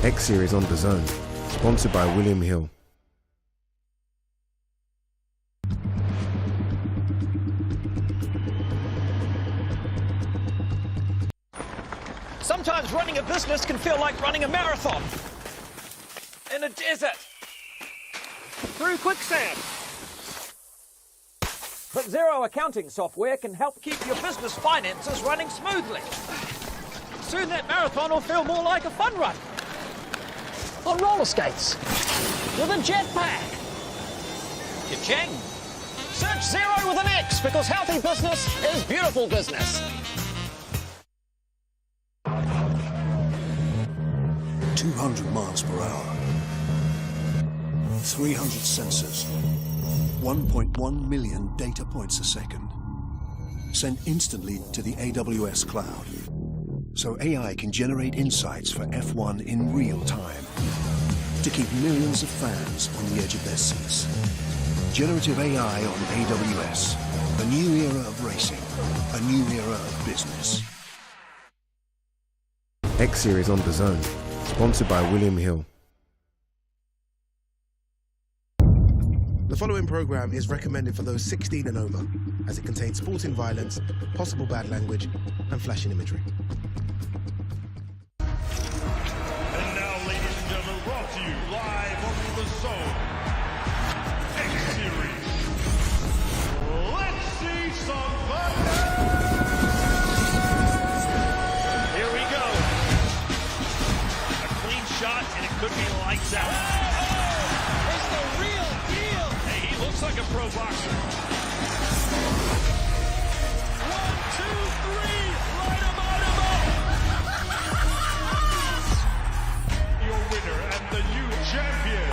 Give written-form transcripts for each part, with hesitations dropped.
X Series on Dazn, sponsored by William Hill. Sometimes running a business can feel like running a marathon. In a desert. Through quicksand. But Xero accounting software can help keep your business finances running smoothly. Soon that marathon will feel more like a fun run. On roller skates. With a jetpack. Ka-ching. Search Xero with an X because healthy business is beautiful business. 200 miles per hour, 300 sensors, 1.1 million data points a second, sent instantly to the AWS cloud, so AI can generate insights for F1 in real time, to keep millions of fans on the edge of their seats. Generative AI on AWS, a new era of racing, a new era of business. X Series on Dazn, sponsored by William Hill. The following program is recommended for those 16 and over, as it contains sporting violence, possible bad language, and flashing imagery. And now, ladies and gentlemen, brought to you live on the Zone X Series. Let's see some thunder! Here we go. A clean shot, and it could be lights out. Oh, it's the real deal. Hey, he looks like a pro boxer. 1, 2, 3, light 'em, light 'em up. Your winner and the new champion.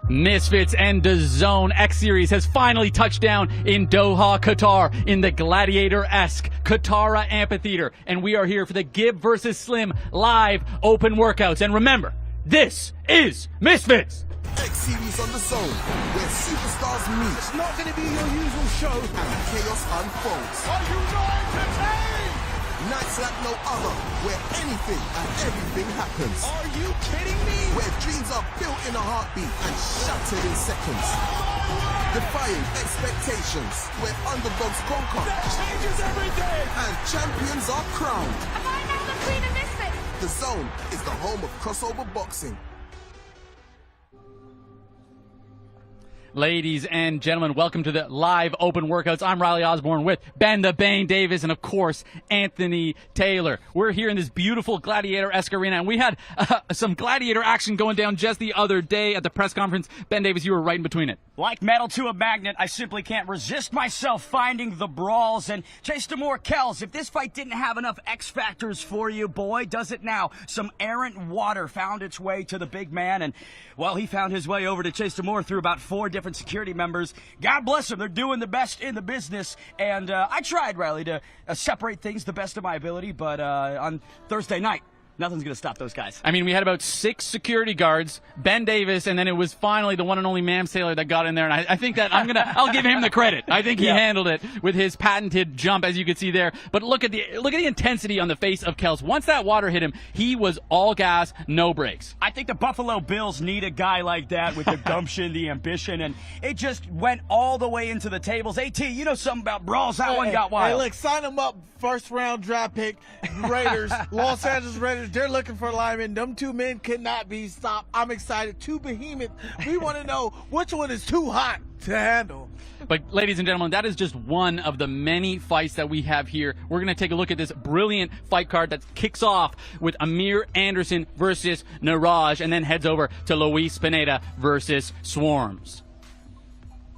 Misfits and Dazn X Series has finally touched down in Doha, Qatar, in the gladiator-esque Qatar Amphitheater. And we are here for the Gib versus Slim live open workouts. And remember, this is Misfits! X Series on the Zone, where superstars meet. It's not going to be your usual show, and chaos unfolds. Are you not entertained? Nights like no other, where anything and everything happens. Are you kidding me? Where dreams are built in a heartbeat and shattered in seconds. Defying expectations, where underdogs conquer. That changes everything! And champions are crowned. Am I not the queen of Misfits? The Zone is the home of crossover boxing. Ladies and gentlemen, welcome to the live open workouts. I'm Riley Osborne with Ben the Bane Davis and, of course, Anthony Taylor. We're here in this beautiful gladiator-esque arena, and we had some gladiator action going down just the other day at the press conference. Ben Davis, you were right in between it. Like metal to a magnet, I simply can't resist myself finding the brawls. And Chase Demore, Kells, if this fight didn't have enough X factors for you, boy, does it now. Some errant water found its way to the big man, and, well, he found his way over to Chase Demore through about 4 different security members. God bless them. They're doing the best in the business. And I tried, Riley, to separate things the best of my ability, but on Thursday night, nothing's going to stop those guys. I mean, we had about 6 security guards, Ben Davis, and then it was finally the one and only Mam Sailor that got in there. And I think that I'll give him the credit. I think he handled it with his patented jump, as you can see there. But look at the intensity on the face of Kells. Once that water hit him, he was all gas, no brakes. I think the Buffalo Bills need a guy like that with the gumption, the ambition, and it just went all the way into the tables. AT, you know something about brawls. That one got wild. Hey, look, sign him up. First round draft pick, Raiders, Los Angeles Raiders. They're looking for linemen. Them 2 men cannot be stopped. I'm excited. 2 behemoths. We want to know which one is too hot to handle. But, ladies and gentlemen, that is just one of the many fights that we have here. We're going to take a look at this brilliant fight card that kicks off with Amir Anderson versus Niraj, and then heads over to Luis Pineda versus Swarms.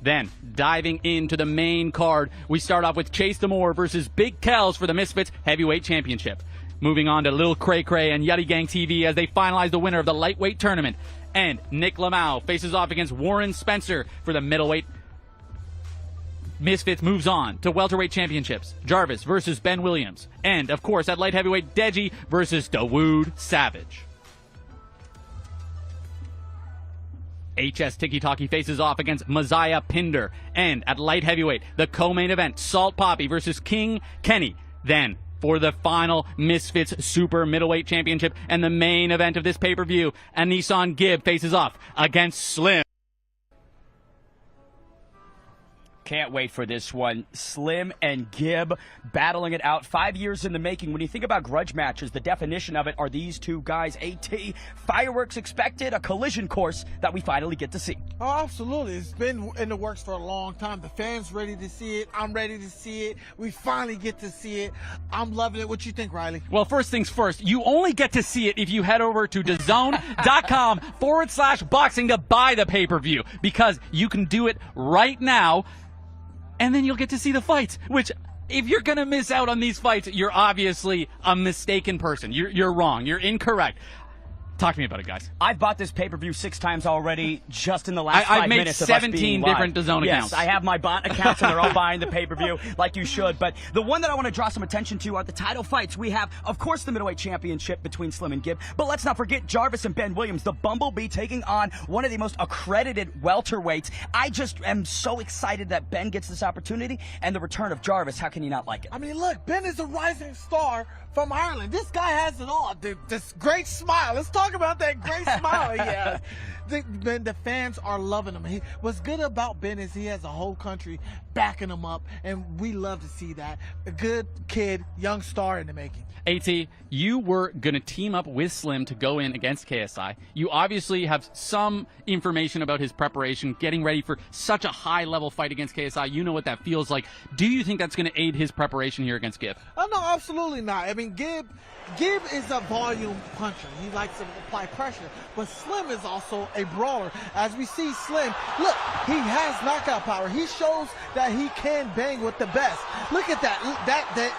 Then, diving into the main card, we start off with Chase Demore versus Big Kells for the Misfits Heavyweight Championship. Moving on to Lil Cray Cray and Yeti Gang TV as they finalize the winner of the lightweight tournament. And Nick Lamau faces off against Warren Spencer for the middleweight. Misfits moves on to welterweight championships. Jarvis versus Ben Williams. And, of course, at light heavyweight, Deji versus Dawood Savage. HS Tiki Taki faces off against Messiah Pinder. And at light heavyweight, the co-main event, Salt Poppy versus King Kenny. Then, for the final Misfits Super Middleweight Championship and the main event of this pay-per-view, Anesongib faces off against Slim. Can't wait for this one. Slim and Gib battling it out. 5 years in the making. When you think about grudge matches, the definition of it are these two guys. AT, fireworks expected, a collision course that we finally get to see. Oh, absolutely. It's been in the works for a long time. The fans ready to see it. I'm ready to see it. We finally get to see it. I'm loving it. What you think, Riley? Well, first things first, you only get to see it if you head over to DAZN.com/boxing to buy the pay-per-view, because you can do it right now. And then you'll get to see the fights, which, if you're going to miss out on these fights, you're obviously a mistaken person. You're wrong. You're incorrect. Talk to me about it, guys. I've bought this pay-per-view 6 times already just in the last 5 minutes of us being live. I've made 17 different DAZN accounts. Yes, I have my bot accounts, and they're all buying the pay-per-view like you should. But the one that I want to draw some attention to are the title fights. We have, of course, the middleweight championship between Slim and Gib. But let's not forget Jarvis and Ben Williams, the Bumblebee, taking on one of the most accredited welterweights. I just am so excited that Ben gets this opportunity, and the return of Jarvis. How can you not like it? I mean, look, Ben is a rising star from Ireland. This guy has it all. This great smile. Let's talk about that great smile he has. The fans are loving him. What's good about Ben is he has a whole country backing him up, and we love to see that. A good kid, young star in the making. AT, you were going to team up with Slim to go in against KSI. You obviously have some information about his preparation, getting ready for such a high-level fight against KSI. You know what that feels like. Do you think that's going to aid his preparation here against Gib? Oh, no, absolutely not. I mean, Gib is a volume puncher. He likes to apply pressure. But Slim is also a brawler. As we see Slim, look, he has knockout power. He shows that he can bang with the best. Look at that.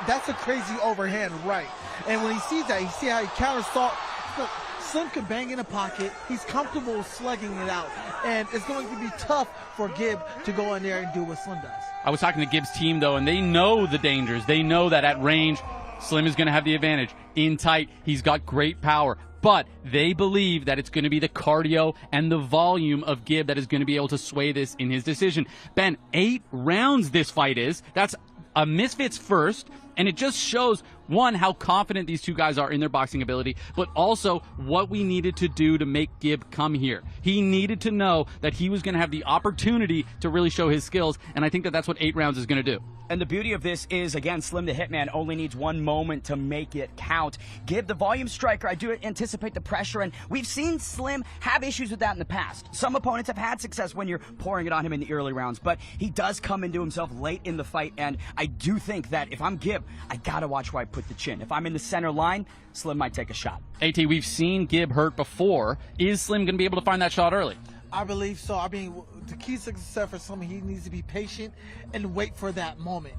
That's a crazy overhand right. And when he sees that, you see how he counters Salt. Look, Slim can bang in the pocket. He's comfortable slugging it out. And it's going to be tough for Gib to go in there and do what Slim does. I was talking to Gib's team, though, and they know the dangers. They know that at range, Slim is going to have the advantage. In tight, he's got great power. But they believe that it's going to be the cardio and the volume of Gib that is going to be able to sway this in his decision. Ben, 8 rounds this fight is. That's a Misfits first, and it just shows, one, how confident these two guys are in their boxing ability, but also what we needed to do to make Gib come here. He needed to know that he was going to have the opportunity to really show his skills, and I think that that's what 8 rounds is going to do. And the beauty of this is, again, Slim the Hitman only needs 1 moment to make it count. Gib, the volume striker, I do anticipate the pressure, and we've seen Slim have issues with that in the past. Some opponents have had success when you're pouring it on him in the early rounds, but he does come into himself late in the fight, and I do think that if I'm Gib, I gotta watch where I put the chin. If I'm in the center line, Slim might take a shot. AT, we've seen Gib hurt before. Is Slim going to be able to find that shot early? I believe so. I mean, the key to success for Slim, he needs to be patient and wait for that moment.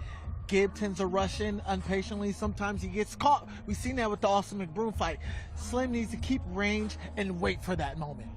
Gib tends to rush in impatiently. Sometimes he gets caught. We've seen that with the Austin McBroom fight. Slim needs to keep range and wait for that moment.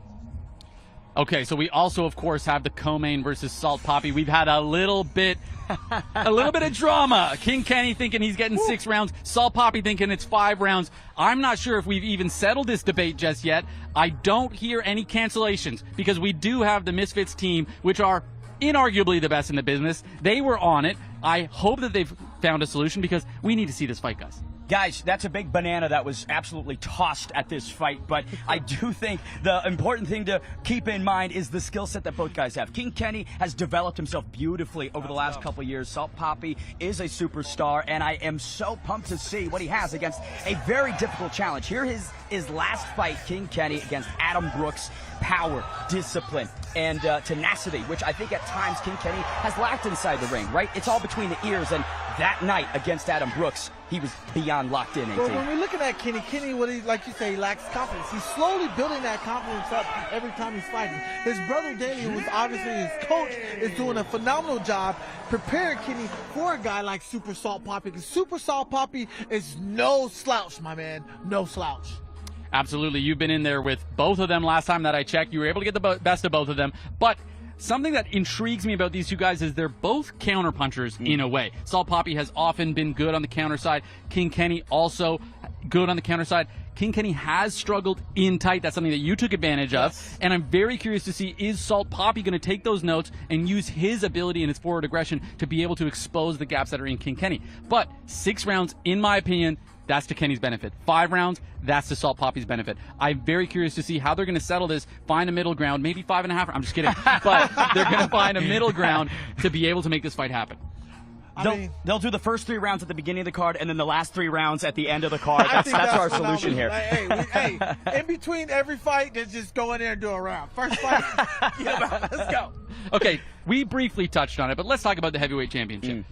Okay, so we also, of course, have the co-main versus Salt Poppy. We've had a little bit of drama. King Kenny thinking he's getting 6 rounds. Salt Poppy thinking it's 5 rounds. I'm not sure if we've even settled this debate just yet. I don't hear any cancellations because we do have the Misfits team, which are inarguably the best in the business. They were on it. I hope that they've found a solution because we need to see this fight, guys. Guys, that's a big banana that was absolutely tossed at this fight, but I do think the important thing to keep in mind is the skill set that both guys have. King Kenny has developed himself beautifully over the last couple of years. Salt Poppy is a superstar, and I am so pumped to see what he has against a very difficult challenge. Here is his last fight, King Kenny, against Adam Brooks. Power, discipline, and tenacity, which I think at times King Kenny has lacked inside the ring, right? It's all between the ears, and that night against Adam Brooks, he was beyond locked in. Well, when we're looking at Kenny, like you say, he lacks confidence. He's slowly building that confidence up every time he's fighting. His brother Danny, who was obviously his coach, is doing a phenomenal job preparing Kenny for a guy like Super Salt Poppy, because Super Salt Poppy is no slouch, my man, no slouch. Absolutely. You've been in there with both of them last time that I checked. You were able to get the best of both of them. But something that intrigues me about these two guys is they're both counterpunchers in a way. Salt Poppy has often been good on the counter side. King Kenny also good on the counter side. King Kenny has struggled in tight. That's something that you took advantage of. And I'm very curious to see, is Salt Poppy going to take those notes and use his ability and his forward aggression to be able to expose the gaps that are in King Kenny? But 6 rounds, in my opinion, that's to Kenny's benefit. 5 rounds, that's to Salt Poppy's benefit. I'm very curious to see how they're going to settle this, find a middle ground, maybe 5.5. I'm just kidding. But they're going to find a middle ground to be able to make this fight happen. They'll do the first 3 rounds at the beginning of the card and then the last 3 rounds at the end of the card. That's our solution here. Hey, in between every fight, just go in there and do a round. First fight, let's go. Okay, we briefly touched on it, but let's talk about the heavyweight championship.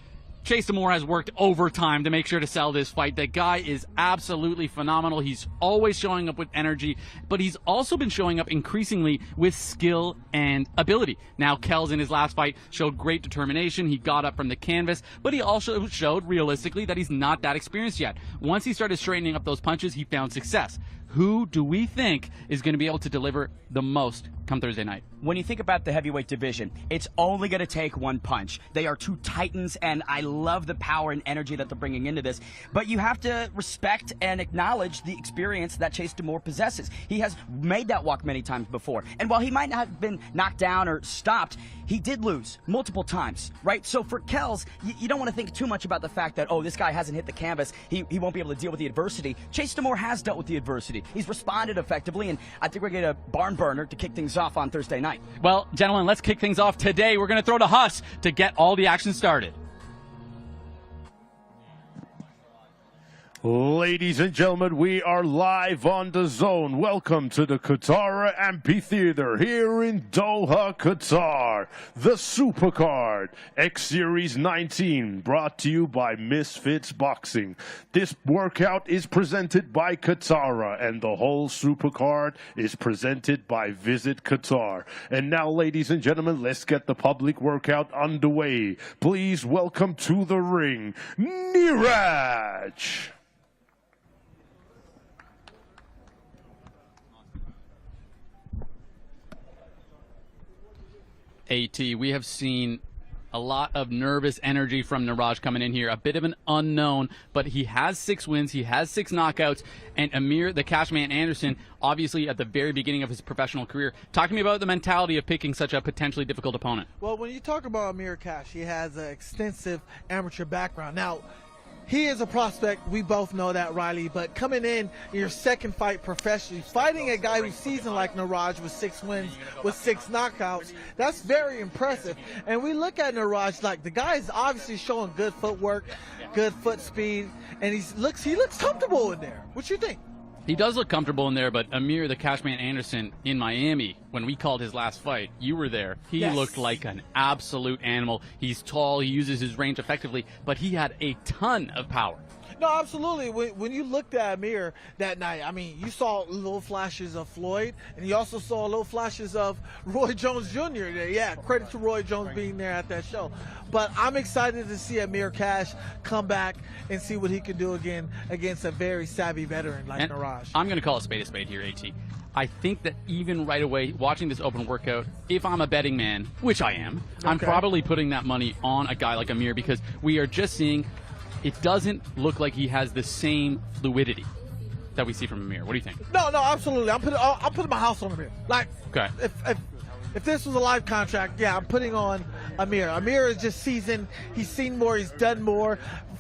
Chase Damore has worked overtime to make sure to sell this fight. The guy is absolutely phenomenal. He's always showing up with energy, but he's also been showing up increasingly with skill and ability. Now, Kells in his last fight showed great determination. He got up from the canvas, but he also showed realistically that he's not that experienced yet. Once he started straightening up those punches, he found success. Who do we think is going to be able to deliver the most come Thursday night? When you think about the heavyweight division, it's only going to take one punch. They are 2 titans, and I love the power and energy that they're bringing into this. But you have to respect and acknowledge the experience that Chase Damore possesses. He has made that walk many times before. And while he might not have been knocked down or stopped, he did lose multiple times, right? So for Kells, you don't want to think too much about the fact that, oh, this guy hasn't hit the canvas. He won't be able to deal with the adversity. Chase Damore has dealt with the adversity. He's responded effectively, and I think we're going to get a barn burner to kick things off on Thursday night. Well, gentlemen, let's kick things off today. We're going to throw to Huss to get all the action started. Ladies and gentlemen, we are live on Dazn. Welcome to the Qatar Amphitheater here in Doha, Qatar. The Supercard X Series 19, brought to you by Misfits Boxing. This workout is presented by Qatar, and the whole Supercard is presented by Visit Qatar. And now, ladies and gentlemen, let's get the public workout underway. Please welcome to the ring, Niraj. AT, we have seen a lot of nervous energy from Niraj coming in here. A bit of an unknown, but he has 6 wins, he has 6 knockouts, and Amir, the Cashman Anderson, obviously at the very beginning of his professional career. Talk to me about the mentality of picking such a potentially difficult opponent. Well, when you talk about Amir Cash, he has an extensive amateur background. Now, he is a prospect. We both know that, Riley. But coming in your second fight professionally, fighting a guy who's seasoned like Niraj with 6 wins, with 6 knockouts, that's very impressive. And we look at Niraj like the guy is obviously showing good footwork, good foot speed, and he looks comfortable in there. What you think? He does look comfortable in there, but Amir, the Cashman Anderson, in Miami, when we called his last fight, you were there. He looked like an absolute animal. He's tall, he uses his range effectively, but he had a ton of power. No, absolutely. When you looked at Amir that night, I mean, you saw little flashes of Floyd, and you also saw little flashes of Roy Jones Jr. there. Yeah, credit to Roy Jones being there at that show. But I'm excited to see Amir Cash come back and see what he can do again against a very savvy veteran like Niraj. I'm going to call a spade here, AT. I think that even right away, watching this open workout, if I'm a betting man, which I am, I'm probably putting that money on a guy like Amir, because we are just seeing it doesn't look like he has the same fluidity that we see from Amir. What do you think? No, absolutely. I'm putting my house on Amir. Like, if this was a live contract, yeah, I'm putting on Amir. Amir is just seasoned. He's seen more. He's done more.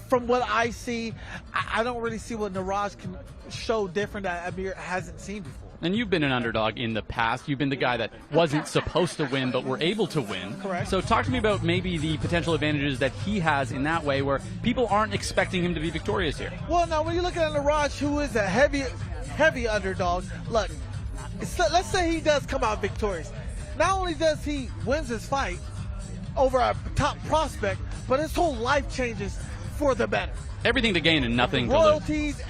From what I see, I don't really see what Niraj can show different that Amir hasn't seen before. And you've been an underdog in the past. You've been the guy that wasn't supposed to win, but were able to win. Correct. So talk to me about maybe the potential advantages that he has in that way, where people aren't expecting him to be victorious here. Well, now, when you look at Niraj, who is a heavy underdog, look, let's say he does come out victorious. Not only does he wins his fight over a top prospect, but his whole life changes for the better. Everything to gain and nothing to lose. Royalties,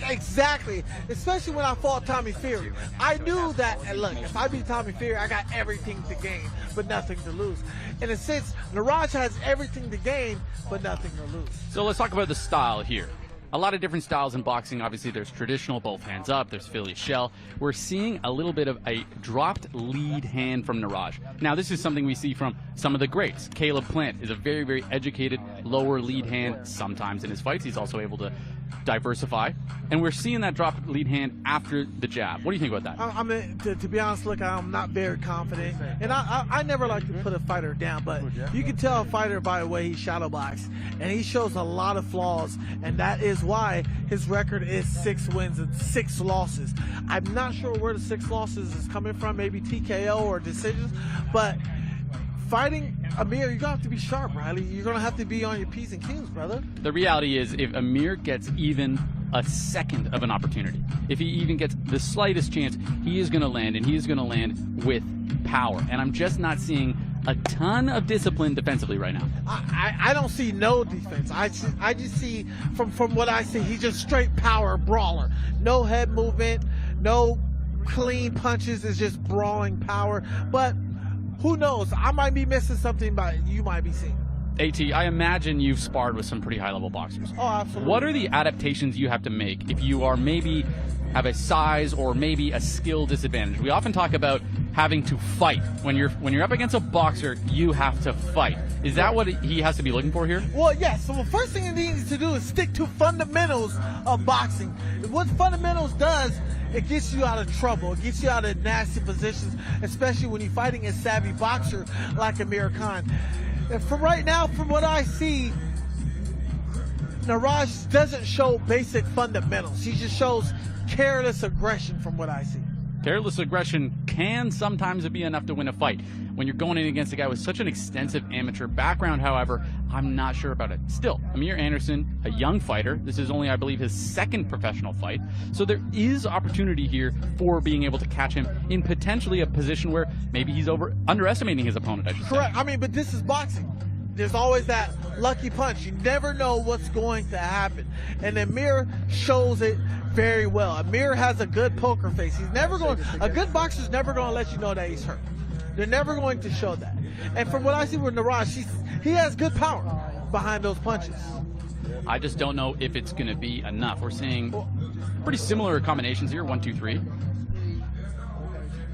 exactly. Especially when I fought Tommy Fury. I knew that, and look, if I beat Tommy Fury, I got everything to gain, but nothing to lose. In a sense, Niraj has everything to gain, but nothing to lose. So let's talk about the style here. A lot of different styles in boxing. Obviously, there's traditional, both hands up. There's Philly shell. We're seeing a little bit of a dropped lead hand from Niraj. Now, this is something we see from some of the greats. Caleb Plant is a very, very educated lower lead hand sometimes in his fights. He's also able to diversify, and we're seeing that drop lead hand after the jab. What do you think about that? I mean, to be honest, look, I'm not very confident, and I never like to put a fighter down, but you can tell a fighter by the way he shadow box, and he shows a lot of flaws, and that is why his record is 6 wins and 6 losses. I'm not sure where the 6 losses is coming from, maybe TKO or decisions, but fighting Amir, you're going to have to be sharp, Riley. You're going to have to be on your P's and Q's, brother. The reality is, if Amir gets even a second of an opportunity, if he even gets the slightest chance, he is going to land, and he is going to land with power. And I'm just not seeing a ton of discipline defensively right now. I don't see no defense. I just see, from what I see, he's just straight power brawler. No head movement, no clean punches, it's just brawling power. But who knows? I might be missing something, but you might be seeing. AT, I imagine you've sparred with some pretty high-level boxers. Oh, absolutely. What are the adaptations you have to make if you are maybe have a size or maybe a skill disadvantage? We often talk about having to fight. When you're up against a boxer, you have to fight. Is that what he has to be looking for here? Well, yes. So the first thing he needs to do is stick to fundamentals of boxing. What fundamentals does, it gets you out of trouble. It gets you out of nasty positions, especially when you're fighting a savvy boxer like Amir Khan. And from right now, from what I see, Niraj doesn't show basic fundamentals. He just shows careless aggression from what I see. Careless aggression can sometimes be enough to win a fight. When you're going in against a guy with such an extensive amateur background, however, I'm not sure about it. Still, Amir Anderson, a young fighter. This is only, I believe, his second professional fight. So there is opportunity here for being able to catch him in potentially a position where maybe he's underestimating his opponent, I should say. Correct. I mean, but this is boxing. There's always that lucky punch. You never know what's going to happen. And Amir shows it very well. Amir has a good poker face. A good boxer's never going to let you know that he's hurt. They're never going to show that. And from what I see with Niraj, he has good power behind those punches. I just don't know if it's going to be enough. We're seeing pretty similar combinations here, 1, 2, 3.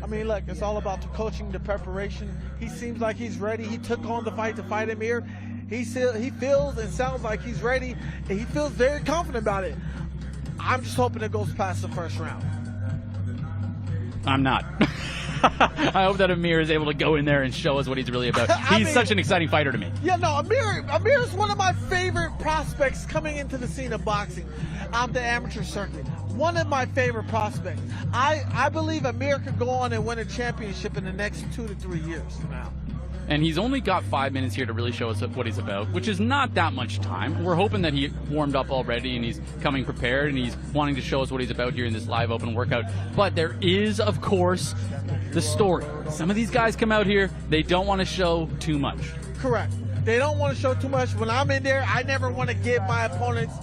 I mean, look, it's all about the coaching, the preparation. He seems like he's ready. He took on the fight to fight Amir. He feels and sounds like he's ready, and he feels very confident about it. I'm just hoping it goes past the first round. I'm not. I hope that Amir is able to go in there and show us what he's really about. He's such an exciting fighter to me. Yeah, no, Amir is one of my favorite prospects coming into the scene of boxing out the amateur circuit. One of my favorite prospects. I believe Amir could go on and win a championship in the next 2 to 3 years from now. And he's only got 5 minutes here to really show us what he's about, which is not that much time. We're hoping that he warmed up already and he's coming prepared and he's wanting to show us what he's about here in this live open workout. But there is, of course, the story. Some of these guys come out here, they don't want to show too much. Correct. They don't want to show too much. When I'm in there, I never want to give my opponents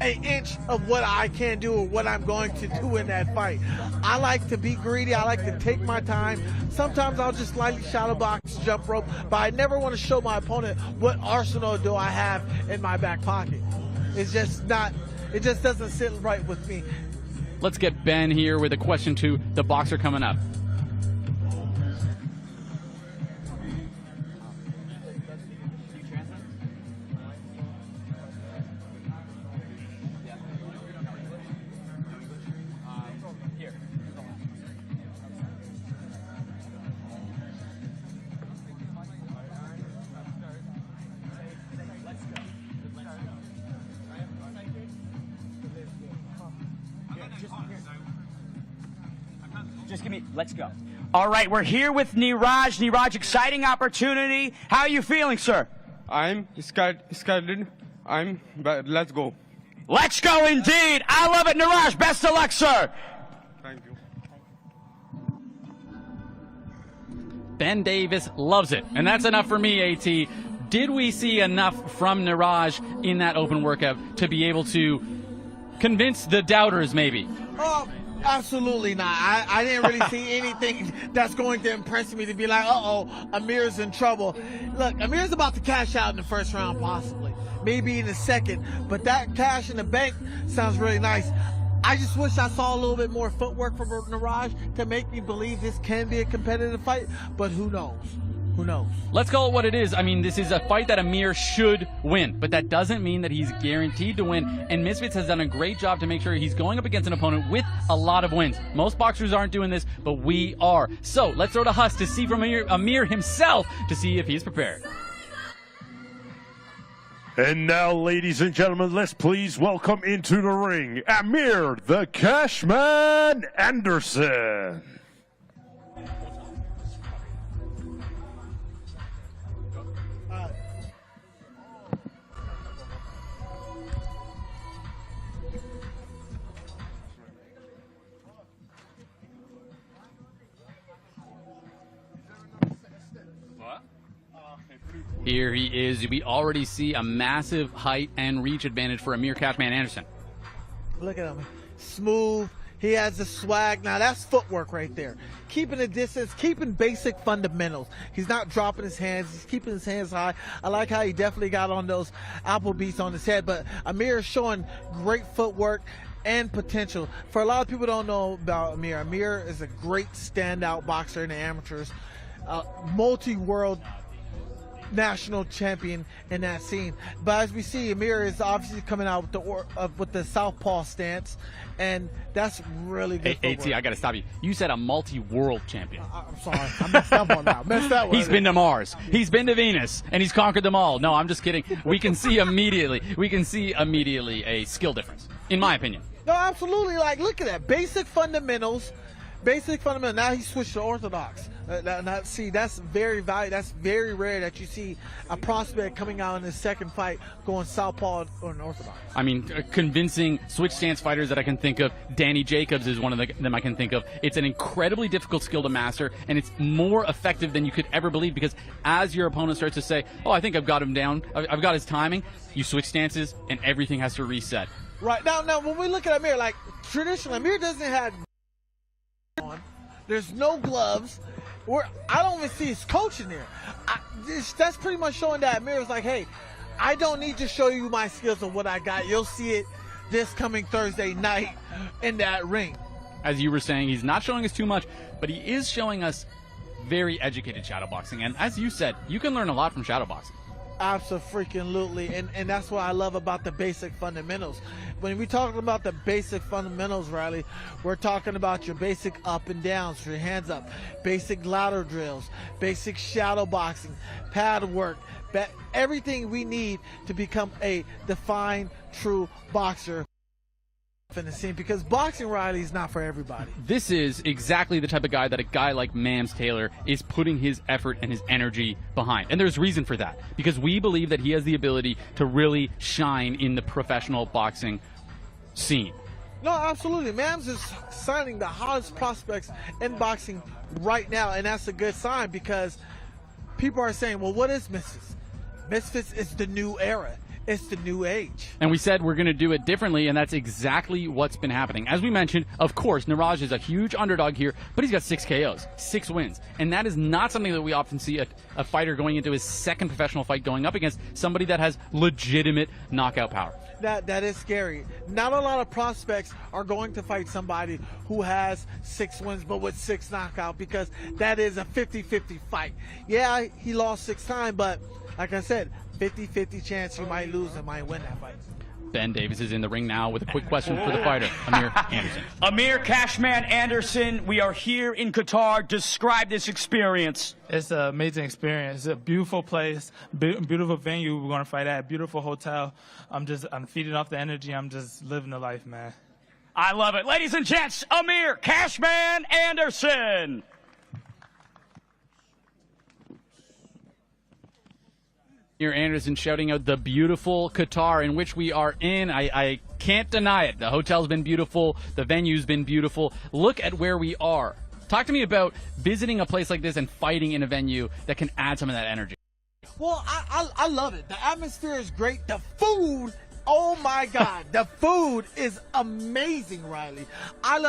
an inch of what I can do or what I'm going to do in that fight. I like to be greedy. I like to take my time. Sometimes I'll just slightly shadow box, jump rope, but I never want to show my opponent what arsenal do I have in my back pocket. It just doesn't sit right with me. Let's get Ben here with a question to the boxer coming up. Just give me, let's go. All right, we're here with Niraj. Niraj, exciting opportunity. How are you feeling, sir? I'm scared. But let's go. Let's go indeed. I love it, Niraj. Best of luck, sir. Thank you. Ben Davis loves it, and that's enough for me, AT. Did we see enough from Niraj in that open workout to be able to convince the doubters, maybe? Absolutely not. I didn't really see anything that's going to impress me to be like, uh-oh, Amir's in trouble. Look, Amir's about to cash out in the first round, possibly. Maybe in the second. But that cash in the bank sounds really nice. I just wish I saw a little bit more footwork from Niraj to make me believe this can be a competitive fight, but who knows? Who knows? Let's call it what it is. I mean, this is a fight that Amir should win, but that doesn't mean that he's guaranteed to win. And Misfits has done a great job to make sure he's going up against an opponent with a lot of wins. Most boxers aren't doing this, but we are. So let's throw to Huss to see from Amir himself to see if he's prepared. And now, ladies and gentlemen, let's please welcome into the ring Amir the Cashman Anderson. Here he is. We already see a massive height and reach advantage for Amir Cashman Anderson. Look at him. Smooth. He has the swag. Now, that's footwork right there. Keeping the distance, keeping basic fundamentals. He's not dropping his hands. He's keeping his hands high. I like how he definitely got on those apple beats on his head. But Amir is showing great footwork and potential. For a lot of people who don't know about Amir, Amir is a great standout boxer in the amateurs. Multi-world national champion in that scene. But as we see, Amir is obviously coming out with the southpaw stance, and that's really good. Hey, AT, I got to stop you. You said a multi-world champion. I'm sorry. I messed up on that. Messed up. He's been to Mars. He's been to Venus, and he's conquered them all. No, I'm just kidding. We can see immediately. We can see immediately a skill difference, in my opinion. No, absolutely. Like, look at that. Basic fundamentals. Now he switched to orthodox. That's very valuable. That's very rare that you see a prospect coming out in his second fight going southpaw or an orthodox. I mean, convincing switch stance fighters that I can think of. Danny Jacobs is one of them I can think of. It's an incredibly difficult skill to master, and it's more effective than you could ever believe, because as your opponent starts to say, oh, I think I've got him down, I've got his timing, you switch stances, and everything has to reset. Right. Now when we look at Amir, like, traditionally, Amir doesn't have on. There's no gloves. I don't even see his coach in there. That's pretty much showing that Amir is like, hey, I don't need to show you my skills of what I got. You'll see it this coming Thursday night in that ring. As you were saying, he's not showing us too much, but he is showing us very educated shadowboxing. And as you said, you can learn a lot from shadowboxing. Absolutely, and that's what I love about the basic fundamentals. When we talk about the basic fundamentals, Riley, we're talking about your basic up and downs, your hands up, basic ladder drills, basic shadow boxing, pad work, everything we need to become a defined, true boxer in the scene, because boxing, Riley, is not for everybody. This is exactly the type of guy that a guy like Mams Taylor is putting his effort and his energy behind. And there's reason for that, because we believe that he has the ability to really shine in the professional boxing scene. No, absolutely. Mams is signing the hottest prospects in boxing right now, and that's a good sign, because people are saying, well, what is Misfits? Misfits is the new era. It's the new age. And we said we're going to do it differently, and that's exactly what's been happening. As we mentioned, of course, Niraj is a huge underdog here, but he's got 6 KOs, 6 wins. And that is not something that we often see a fighter going into his second professional fight going up against somebody that has legitimate knockout power. That is scary. Not a lot of prospects are going to fight somebody who has 6 wins but with 6 knockout, because that is a 50-50 fight. Yeah, he lost 6 times, but like I said, 50-50 chance he might lose and might win that fight. Ben Davis is in the ring now with a quick question for the fighter, Amir Anderson. Amir Cashman Anderson, we are here in Qatar. Describe this experience. It's an amazing experience. It's a beautiful place, beautiful venue we're going to fight at, beautiful hotel. I'm feeding off the energy. I'm just living the life, man. I love it. Ladies and gents, Amir Cashman Anderson. Anderson shouting out the beautiful Qatar in which we are in. I can't deny it. The hotel's been beautiful. The venue's been beautiful. Look at where we are. Talk to me about visiting a place like this and fighting in a venue that can add some of that energy. Well, I love it. The atmosphere is great. The food, oh my God, the food is amazing, Riley. I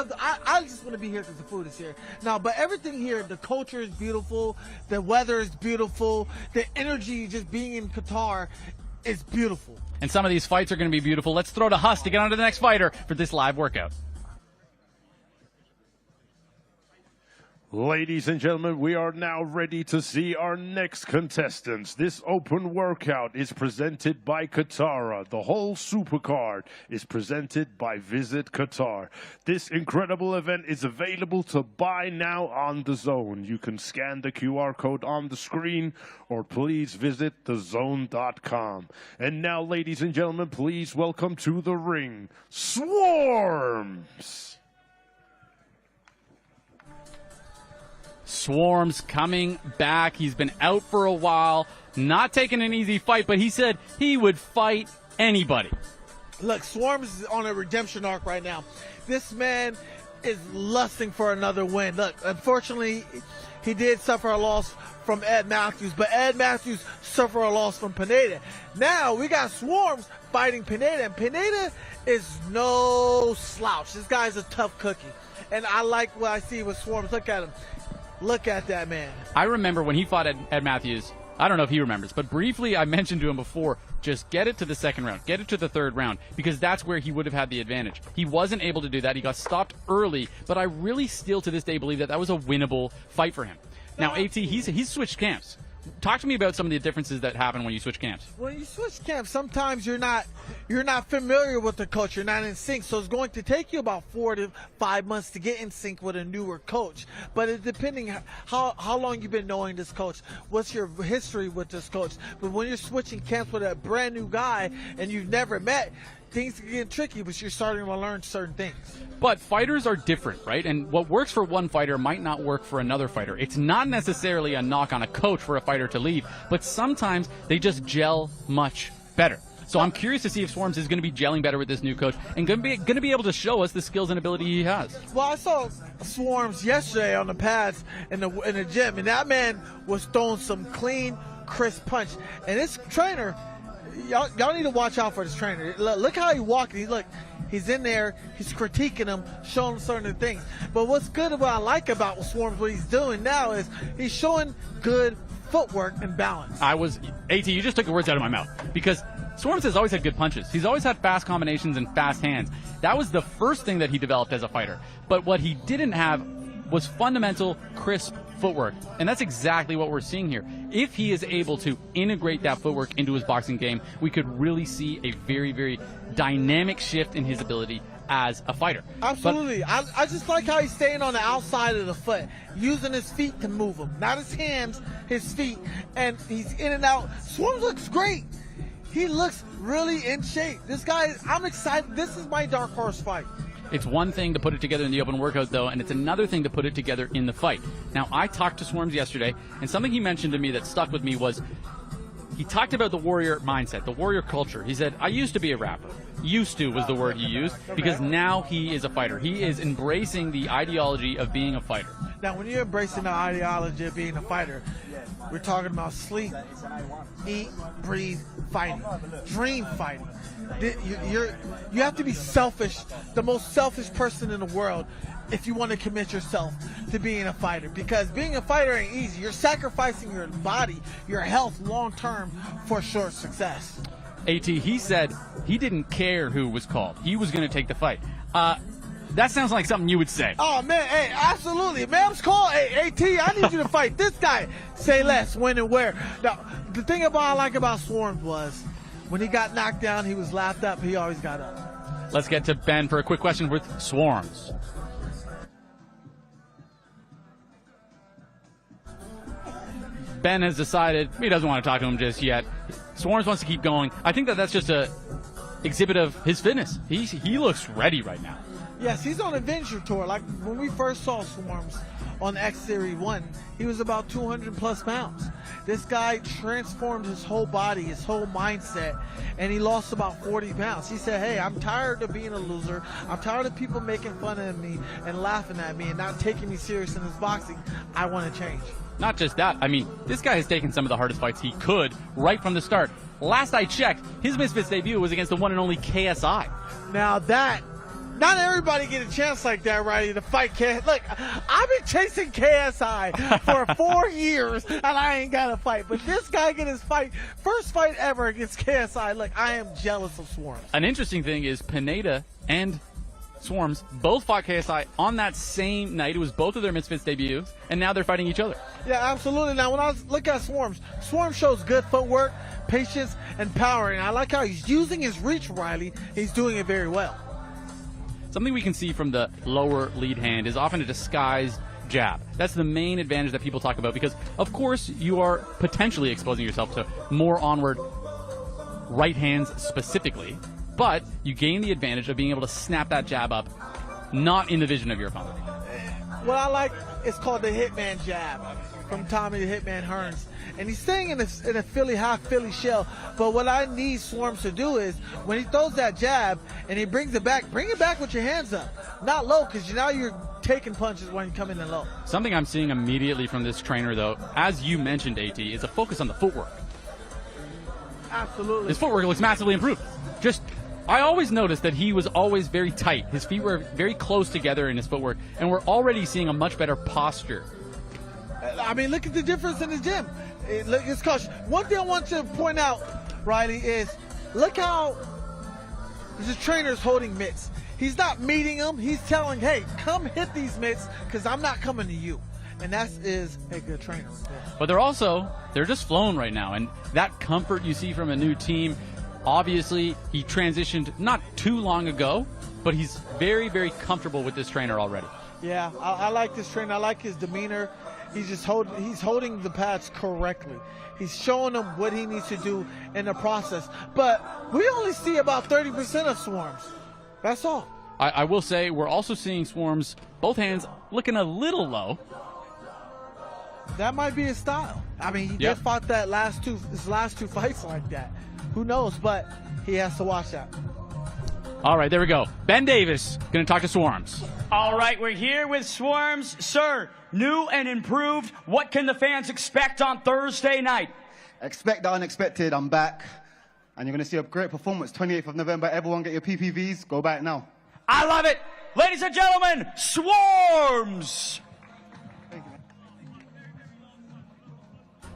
just want to be here because the food is here. Now, but everything here, the culture is beautiful, the weather is beautiful, the energy just being in Qatar is beautiful. And some of these fights are going to be beautiful. Let's throw to Huss to get on to the next fighter for this live workout. Ladies and gentlemen, we are now ready to see our next contestants. This open workout is presented by Qatar. The whole Supercard is presented by Visit Qatar. This incredible event is available to buy now on Dazn. You can scan the QR code on the screen or please visit thezone.com. And now, ladies and gentlemen, please welcome to the ring, Swarms! Swarms coming back. He's been out for a while, not taking an easy fight, but he said he would fight anybody. Look, Swarms is on a redemption arc right now. This man is lusting for another win. Look, unfortunately, he did suffer a loss from Ed Matthews, but Ed Matthews suffered a loss from Pineda. Now we got Swarms fighting Pineda, and Pineda is no slouch. This guy's a tough cookie, and I like what I see with Swarms. Look at him. Look at that man. I remember when he fought Ed Matthews. I don't know if he remembers, but briefly I mentioned to him before, just get it to the second round, get it to the third round, because that's where he would have had the advantage. He wasn't able to do that. He got stopped early, but I really still to this day believe that that was a winnable fight for him. Now, AT, he's switched camps. Talk to me about some of the differences that happen when you switch camps. When you switch camps, sometimes you're not familiar with the coach. You're not in sync, so it's going to take you about 4 to 5 months to get in sync with a newer coach. But it depending how long you've been knowing this coach, what's your history with this coach. But when you're switching camps with a brand new guy and you've never met, things can get tricky, but you're starting to learn certain things. But fighters are different, right? And what works for one fighter might not work for another fighter. It's not necessarily a knock on a coach for a fighter to leave, but sometimes they just gel much better. So I'm curious to see if Swarms is going to be gelling better with this new coach and going to be able to show us the skills and ability he has. Well, I saw Swarms yesterday on the pads in the gym, and that man was throwing some clean, crisp punch. And his trainer, y'all need to watch out for this trainer. Look how he walking. He's in there. He's critiquing him, showing him certain things. But what's good, what I like about Swarms, what he's doing now is he's showing good footwork and balance. AT, you just took the words out of my mouth, because Swarms has always had good punches. He's always had fast combinations and fast hands. That was the first thing that he developed as a fighter. But what he didn't have was fundamental, crisp footwork. And that's exactly what we're seeing here. If he is able to integrate that footwork into his boxing game, we could really see a very, very dynamic shift in his ability as a fighter. Absolutely. I just like how he's staying on the outside of the foot, using his feet to move him. Not his hands, his feet. And he's in and out. Swarms looks great. He looks really in shape. This guy, I'm excited. This is my dark horse fight. It's one thing to put it together in the open workout, though, and it's another thing to put it together in the fight. Now, I talked to Swarms yesterday, and something he mentioned to me that stuck with me was he talked about the warrior mindset, the warrior culture. He said, I used to be a rapper. Used to was the word he used, because now he is a fighter. He is embracing the ideology of being a fighter. Now, when you're embracing the ideology of being a fighter, we're talking about sleep, eat, breathe, fighting, dream fighting. You have to be selfish, the most selfish person in the world, if you want to commit yourself to being a fighter. Because being a fighter ain't easy. You're sacrificing your body, your health long term for short success. AT, he said he didn't care who was called. He was going to take the fight. That sounds like something you would say. Oh, man, hey, absolutely. Man's call, hey, AT, I need you to fight this guy. Say less, when and where. Now, the thing I like about Swarms was when he got knocked down, he was laughed up. He always got up. Let's get to Ben for a quick question with Swarms. Ben has decided he doesn't want to talk to him just yet. Swarms wants to keep going. I think that's just a exhibit of his fitness. He looks ready right now. Yes, he's on a venture tour. Like when we first saw Swarms on X Series 1, he was about 200 plus pounds. This guy transformed his whole body, his whole mindset, and he lost about 40 pounds. He said, hey, I'm tired of being a loser. I'm tired of people making fun of me and laughing at me and not taking me serious in this boxing. I want to change. Not just that. I mean, this guy has taken some of the hardest fights he could right from the start. Last I checked, his Misfits debut was against the one and only KSI. Now not everybody get a chance like that, right, to fight KSI. Look, I've been chasing KSI for 4 years, and I ain't got a fight. But this guy get his first fight ever against KSI. Look, I am jealous of Swarms. An interesting thing is Pineda and Swarms both fought KSI on that same night. It was both of their Misfits debuts, and now they're fighting each other. Yeah, absolutely. Now, when I look at Swarms shows good footwork, patience, and power, and I like how he's using his reach, Riley. He's doing it very well. Something we can see from the lower lead hand is often a disguised jab. That's the main advantage that people talk about because, of course, you are potentially exposing yourself to more onward right hands specifically, but you gain the advantage of being able to snap that jab up, not in the vision of your opponent. What I like is called the Hitman jab from Tommy the Hitman Hearns. And he's staying in a Philly, half Philly shell. But what I need Swarms to do is when he throws that jab and he brings it back, bring it back with your hands up. Not low, because now you're taking punches when you come in low. Something I'm seeing immediately from this trainer, though, as you mentioned, AT, is a focus on the footwork. Absolutely. His footwork looks massively improved. I always noticed that he was always very tight. His feet were very close together in his footwork, and we're already seeing a much better posture. I mean, look at the difference in the gym. It's coach. One thing I want to point out, Riley, is look how the trainer's holding mitts. He's not meeting them. He's telling, hey, come hit these mitts because I'm not coming to you. And that is a good trainer. But they're just flown right now. And that comfort you see from a new team, obviously he transitioned not too long ago, but he's very, very comfortable with this trainer already. Yeah, I like this trainer. I like his demeanor. He's holding the pads correctly. He's showing them what he needs to do in the process. But we only see about 30% of Swarms. That's all. I will say we're also seeing Swarms, both hands looking a little low. That might be his style. I mean, he just fought his last two fights like that. Who knows? But he has to watch that. All right, there we go. Ben Davis going to talk to Swarms. All right, we're here with Swarms. Sir, new and improved. What can the fans expect on Thursday night? Expect the unexpected. I'm back. And you're going to see a great performance. 28th of November. Everyone get your PPVs. Go back now. I love it. Ladies and gentlemen, Swarms.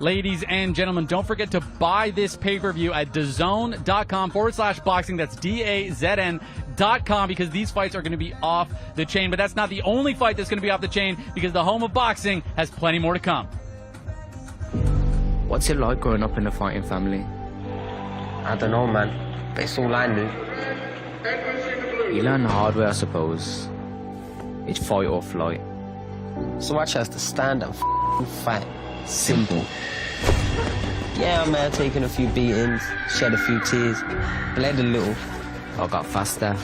Ladies and gentlemen, don't forget to buy this pay-per-view at dazn.com/boxing. That's DAZN.com, because these fights are going to be off the chain. But that's not the only fight that's going to be off the chain, because the home of boxing has plenty more to come. What's it like growing up in a fighting family? I don't know, man, but it's all I knew. You learn the hard way, I suppose. It's fight or flight. So I chose to stand and fight. Simple. Yeah, I may have taken a few beatings, shed a few tears, bled a little. I got faster,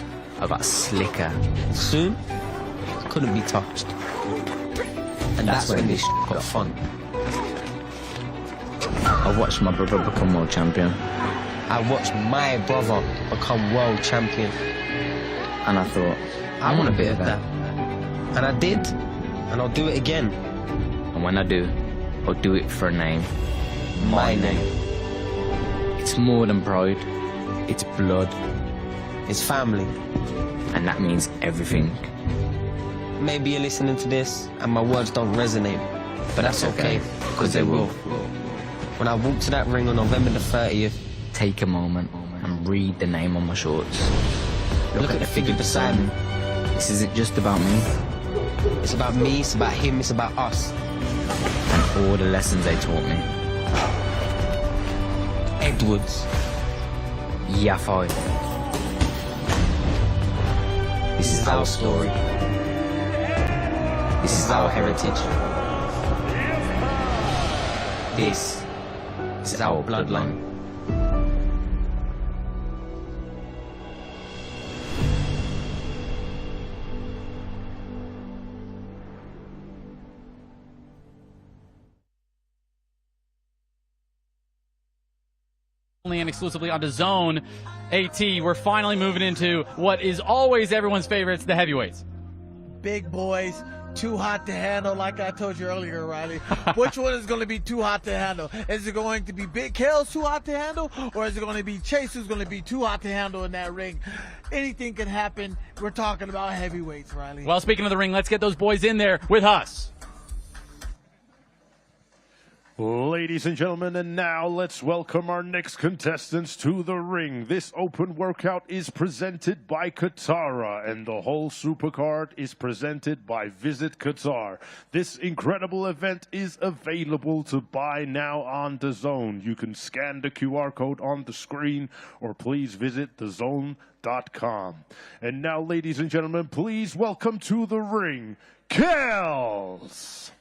I got slicker. Soon, I couldn't be touched. And that's when this got fun. I watched my brother become world champion. I watched my brother become world champion. And I thought, I want a bit of that. And I did, and I'll do it again. And when I do, I'll do it for a name. My name. It's more than pride. It's blood. It's family. And that means everything. Maybe you're listening to this and my words don't resonate, but that's okay, because they will. When I walk to that ring on November the 30th, take a moment and read the name on my shorts. Look at the figure beside me. This isn't just about me. It's about me, it's about him, it's about us. And all the lessons they taught me. Edwards. Yafai. This is our story. This is our heritage. This is our bloodline. Only and exclusively on Dazn. AT, we're finally moving into what is always everyone's favorites, the heavyweights. Big boys, too hot to handle, like I told you earlier, Riley. Which one is going to be too hot to handle? Is it going to be Big Kale's too hot to handle, or is it going to be Chase who's going to be too hot to handle in that ring? Anything can happen. We're talking about heavyweights, Riley. Well, speaking of the ring, let's get those boys in there with us. Ladies and gentlemen, and now let's welcome our next contestants to the ring. This open workout is presented by Qatar, and the whole Supercard is presented by Visit Qatar. This incredible event is available to buy now on Dazn. You can scan the QR code on the screen, or please visit Dazn.com. And now, ladies and gentlemen, please welcome to the ring, Kells.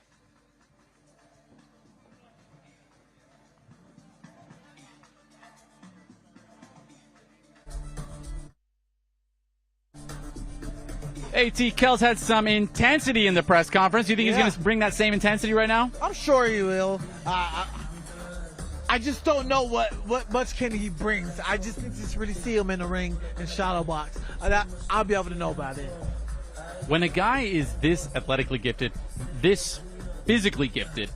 AT, Kells had some intensity in the press conference. Do you think he's going to bring that same intensity right now? I'm sure he will. I just don't know what much can he brings. I just need to really see him in the ring and shadow box. I'll be able to know about it. When a guy is this athletically gifted, this physically gifted,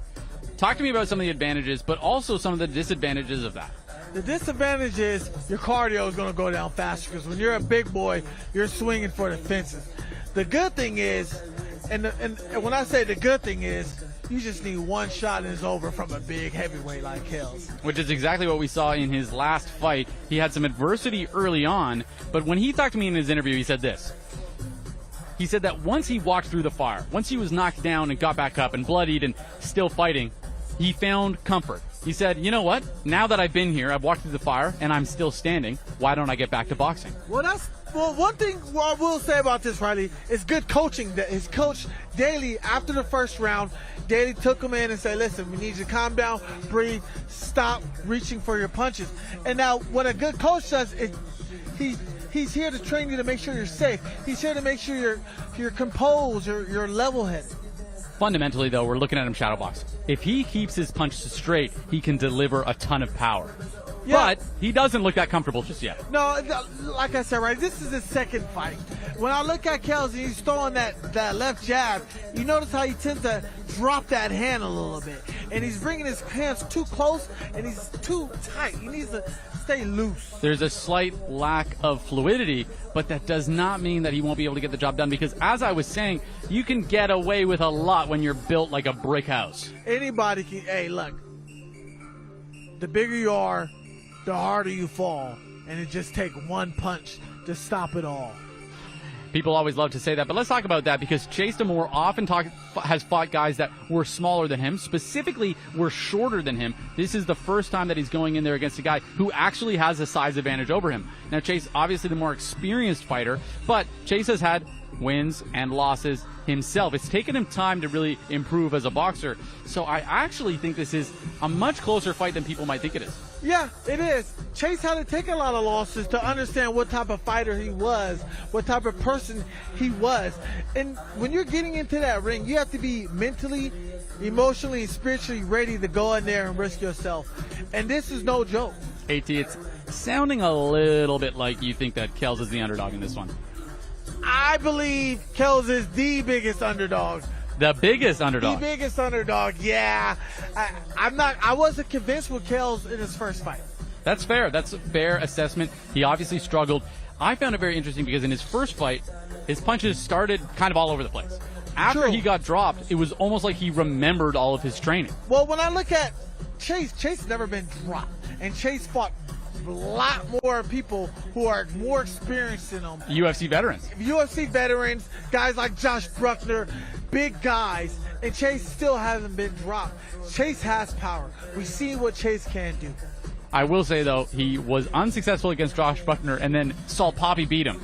talk to me about some of the advantages, but also some of the disadvantages of that. The disadvantage is your cardio is going to go down faster because when you're a big boy, you're swinging for the fences. The good thing is, and when I say the good thing is, you just need one shot and it's over from a big heavyweight like Kells. Which is exactly what we saw in his last fight. He had some adversity early on, but when he talked to me in his interview, he said this. He said that once he walked through the fire, once he was knocked down and got back up and bloodied and still fighting, he found comfort. He said, you know what? Now that I've been here, I've walked through the fire, and I'm still standing, why don't I get back to boxing? Well, one thing I will say about this, Riley, is good coaching. His coach, Daly, after the first round, Daly took him in and said, listen, we need you to calm down, breathe, stop reaching for your punches. And now what a good coach does is he's here to train you to make sure you're safe. He's here to make sure you're composed, you're level-headed. Fundamentally, though, we're looking at him shadowbox. If he keeps his punches straight, he can deliver a ton of power. Yeah. But he doesn't look that comfortable just yet. No, like I said, right, this is his second fight. When I look at Kells and he's throwing that left jab, you notice how he tends to drop that hand a little bit. And he's bringing his hands too close and he's too tight. He needs to stay loose. There's a slight lack of fluidity, but that does not mean that he won't be able to get the job done because, as I was saying, you can get away with a lot when you're built like a brick house. Anybody can, hey, look, the bigger you are, the harder you fall, and it just takes one punch to stop it all. People always love to say that, but let's talk about that because Chase Damore often has fought guys that were smaller than him, specifically were shorter than him. This is the first time that he's going in there against a guy who actually has a size advantage over him. Now, Chase, obviously the more experienced fighter, but Chase has had wins and losses himself. It's taken him time to really improve as a boxer, so I actually think this is a much closer fight than people might think it is. Yeah, it is. Chase had to take a lot of losses to understand what type of fighter he was, what type of person he was. And when you're getting into that ring, you have to be mentally, emotionally, and spiritually ready to go in there and risk yourself. And this is no joke. AT, it's sounding a little bit like you think that Kells is the underdog in this one. I believe Kells is the biggest underdog. The biggest underdog. The biggest underdog, yeah. I wasn't convinced with Kells in his first fight. That's fair. That's a fair assessment. He obviously struggled. I found it very interesting because in his first fight, his punches started kind of all over the place. After he got dropped, it was almost like he remembered all of his training. Well, when I look at Chase has never been dropped. And Chase fought a lot more people who are more experienced than him. UFC veterans. UFC veterans, guys like Josh Bruckner, big guys, and Chase still hasn't been dropped. Chase has power. We see what Chase can do. I will say, though, he was unsuccessful against Josh Bruckner, and then Salt Poppy beat him.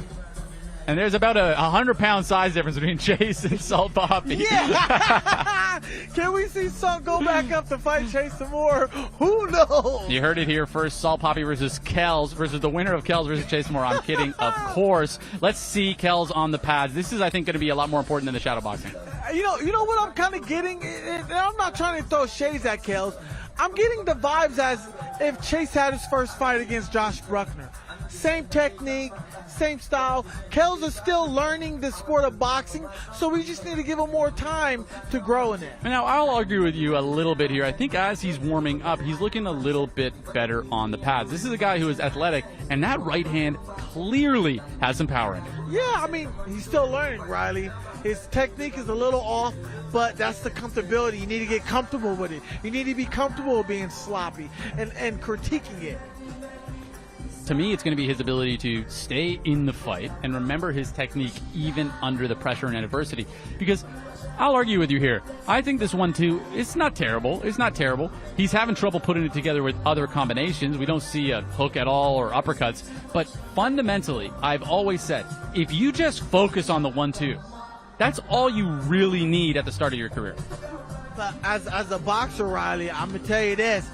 And there's about a 100-pound size difference between Chase and Salt Poppy. Yeah! Can we see Salt go back up to fight Chase some more? Who knows? You heard it here first. Salt Poppy versus Kells versus the winner of Kells versus Chase Moore. I'm kidding, of course. Let's see Kells on the pads. This is, I think, going to be a lot more important than the shadow boxing. You know what I'm kind of getting? And I'm not trying to throw shades at Kells. I'm getting the vibes as if Chase had his first fight against Josh Bruckner. Same technique, same style. Kells is still learning the sport of boxing, so we just need to give him more time to grow in it. Now, I'll argue with you a little bit here. I think as he's warming up, he's looking a little bit better on the pads. This is a guy who is athletic, and that right hand clearly has some power in it. Yeah, I mean, he's still learning, Riley. His technique is a little off, but that's the comfortability. You need to get comfortable with it. You need to be comfortable with being sloppy and critiquing it. To me, it's going to be his ability to stay in the fight and remember his technique even under the pressure and adversity. Because I'll argue with you here. I think this 1-2, it's not terrible. It's not terrible. He's having trouble putting it together with other combinations. We don't see a hook at all or uppercuts. But fundamentally, I've always said, if you just focus on the 1-2, that's all you really need at the start of your career. But as a boxer, Riley, I'm going to tell you this.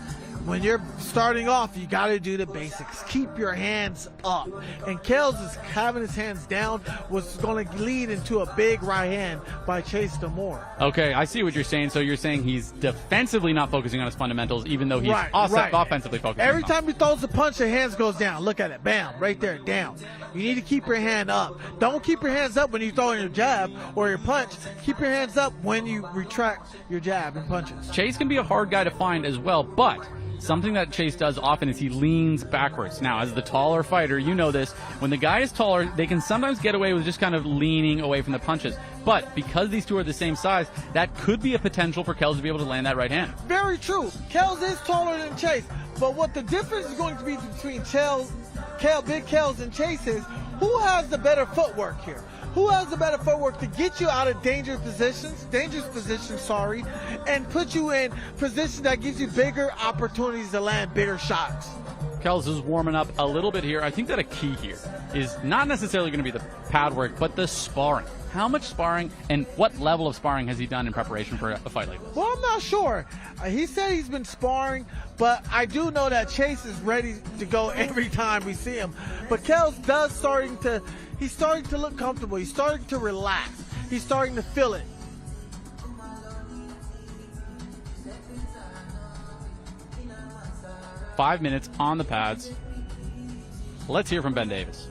When you're starting off, you got to do the basics. Keep your hands up. And Kells is having his hands down, was going to lead into a big right hand by Chase Damore. Okay, I see what you're saying. So you're saying he's defensively not focusing on his fundamentals, even though he's offensively focusing. Every time he throws a punch, the hands goes down. Look at it. Bam. Right there. Down. You need to keep your hand up. Don't keep your hands up when you throw in your jab or your punch. Keep your hands up when you retract your jab and punches. Chase can be a hard guy to find as well, but something that Chase does often is he leans backwards. Now, as the taller fighter, you know this. When the guy is taller, they can sometimes get away with just kind of leaning away from the punches. But because these two are the same size, that could be a potential for Kells to be able to land that right hand. Very true. Kells is taller than Chase. But what the difference is going to be between Big Kells and Chase is who has the better footwork here? Who has the better footwork to get you out of dangerous positions, and put you in positions that gives you bigger opportunities to land bigger shots? Kells is warming up a little bit here. I think that a key here is not necessarily going to be the pad work, but the sparring. How much sparring and what level of sparring has he done in preparation for a fight like this? Well, I'm not sure. He said he's been sparring, but I do know that Chase is ready to go every time we see him. But Kells he's starting to look comfortable. He's starting to relax. He's starting to feel it. Five minutes on the pads. Let's hear from Ben Davis.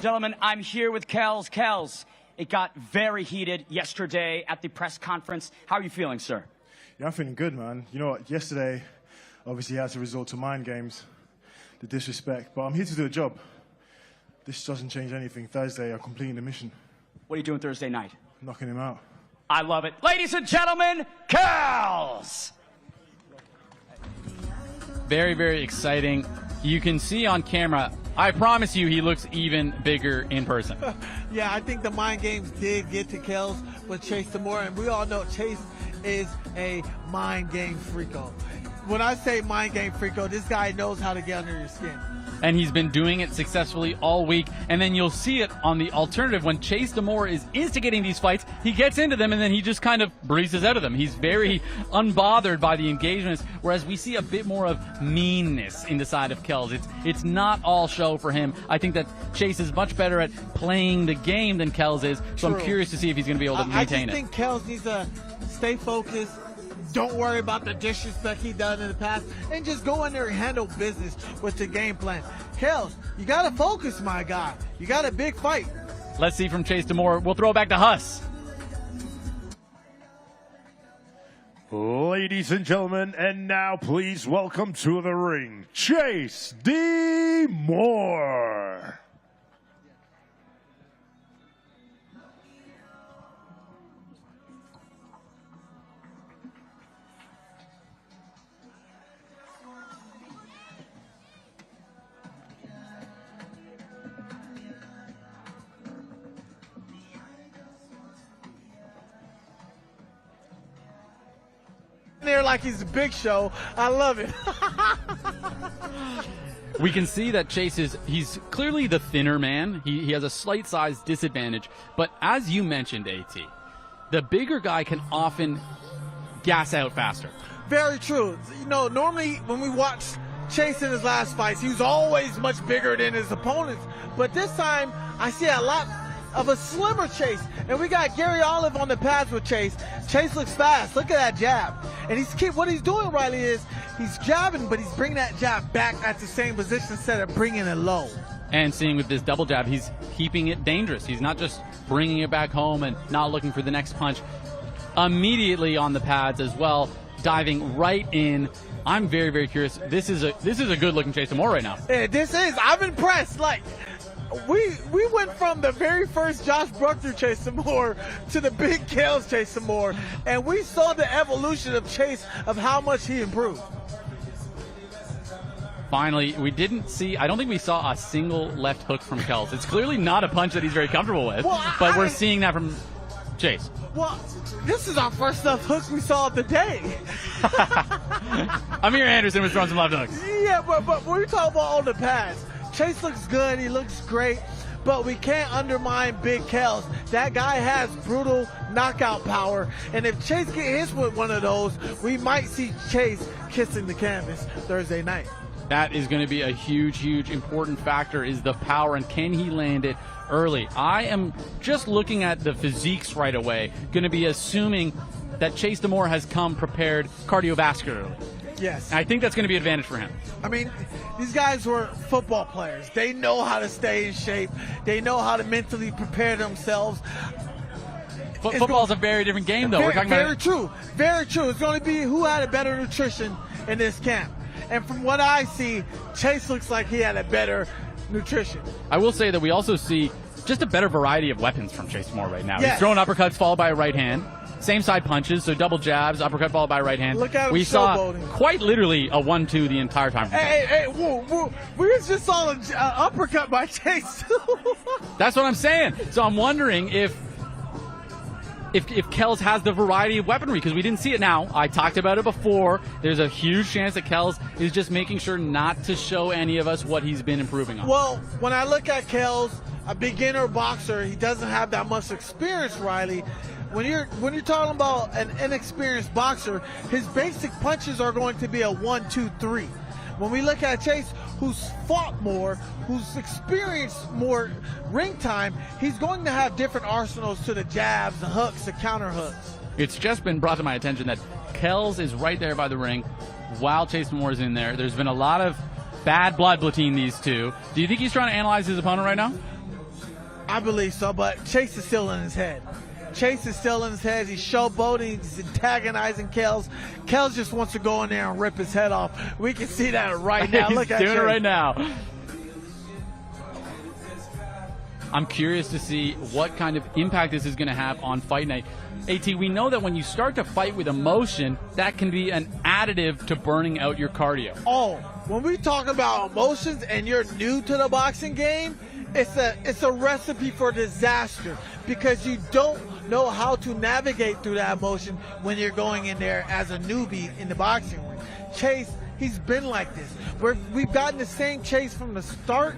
Gentlemen, I'm here with Kells. Kells, it got very heated yesterday at the press conference. How are you feeling, sir? Yeah, I'm feeling good, man. You know what? Yesterday, obviously, had to resort to mind games, the disrespect, but I'm here to do a job. This doesn't change anything. Thursday, I'm completing the mission. What are you doing Thursday night? Knocking him out. I love it. Ladies and gentlemen, Kells! Very, very exciting. You can see on camera, I promise you he looks even bigger in person. Yeah, I think the mind games did get to Kells with Chase Damore, and we all know Chase is a mind game freako. When I say mind game freako, this guy knows how to get under your skin. And he's been doing it successfully all week. And then you'll see it on the alternative when Chase Damore is instigating these fights. He gets into them and then he just kind of breezes out of them. He's very unbothered by the engagements, whereas we see a bit more of meanness in the side of Kells. It's not all show for him. I think that Chase is much better at playing the game than Kells is. So True. I'm curious to see if he's going to be able to maintain it. I think Kells needs to stay focused. Don't worry about the disrespect he done in the past, and just go in there and handle business with the game plan. Kells, you got to focus, my guy. You got a big fight. Let's see from Chase Damore. We'll throw it back to Huss. Ladies and gentlemen, and now please welcome to the ring, Chase Damore. There like he's a big show. I love it. We can see that Chase he's clearly the thinner man. He has a slight size disadvantage. But as you mentioned, AT, the bigger guy can often gas out faster. Very true. You know, normally when we watch Chase in his last fights, he was always much bigger than his opponents. But this time, I see a lot of a slimmer Chase. And we got Gary Olive on the pads with Chase. Chase looks fast. Look at that jab. And what he's doing, Riley, is he's jabbing, but he's bringing that jab back at the same position instead of bringing it low. And seeing with this double jab, he's keeping it dangerous. He's not just bringing it back home and not looking for the next punch. Immediately on the pads as well, diving right in. I'm very, very curious. This is a good-looking Chase Damore right now. Yeah, this is. I'm impressed. Like, we went from the very first Josh Bruckner Chase some more to the big Kells Chase some more, and we saw the evolution of Chase of how much he improved. Finally, I don't think we saw a single left hook from Kells. It's clearly not a punch that he's very comfortable with, but we're seeing that from Chase. Well, this is our first left hook we saw of the day. Amir Anderson was throwing some left hooks. Yeah, but when we talk about all the pads, Chase looks good, he looks great, but we can't undermine Big Kells. That guy has brutal knockout power, and if Chase get hit with one of those, we might see Chase kissing the canvas Thursday night. That is going to be a huge, huge important factor, is the power, and can he land it early? I am just looking at the physiques right away, going to be assuming that Chase Damore has come prepared cardiovascularly. Yes. And I think that's going to be an advantage for him. I mean, these guys were football players. They know how to stay in shape. They know how to mentally prepare themselves. Football's a very different game, though. Very, We're talking very about true. Very true. It's going to be who had a better nutrition in this camp. And from what I see, Chase looks like he had a better nutrition. I will say that we also see just a better variety of weapons from Chase Damore right now. Yes. He's throwing uppercuts followed by a right hand. Same side punches, so double jabs, uppercut followed by right hand. Look at him we saw showboating. quite literally a 1-2 the entire time. Hey, whoa. We just saw an uppercut by Chase. That's what I'm saying. So I'm wondering if Kells has the variety of weaponry, because we didn't see it now. I talked about it before. There's a huge chance that Kells is just making sure not to show any of us what he's been improving on. Well, when I look at Kells, a beginner boxer, he doesn't have that much experience, Riley. When you're talking about an inexperienced boxer, his basic punches are going to be a 1-2-3. When we look at Chase, who's fought more, who's experienced more ring time, he's going to have different arsenals to the jabs, the hooks, the counter hooks. It's just been brought to my attention that Kells is right there by the ring while Chase Damore is in there. There's been a lot of bad blood between these two. Do you think he's trying to analyze his opponent right now? I believe so, but Chase is still in his head. Chase is still in his head. He's showboating. He's antagonizing Kells. Kells just wants to go in there and rip his head off. We can see that right now. Look at He's doing Chase. it right now. I'm curious to see what kind of impact this is going to have on fight night. AT, we know that when you start to fight with emotion, that can be an additive to burning out your cardio. Oh, when we talk about emotions and you're new to the boxing game, it's a recipe for disaster, because you don't know how to navigate through that emotion when you're going in there as a newbie in the boxing ring. Chase, he's been like this. We've gotten the same Chase from the start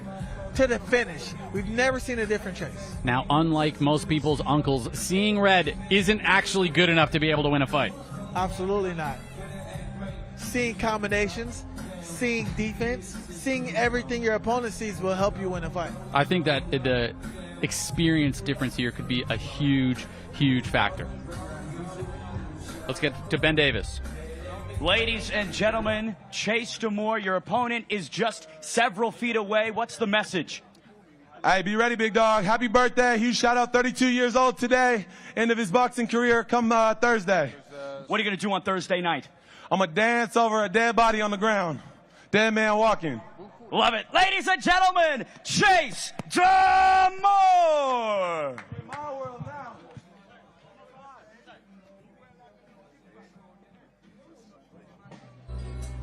to the finish. We've never seen a different Chase. Now, unlike most people's uncles, seeing red isn't actually good enough to be able to win a fight. Absolutely not. Seeing combinations, seeing defense, seeing everything your opponent sees will help you win a fight. I think that the experience difference here could be a huge, huge factor. Let's get to Ben Davis. Ladies and gentlemen, Chase Damore, your opponent is just several feet away. What's the message? Hey, be ready, big dog. Happy birthday. Huge shout out, 32 years old today. End of his boxing career come Thursday. What are you going to do on Thursday night? I'm going to dance over a dead body on the ground. Dead man walking. Love it. Ladies and gentlemen, Chase Damore.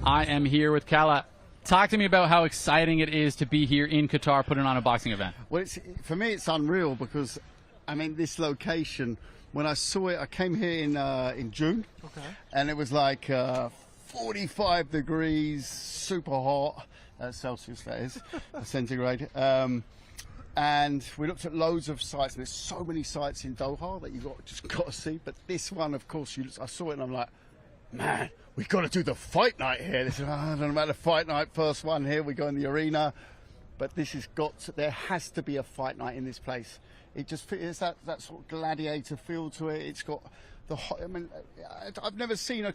I am here with Kala. Talk to me about how exciting it is to be here in Qatar putting on a boxing event. Well, for me, it's unreal because, I mean, this location, when I saw it, I came here in June, and it was like 45 degrees, super hot, Celsius that is, centigrade. And we looked at loads of sites, and there's so many sites in Doha that you've just got to see. But this one, of course, I saw it, and I'm like, man, we've got to do the fight night here. They said, I don't know about the fight night, first one here, we go in the arena. But this has there has to be a fight night in this place. It just it's that sort of gladiator feel to it. It's got I mean, I've never seen a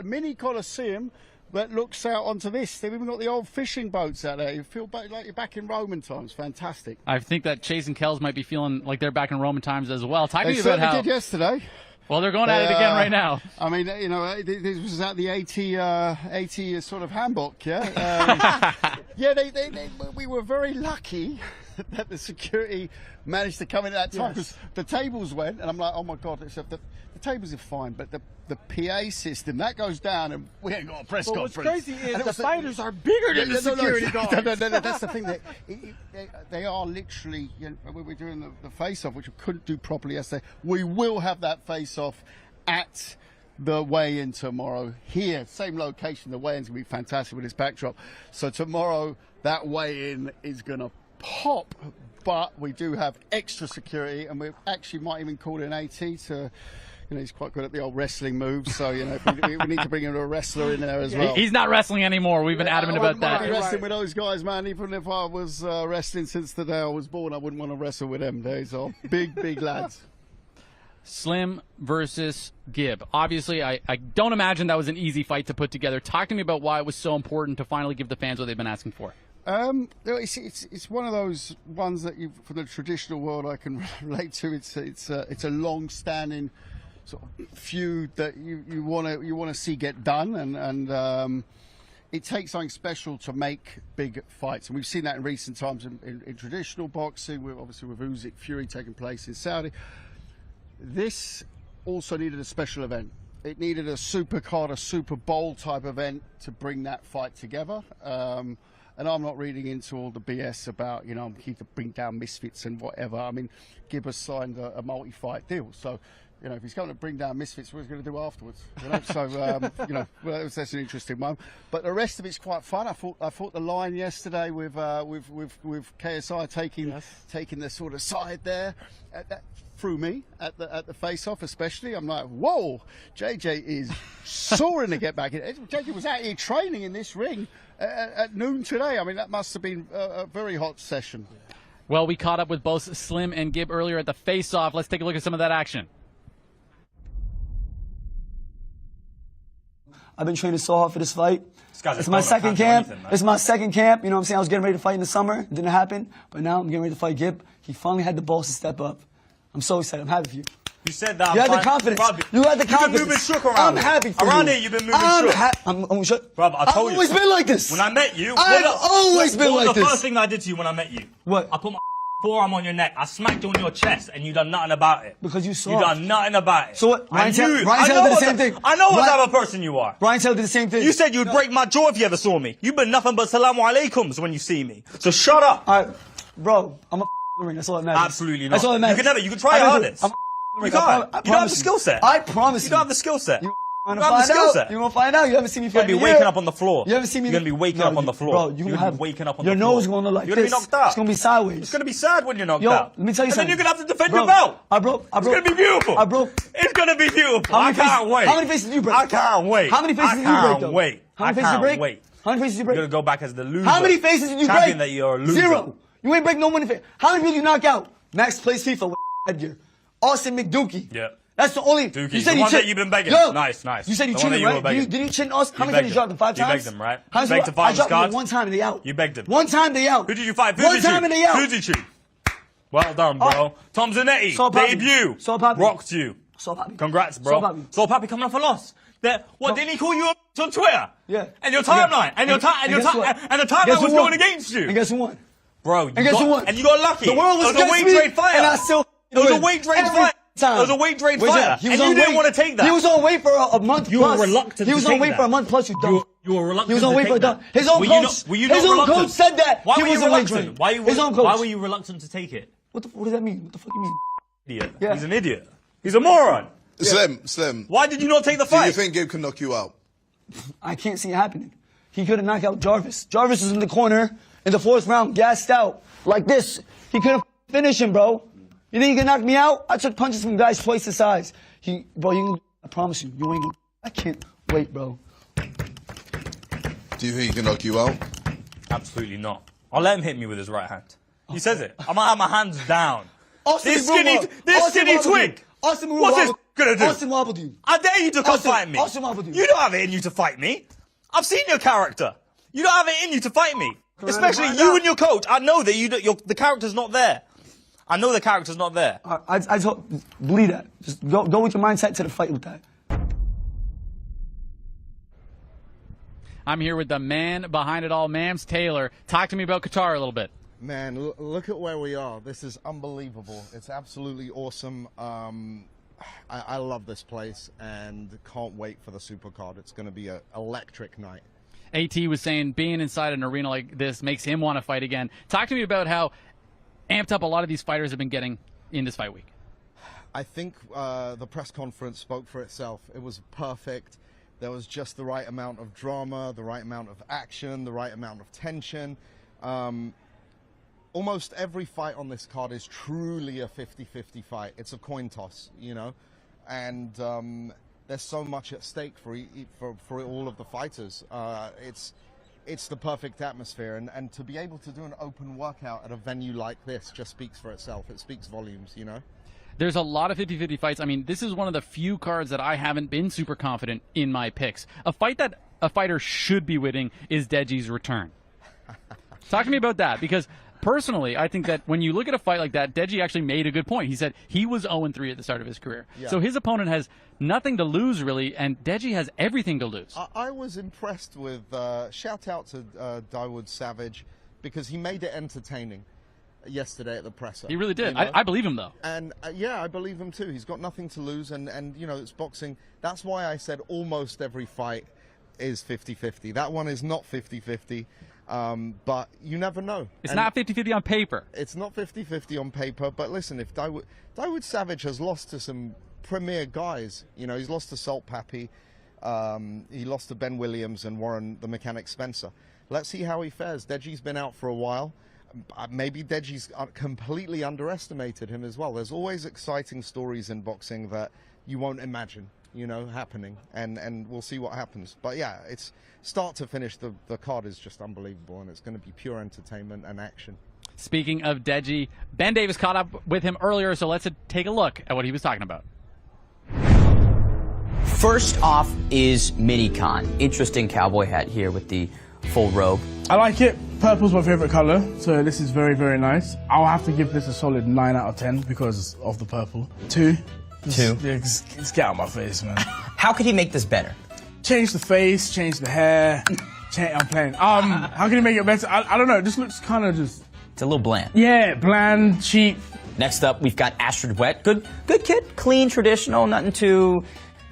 mini Colosseum that looks out onto this. They've even got the old fishing boats out there. You feel like you're back in Roman times. Fantastic. I think that Chase and Kells might be feeling like they're back in Roman times as well. Talk to They me about certainly how did yesterday. Well, they're going at it again right now. I mean, you know, this was at the 80 sort of handbook, yeah? Yeah, we were very lucky that the security managed to come in at that time, because the tables went, and I'm like, oh my God, the tables are fine, but the PA system, that goes down, and we ain't got a press conference. What's crazy is and the fighters are bigger than the security guards. No, that's the thing. They are literally, you know, when we're doing the face-off, which we couldn't do properly yesterday, we will have that face-off at the weigh-in tomorrow here, same location. The weigh-in's going to be fantastic with this backdrop. So tomorrow, that weigh-in is going to pop, but we do have extra security, and we actually might even call in AT to... You know, he's quite good at the old wrestling moves, so, you know, we need to bring in a wrestler in there as well. He's not wrestling anymore. We've been adamant about that. I wouldn't wrestling with those guys, man. Even if I was wrestling since the day I was born, I wouldn't want to wrestle with them. These are big lads. Slim versus Gib. Obviously, I don't imagine that was an easy fight to put together. Talk to me about why it was so important to finally give the fans what they've been asking for. It's one of those ones that from the traditional world I can relate to. It's a long-standing sort of feud that you want to see get done, and it takes something special to make big fights, and we've seen that in recent times in traditional boxing, obviously with Usyk Fury taking place in Saudi. This also needed a special event. It needed a Supercard, a Super Bowl type event to bring that fight together. And I'm not reading into all the BS about, you know, I'm keen to bring down Misfits and whatever. I mean, Gib has signed a multi-fight deal, so. You know, if he's going to bring down Misfits, what's he going to do afterwards? You know, so you know, well, that's an interesting one. But the rest of it's quite fun. I thought the line yesterday with KSI taking the sort of side there, that threw me at the face-off, especially. I'm like, whoa, JJ is soaring to get back in. JJ was out here training in this ring at noon today. I mean, that must have been a very hot session. Well, we caught up with both Slim and Gib earlier at the face-off. Let's take a look at some of that action. I've been training so hard for this fight. It's my second camp. It's my second camp. You know what I'm saying? I was getting ready to fight in the summer. It didn't happen. But now I'm getting ready to fight Gib. He finally had the balls to step up. I'm so excited. I'm happy for you. You said that. You had the confidence. You had the confidence. You've been moving shook around. I'm happy for you. Around here, you've been moving shook. I'm shook. Brother, I told you. I've always been like this. When I met you, I've always been like this. What was the first thing that I did to you when I met you? What? I put my forearm on your neck. I smacked you on your chest, and you done nothing about it. Because you saw. You done nothing about it. So what? Ryan Taylor did the same thing. I know what type of person you are. Ryan Taylor did the same thing. You said you'd break my jaw if you ever saw me. You've been nothing but salamu alaikums when you see me. So shut up. All right, bro. I'm a ring. That's all that matters. Absolutely not. That's all that matters. You can never. You can try your hardest. You can't. You don't have the skill set. I promise you. You don't have the skill set. You want to find out? You want to find out? You haven't seen me fight. You're going to be waking up on the floor. You haven't seen me. You're going to be waking up on the floor. Bro, you're going to be waking up on the floor. Your nose is going to look like this. You're going to be knocked out. It's going to be sideways. It's going to be sad when you're knocked Yo, out. let me tell you something. And then you're going to have to defend your belt. It's going to be beautiful. It's going to be beautiful. I can't wait. How many faces did you break? I can't wait. How many faces did you break, though? Wait. How many faces did you break? Wait. How many faces did you break? You're going to go back as the loser. How many faces did you break? Champion that you're a loser. 0. You ain't break no money face. How many people did you knock out? Max plays FIFA with headgear. Austin McDookie. Yeah. That's the only. Dookie, you said the you one that you've been begging. Yo, nice. You said you the cheated, right? Did you cheat Austin? How many times did you drop him? 5 times? You begged him, right? How You begged him 5 I dropped cards? him one time and they out. You begged him. One time they out. Who did you fight? One time and they out. Who did you cheat? Well done, bro. Tom Zanetti, debut. Rocked you. Congrats, bro. Saul Papi coming off a loss. What, didn't he call you on Twitter? Yeah. And your timeline. And the timeline was going against you. And guess who won? Bro, and guess who won? And you got lucky. The world was against me, and I still It was a weight drain fight. It was a weight drain fight. And you didn't want to take that. He was on weight for a month plus. You were reluctant He was on weight for a month plus, you dumb. You were reluctant. He was on weight for a dumb. His own coach said that he was on weight drain. His own coach. Why were you reluctant to take it? What does that mean? What the fuck you mean? Idiot. Yeah. He's an idiot. He's a moron. Slim. Why did you not take the fight? Do you think Gib can knock you out? I can't see it happening. He could have knocked out Jarvis. Jarvis was in the corner in the 4th round, gassed out like this. He couldn't finish him, bro. You think he can knock me out? I took punches from guys twice the size. I promise you, you ain't gonna. I can't wait, bro. Do you think he can knock you out? Absolutely not. I'll let him hit me with his right hand. He says it. I might have my hands down. This skinny twig. What's this gonna do? Austin wobbled you. I dare you to come fight me. Austin wobbled you. You don't have it in you to fight me. I've seen your character. You don't have it in you to fight me. Especially you and your coach. I know that the character's not there. I know the character's not there. I believe that. Just go with your mindset to the fight with that. I'm here with the man behind it all, Mams Taylor. Talk to me about Qatar a little bit. Man, look at where we are. This is unbelievable. It's absolutely awesome. I love this place and can't wait for the Supercard. It's going to be an electric night. AT was saying being inside an arena like this makes him want to fight again. Talk to me about how amped up a lot of these fighters have been getting in this fight week. I think the press conference spoke for itself. It was perfect. There was just the right amount of drama, the right amount of action, the right amount of tension. Almost every fight on this card is truly a 50-50 fight. It's a coin toss, you know, and there's so much at stake for all of the fighters. It's the perfect atmosphere, and to be able to do an open workout at a venue like this just speaks for itself. It speaks volumes, you know. There's a lot of 50-50 fights. I mean, this is one of the few cards that I haven't been super confident in my picks. A fight that a fighter should be winning is Deji's return. Talk to me about that, because personally, I think that when you look at a fight like that, Deji actually made a good point. He said he was 0-3 at the start of his career. Yeah. So his opponent has nothing to lose, really, and Deji has everything to lose. I was impressed with, shout out to Dawood Savage, because he made it entertaining yesterday at the presser. He really did. You know? I believe him, though. And yeah, I believe him too. He's got nothing to lose, and you know, it's boxing. That's why I said almost every fight is 50-50. That one is not 50-50. But you never know. It's not 50-50 on paper. It's not 50-50 on paper, but listen, if Dawood Savage has lost to some premier guys, you know, he's lost to Salt Pappy, he lost to Ben Williams and Warren the Mechanic Spencer. Let's see how he fares. Deji's been out for a while. Maybe Deji's completely underestimated him as well. There's always exciting stories in boxing that you won't imagine, you know, happening, and we'll see what happens. But yeah, it's start to finish, the card is just unbelievable, and it's going to be pure entertainment and action. Speaking of Deji, Ben Davis caught up with him earlier, so let's take a look at what he was talking about. First off is Minicon. Interesting cowboy hat here with the full robe. I like it. Purple's my favorite color, so this is very, very nice. I'll have to give this a solid 9 out of 10 because of the purple. 2. 2. Just get out of my face, man. How could he make this better? Change the face, change the hair. I'm playing. How can he make it better? I don't know. It just looks kind of just... It's a little bland. Yeah, bland, cheap. Next up, we've got Astrid Wet. Good kid. Clean, traditional, nothing too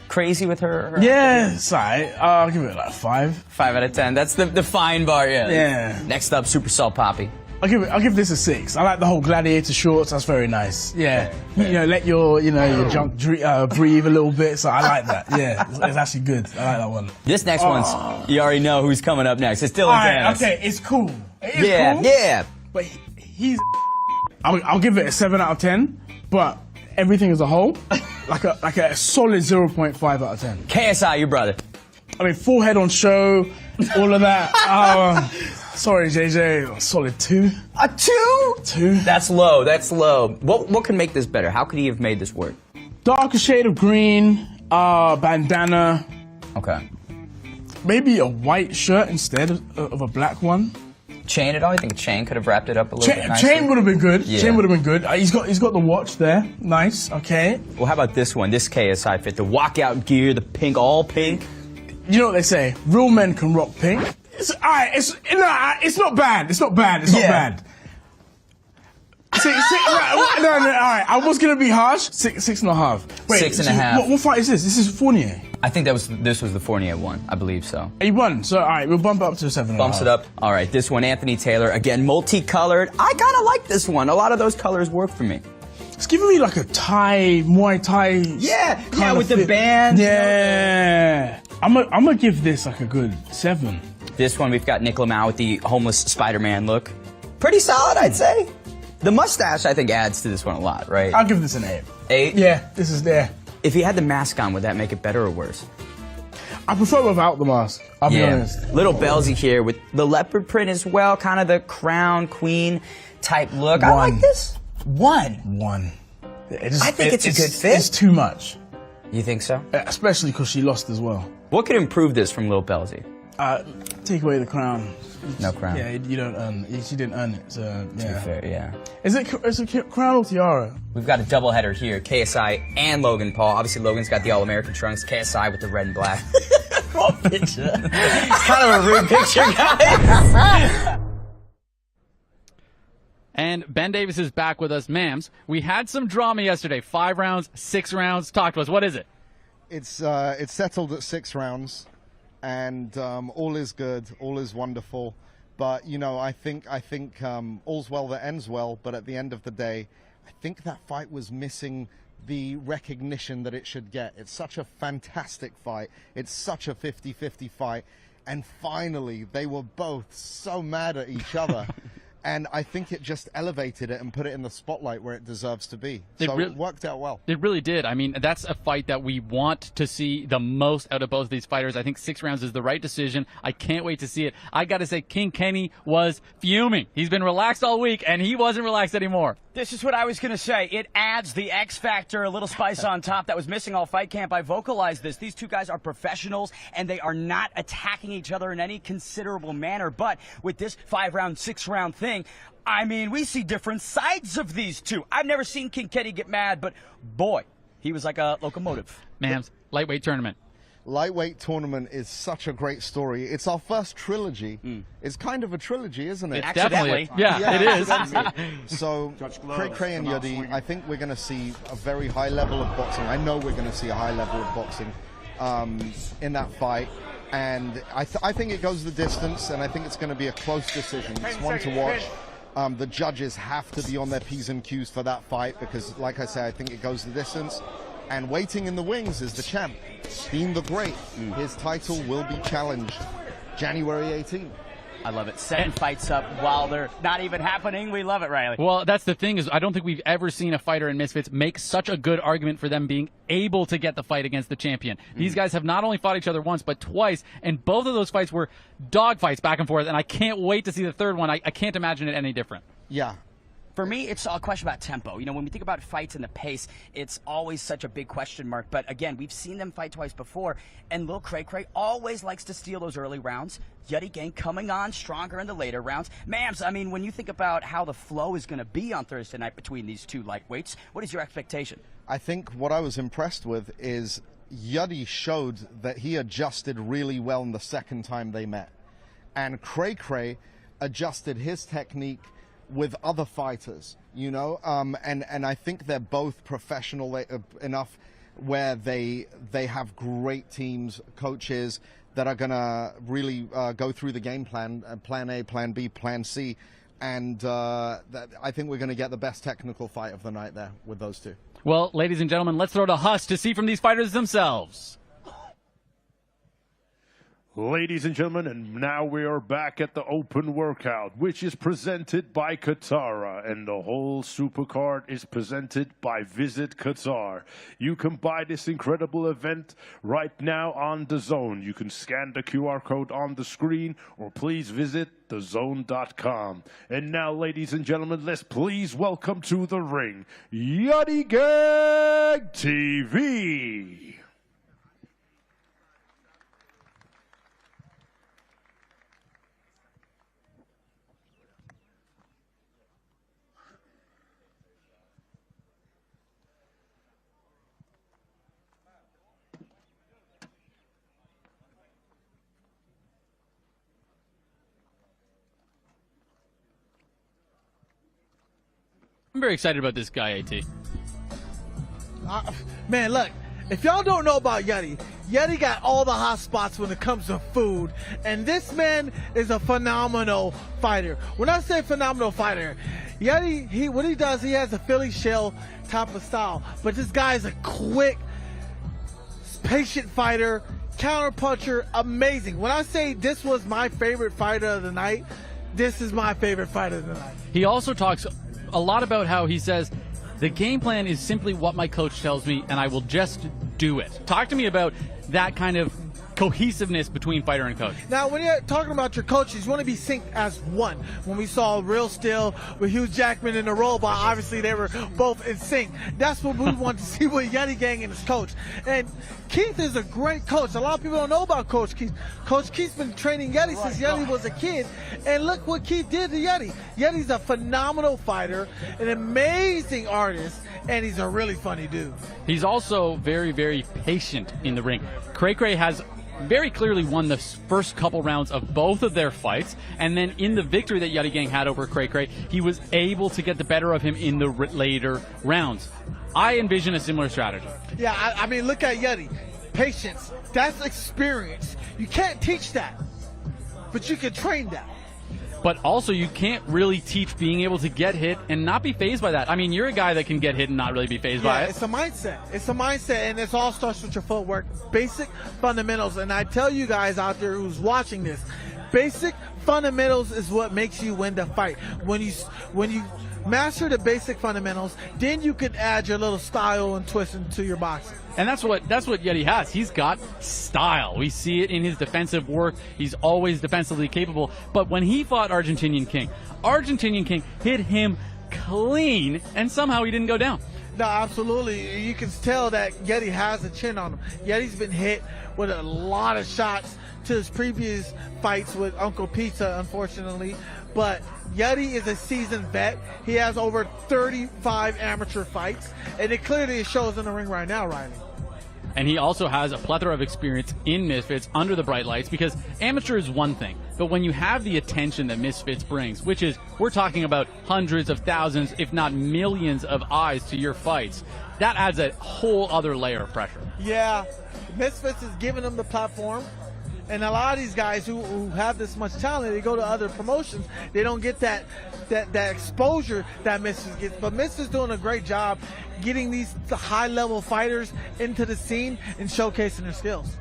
crazy with her. Yeah, it's alright. I'll give it like 5. 5 out of 10. That's the fine bar, yeah. Yeah. Next up, Super Salt Poppy. I'll give this a 6. I like the whole gladiator shorts. That's very nice. Yeah. You know, let your your junk breathe a little bit. So I like that. Yeah, it's actually good. I like that one. This next one's, you already know who's coming up next. It's Dylan Dennis. Okay, it's cool. It is cool. Yeah. But he's. I'll give it a 7 out of 10. But everything as a whole, like a solid 0.5 out of 10. KSI, your brother. I mean, full head on show, all of that. Sorry, JJ, solid 2. A 2? 2. That's low. That's low. What could make this better? How could he have made this work? Darker shade of green, bandana. Okay. Maybe a white shirt instead of a black one. Chain at all? I think a chain could have wrapped it up a little bit nicely. Chain would have been good. Yeah. Chain would have been good. He's got the watch there. Nice. Okay. Well, how about this one? This KSI fit. The walkout gear, the pink, all pink. You know what they say? Real men can rock pink. It's alright. It's not bad. It's not bad. It's not bad. No, alright. I was gonna be harsh. 6.5. Wait, 6.5. What fight is this? This is Fournier. I think this was the Fournier one. I believe so. He won. So alright, we'll bump it up to 7.5. Bumps it up. All right, this one, Anthony Taylor. Again, multicolored. I kind of like this one. A lot of those colors work for me. It's giving me like a Muay Thai. Yeah, with the band. Yeah. I'm gonna give this like a good 7. This one, we've got Nick Lamau with the homeless Spider-Man look. Pretty solid, I'd say. The mustache, I think, adds to this one a lot, right? I'll give this an 8. 8? Yeah, this is there. If he had the mask on, would that make it better or worse? I prefer without the mask, I'll be honest. Little Belsy here with the leopard print as well, kind of the crown queen type look. I like this. 1. I think it's a good fit. It's too much. You think so? Especially because she lost as well. What could improve this from Lil Belsy? Take away the crown. No crown. Yeah, you don't earn it. She didn't earn it, so yeah. To be fair, yeah. Is it crown or tiara? We've got a doubleheader here, KSI and Logan Paul. Obviously, Logan's got the All-American trunks, KSI with the red and black. What picture? Kind of a rude picture, guys. And Ben Davis is back with us. Mams, we had some drama yesterday. 5 rounds, 6 rounds. Talk to us. What is it? It's settled at 6 rounds, and all is good, all is wonderful. But you know, I think all's well that ends well. But at the end of the day, I think that fight was missing the recognition that it should get. It's such a fantastic fight. It's such a 50-50 fight, and finally they were both so mad at each other. And I think it just elevated it and put it in the spotlight where it deserves to be. So it worked out well. It really did. I mean, that's a fight that we want to see the most out of both of these fighters. I think 6 rounds is the right decision. I can't wait to see it. I got to say, King Kenny was fuming. He's been relaxed all week, and he wasn't relaxed anymore. This is what I was going to say. It adds the X factor, a little spice on top that was missing all fight camp. I vocalized this. These two guys are professionals, and they are not attacking each other in any considerable manner. But with this 5-round, 6-round thing, I mean, we see different sides of these two. I've never seen King Kenny get mad, but boy, he was like a locomotive. Mams, lightweight tournament. Lightweight tournament is such a great story. It's our first trilogy. It's kind of a trilogy, isn't it? It's definitely. Yeah, it is. So, Cray and Yudi, I think we're going to see a very high level of boxing. I know we're going to see a high level of boxing in that fight. And I think it goes the distance, and I think it's going to be a close decision. It's one to watch. The judges have to be on their P's and Q's for that fight because, like I say, I think it goes the distance. And waiting in the wings is the champ, Dean the Great. His title will be challenged January 18th. I love it. Setting fights up while they're not even happening. We love it, Riley. Well, that's the thing is I don't think we've ever seen a fighter in Misfits make such a good argument for them being able to get the fight against the champion. These guys have not only fought each other once, but twice, and both of those fights were dog fights back and forth, and I can't wait to see the third one. I can't imagine it any different. Yeah. For me, it's a question about tempo. You know, when we think about fights and the pace, it's always such a big question mark. But again, we've seen them fight twice before, and Lil Cray always likes to steal those early rounds. Yudi Gang coming on stronger in the later rounds. Mams, I mean, when you think about how the flow is going to be on Thursday night between these two lightweights, what is your expectation? I think what I was impressed with is Yudi showed that he adjusted really well in the second time they met. And Cray adjusted his technique with other fighters, you know, and I think they're both professional enough where they have great teams, coaches that are gonna really go through the game plan, plan A, plan B, plan C, and I think we're gonna get the best technical fight of the night there with those two. Well, ladies and gentlemen, let's throw to Huss to see from these fighters themselves. Ladies and gentlemen, and now we are back at the open workout, which is presented by Qatar, and the whole Supercard is presented by Visit Qatar. You can buy this incredible event right now on Dazn. You can scan the QR code on the screen, or please visit Dazn.com. And now, ladies and gentlemen, let's please welcome to the ring, Yudi Gang TV. I'm very excited about this guy, AT. Man, look, if y'all don't know about Yudi got all the hot spots when it comes to food, and this man is a phenomenal fighter. When I say phenomenal fighter, Yudi, what he does, he has a Philly shell type of style, but this guy is a quick, patient fighter, counter puncher, amazing. When I say this was my favorite fighter of the night, this is my favorite fighter of the night. He also talks a lot about how he says, the game plan is simply what my coach tells me, and I will just do it. Talk to me about that kind of cohesiveness between fighter and coach. Now, when you're talking about your coaches, you want to be synced as one. When we saw Real Steel with Hugh Jackman and the Robot, obviously they were both in sync. That's what we want to see with Yudi Gang and his coach. And Keith is a great coach. A lot of people don't know about Coach Keith. Coach Keith's been training Yudi since Yudi was a kid. And look what Keith did to Yudi. Yudi's a phenomenal fighter, an amazing artist, and he's a really funny dude. He's also very, very patient in the ring. Cray has very clearly won the first couple rounds of both of their fights, and then in the victory that Yeti Gang had over Cray Cray, he was able to get the better of him in the later rounds. I envision a similar strategy. Yeah, I mean, look at Yeti. Patience. That's experience. You can't teach that, but you can train that. But also, you can't really teach being able to get hit and not be fazed by that. I mean, you're a guy that can get hit and not really be fazed by it. It's a mindset. It's a mindset, and it all starts with your footwork. Basic fundamentals. And I tell you guys out there who's watching this, basic fundamentals is what makes you win the fight. When you master the basic fundamentals, then you can add your little style and twist into your boxing. And that's what Yeti has. He's got style. We see it in his defensive work. He's always defensively capable. But when he fought Argentinian King hit him clean, and somehow he didn't go down. No, absolutely. You can tell that Yeti has a chin on him. Yeti's been hit with a lot of shots to his previous fights with Uncle Pizza, unfortunately. But Yeti is a seasoned vet. He has over 35 amateur fights, and it clearly shows in the ring right now, Riley. And he also has a plethora of experience in Misfits under the bright lights, because amateur is one thing, but when you have the attention that Misfits brings, which is, we're talking about hundreds of thousands, if not millions of eyes to your fights, that adds a whole other layer of pressure. Yeah, Misfits is giving them the platform. And a lot of these guys who have this much talent, they go to other promotions. They don't get that exposure that Misfits gets. But Misfits doing a great job getting these high-level fighters into the scene and showcasing their skills.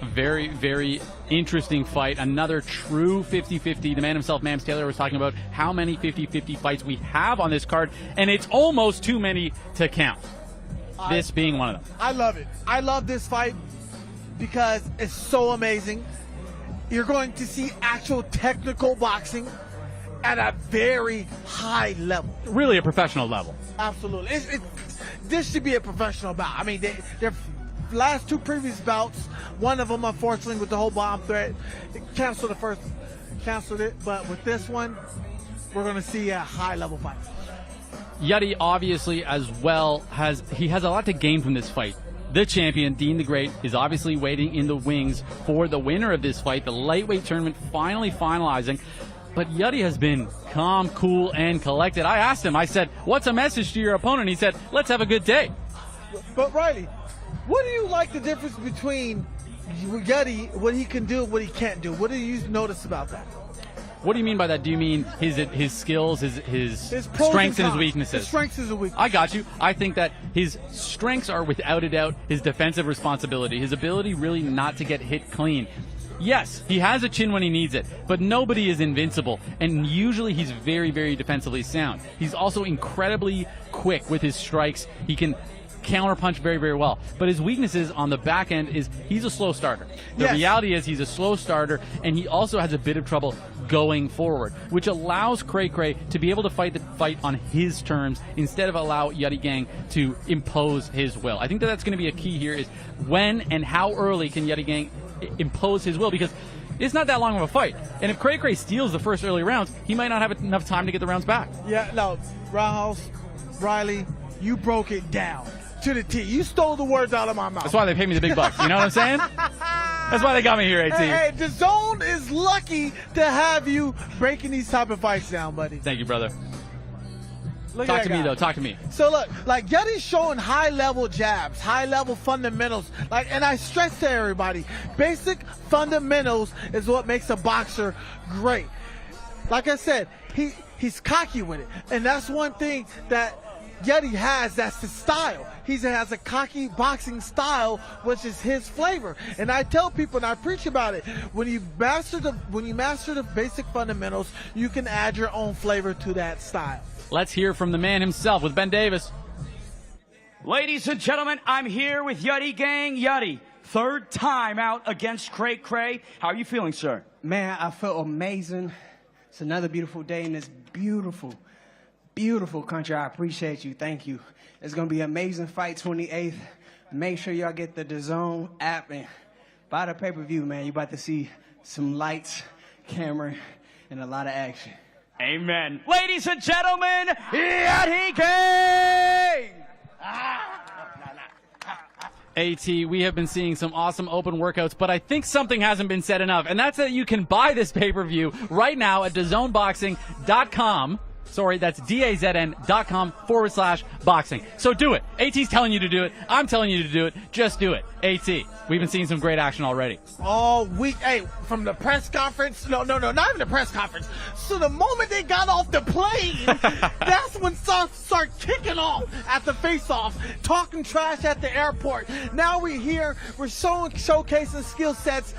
Very, very interesting fight. Another true 50-50. The man himself, Mams Taylor, was talking about how many 50-50 fights we have on this card, and it's almost too many to count. This being one of them. I love it. I love this fight because it's so amazing. You're going to see actual technical boxing at a very high level. Really a professional level. Absolutely. This should be a professional bout. I mean, their last two previous bouts, one of them, unfortunately, with the whole bomb threat, canceled it. But with this one, we're going to see a high-level fight. Yeti, obviously, as well, has a lot to gain from this fight. The champion, Dean the Great, is obviously waiting in the wings for the winner of this fight. The lightweight tournament finally finalizing. But Yeti has been calm, cool, and collected. I asked him, I said, what's a message to your opponent? He said, let's have a good day. But Riley, what do you like the difference between Yeti, what he can do and what he can't do? What do you notice about that? What do you mean by that? Do you mean his skills, his strengths and his weaknesses? His strengths and his weaknesses. I got you. I think that his strengths are, without a doubt, his defensive responsibility, his ability really not to get hit clean. Yes, he has a chin when he needs it, but nobody is invincible, and usually he's very, very defensively sound. He's also incredibly quick with his strikes. He can counterpunch very, very well. But his weaknesses on the back end is he's a slow starter. The reality is he's a slow starter, and he also has a bit of trouble going forward, which allows Cray Cray to be able to fight the fight on his terms instead of allow Yeti Gang to impose his will. I think that's going to be a key here, is when and how early can Yeti Gang impose his will, because it's not that long of a fight. And if Cray Cray steals the first early rounds, he might not have enough time to get the rounds back. Yeah, no, Roundhouse, Riley, you broke it down to the T. You stole the words out of my mouth. That's why they pay me the big bucks. You know what I'm saying? That's why they got me here, AT. Hey, Dazn is lucky to have you breaking these type of fights down, buddy. Thank you, brother. Talk to me, though. Talk to me. So look, like Yeti's showing high-level jabs, high-level fundamentals. And I stress to everybody, basic fundamentals is what makes a boxer great. Like I said, he's cocky with it, and that's one thing that Yeti has. That's his style. He has a cocky boxing style, which is his flavor. And I tell people, and I preach about it, when you master the basic fundamentals, you can add your own flavor to that style. Let's hear from the man himself with Ben Davis. Ladies and gentlemen, I'm here with Yeti Gang. Yeti, third time out against Cray Cray. How are you feeling, sir? Man, I feel amazing. It's another beautiful day in this beautiful, beautiful country. I appreciate you. Thank you. It's going to be an amazing fight 28th. Make sure y'all get the Dazn app and buy the pay-per-view, man. You're about to see some lights, camera, and a lot of action. Amen. Ladies and gentlemen, Yeti Gang! AT, we have been seeing some awesome open workouts, but I think something hasn't been said enough, and that's that you can buy this pay-per-view right now at DAZNboxing.com. Sorry, that's DAZN.com/boxing. So do it. AT's telling you to do it. I'm telling you to do it. Just do it. AT, we've been seeing some great action already. All week, hey, from the press conference, no, not even the press conference. So the moment they got off the plane, that's when stuff start kicking off at the face-off, talking trash at the airport. Now we're here, we're showcasing skill sets.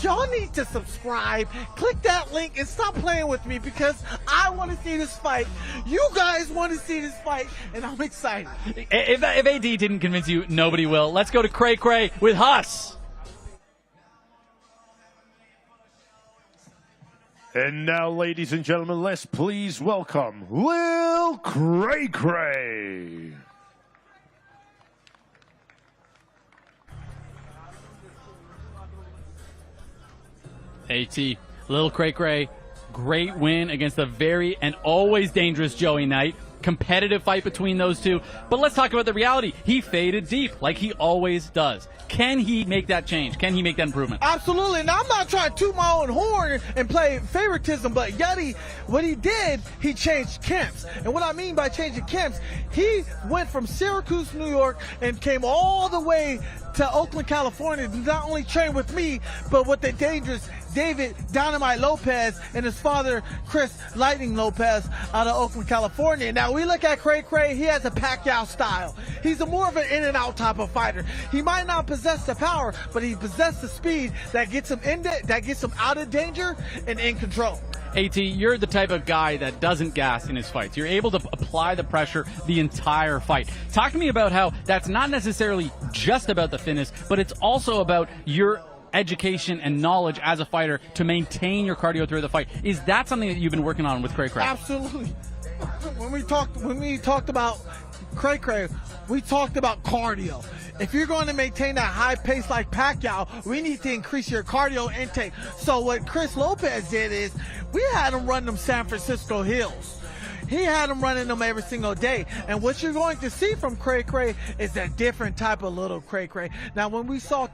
Y'all need to subscribe, click that link, and stop playing with me because I want to see this fight. You guys want to see this fight, and I'm excited. If AD didn't convince you, nobody will. Let's go to Cray Cray with Huss. And now, ladies and gentlemen, let's please welcome Lil Cray Cray. AT, Lil Cray Cray, great win against the very and always dangerous Joey Knight. Competitive fight between those two. But let's talk about the reality. He faded deep like he always does. Can he make that change? Can he make that improvement? Absolutely. Now, I'm not trying to toot my own horn and play favoritism, but Yeti, what he did, he changed camps. And what I mean by changing camps, he went from Syracuse, New York, and came all the way to Oakland, California to not only train with me, but with the dangerous David Dynamite Lopez and his father, Chris Lightning Lopez, out of Oakland, California. Now, we look at Cray Cray, he has a Pacquiao style. He's more of an in-and-out type of fighter. He might not possess the power, but he possesses the speed that gets him that gets him out of danger and in control. AT, you're the type of guy that doesn't gas in his fights. You're able to apply the pressure the entire fight. Talk to me about how that's not necessarily just about the fitness, but it's also about your education and knowledge as a fighter to maintain your cardio through the fight. Is that something that you've been working on with Cray Cray? Absolutely. When we talked about Cray Cray, we talked about cardio. If you're going to maintain that high pace like Pacquiao, we need to increase your cardio intake. So what Chris Lopez did is we had him run them San Francisco hills. He had him running them every single day. And what you're going to see from Cray Cray is a different type of little Cray Cray. Now, when we saw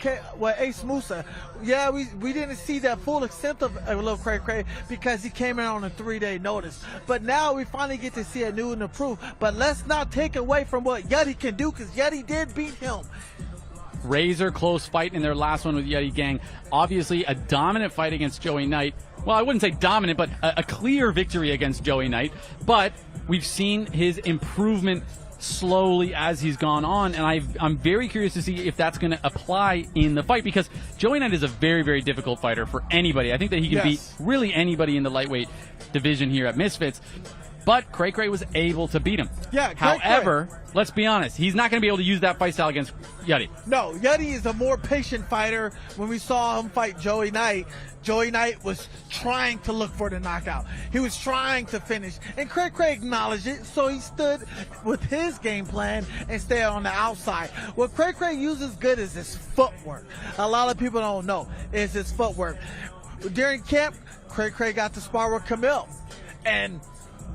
Ace Musa, yeah, we didn't see that full extent of little Cray Cray because he came in on a 3-day notice. But now we finally get to see a new and improved. But let's not take away from what Yeti can do because Yeti did beat him. Razor close fight in their last one with Yeti Gang. Obviously a dominant fight against Joey Knight. Well, I wouldn't say dominant, but a clear victory against Joey Knight. But we've seen his improvement slowly as he's gone on, and I'm very curious to see if that's going to apply in the fight because Joey Knight is a very, very difficult fighter for anybody. I think that he can beat really anybody in the lightweight division here at Misfits. But Cray Cray was able to beat him. Yeah, however, let's be honest, he's not going to be able to use that fight style against Yeti. No, Yeti is a more patient fighter. When we saw him fight Joey Knight was trying to look for the knockout. He was trying to finish. And Cray Cray acknowledged it, so he stood with his game plan and stayed on the outside. What Cray Cray uses good is his footwork. A lot of people don't know is his footwork. During camp, Cray Cray got to spar with Camille. And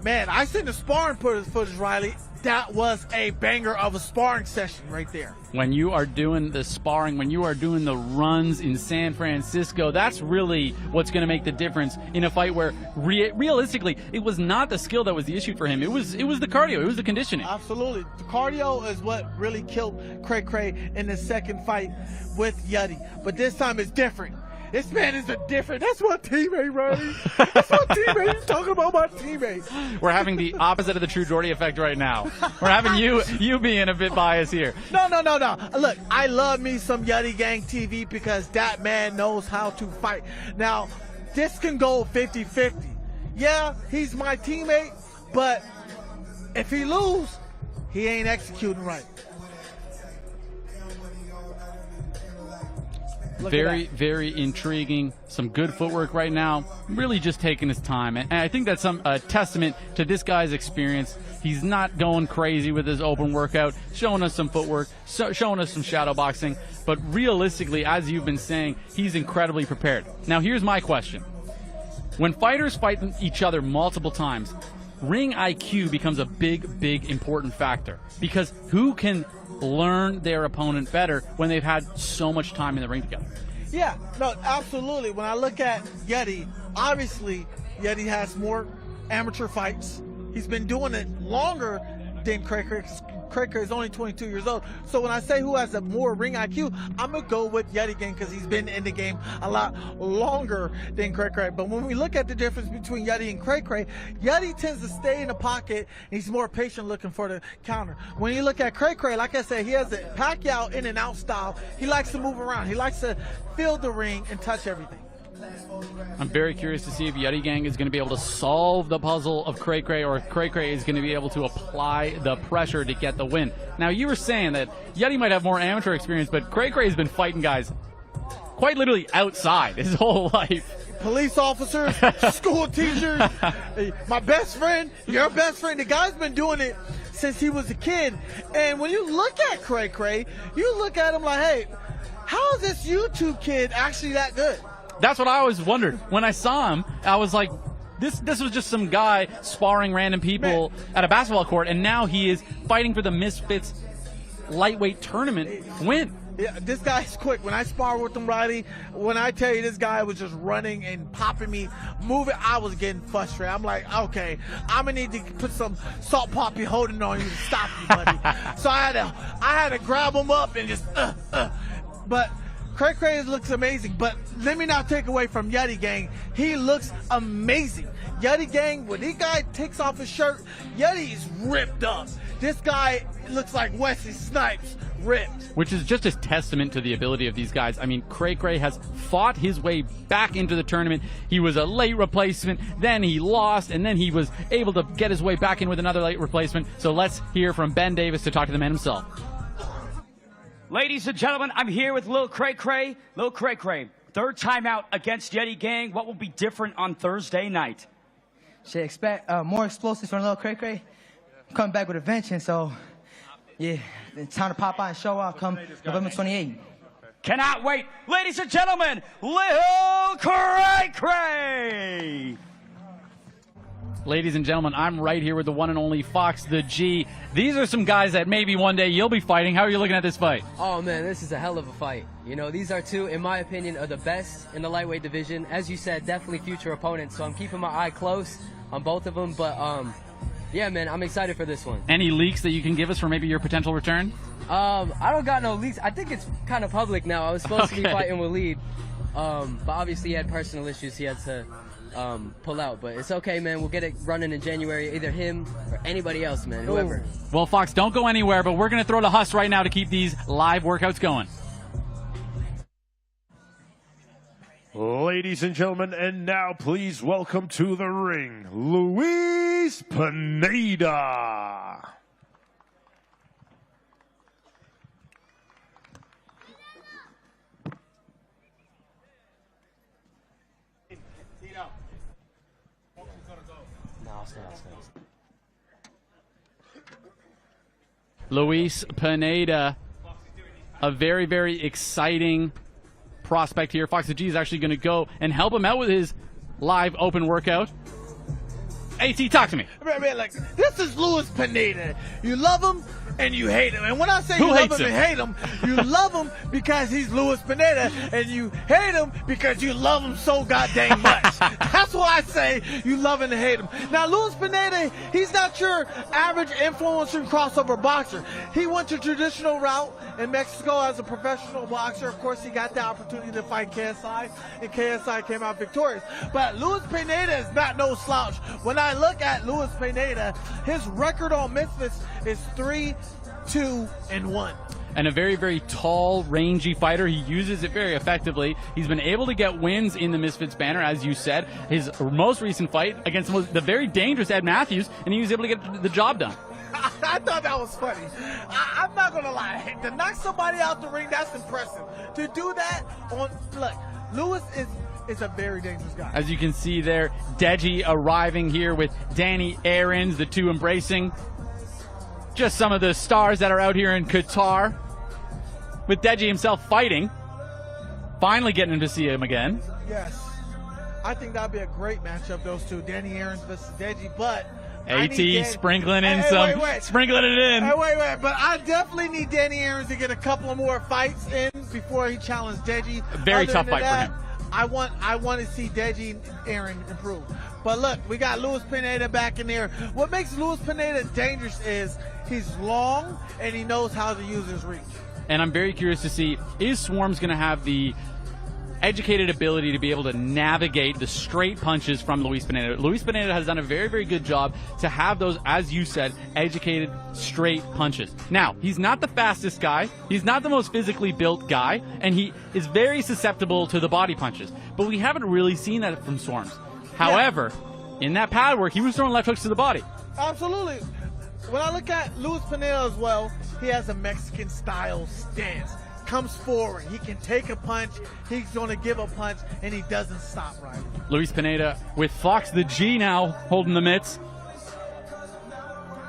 man, I seen the sparring footage, Riley. That was a banger of a sparring session right there. When you are doing the sparring, when you are doing the runs in San Francisco, that's really what's going to make the difference in a fight where realistically, it was not the skill that was the issue for him. It was the cardio. It was the conditioning. Absolutely. The cardio is what really killed Cray Cray in the second fight with Yeti. But this time it's different. This man is a different. That's my teammate, Riley. That's my teammate. He's talking about my teammate. We're having the opposite of the True Jordy effect right now. We're having you being a bit biased here. No. Look, I love me some Yeti Gang TV because that man knows how to fight. Now, this can go 50-50. Yeah, he's my teammate, but if he lose, he ain't executing right. Very, very intriguing. Some good footwork right now. Really just taking his time. And I think that's a testament to this guy's experience. He's not going crazy with his open workout, showing us some footwork, showing us some shadow boxing. But realistically, as you've been saying, he's incredibly prepared. Now, here's my question. When fighters fight each other multiple times, ring IQ becomes a big important factor, because who can learn their opponent better when they've had so much time in the ring together? Yeah, no, absolutely. When I look at Yeti, obviously Yeti has more amateur fights. He's been doing it longer than Cray. Cray is only 22 years old. So when I say who has a more ring IQ, I'm going to go with Yeti Gang because he's been in the game a lot longer than Cray. But when we look at the difference between Yeti and Cray, Yeti tends to stay in the pocket and he's more patient looking for the counter. When you look at Cray, like I said, he has a Pacquiao in and out style. He likes to move around. He likes to feel the ring and touch everything. I'm very curious to see if Yeti Gang is going to be able to solve the puzzle of Cray or if Cray is going to be able to apply the pressure to get the win. Now, you were saying that Yeti might have more amateur experience, but Cray has been fighting guys quite literally outside his whole life. Police officers, school teachers, my best friend, your best friend. The guy's been doing it since he was a kid. And when you look at Cray, you look at him like, hey, how is this YouTube kid actually that good? That's what I always wondered. When I saw him, I was like, this was just some guy sparring random people at a basketball court, and now he is fighting for the Misfits lightweight tournament win. Yeah, this guy's quick. When I spar with him, Riley, when I tell you this guy was just running and popping me, moving, I was getting frustrated. I'm like, okay, I'm gonna need to put some salt poppy holding on you to stop you, buddy. So I had to grab him up and just, but Cray looks amazing, but let me not take away from Yeti Gang. He looks amazing. Yeti Gang, when this guy takes off his shirt, Yeti's ripped up. This guy looks like Wesley Snipes, ripped. Which is just a testament to the ability of these guys. I mean, Cray has fought his way back into the tournament. He was a late replacement, then he lost, and then he was able to get his way back in with another late replacement. So let's hear from Ben Davis to talk to the man himself. Ladies and gentlemen, I'm here with Lil Cray. Lil Cray, third time out against Yeti Gang. What will be different on Thursday night? Should expect more explosives from Lil Cray. Coming back with a vengeance, so yeah, it's time to pop out and show out come November 28th. Cannot wait. Ladies and gentlemen, Lil Cray. Ladies and gentlemen, I'm right here with the one and only Fox the G. These are some guys that maybe one day you'll be fighting. How are you looking at this fight? Oh, man, this is a hell of a fight. You know, these are two, in my opinion, are the best in the lightweight division. As you said, definitely future opponents, so I'm keeping my eye close on both of them. But, yeah, man, I'm excited for this one. Any leaks that you can give us for maybe your potential return? I don't got no leaks. I think it's kind of public now. I was supposed to be fighting with Lead, but obviously he had personal issues he had to pull out, but it's okay, man. We'll get it running in January, either him or anybody else, man, whoever. Well, Fox, don't go anywhere, but we're going to throw the Huss right now to keep these live workouts going. Ladies and gentlemen, and now please welcome to the ring, Luis Pineda. Luis Pineda, a very exciting prospect here. Fox the G is actually going to go and help him out with his live open workout. AT, talk to me. Man, like, this is Luis Pineda. You love him and you hate him. And when I say Who you love hates him him? and hate him, you love him because he's Luis Pineda, and you hate him because you love him so goddamn much. That's why I say you love him and hate him. Now, Luis Pineda, he's not your average influencer and crossover boxer. He went the traditional route in Mexico as a professional boxer. Of course, he got the opportunity to fight KSI, and KSI came out victorious. But Luis Pineda is not no slouch. When I look at Luis Pineda, his record on Misfits is 3-2-1. And a very tall, rangy fighter. He uses it very effectively. He's been able to get wins in the Misfits banner, as you said. His most recent fight against the very dangerous Ed Matthews, and he was able to get the job done. I thought that was funny. I'm not going to lie. To knock somebody out the ring, that's impressive. To do that on, look, Luis is a very dangerous guy. As you can see there, Deji arriving here with Danny Aarons, the two embracing. Just some of the stars that are out here in Qatar. With Deji himself fighting. Finally getting him to see him again. Yes. I think that'd be a great matchup, those two. Danny Aarons versus Deji. But AT sprinkling in sprinkling it in. Hey, wait. But I definitely need Danny Aaron to get a couple of more fights in before he challenges Deji. Very tough fight for him. I want to see Deji Aaron improve. But look, we got Luis Pineda back in there. What makes Luis Pineda dangerous is he's long and he knows how to use his reach. And I'm very curious to see, is Swarms going to have the educated ability to be able to navigate the straight punches from Luis Pineda? Luis Pineda has done a very, very good job to have those, as you said, educated straight punches. Now, he's not the fastest guy, he's not the most physically built guy, and he is very susceptible to the body punches. But we haven't really seen that from Swarms. However, in that pad work, he was throwing left hooks to the body. Absolutely. When I look at Luis Pineda as well, he has a Mexican style stance. Comes forward, he can take a punch, he's going to give a punch, and he doesn't stop right. Luis Pineda with Fox the G now holding the mitts.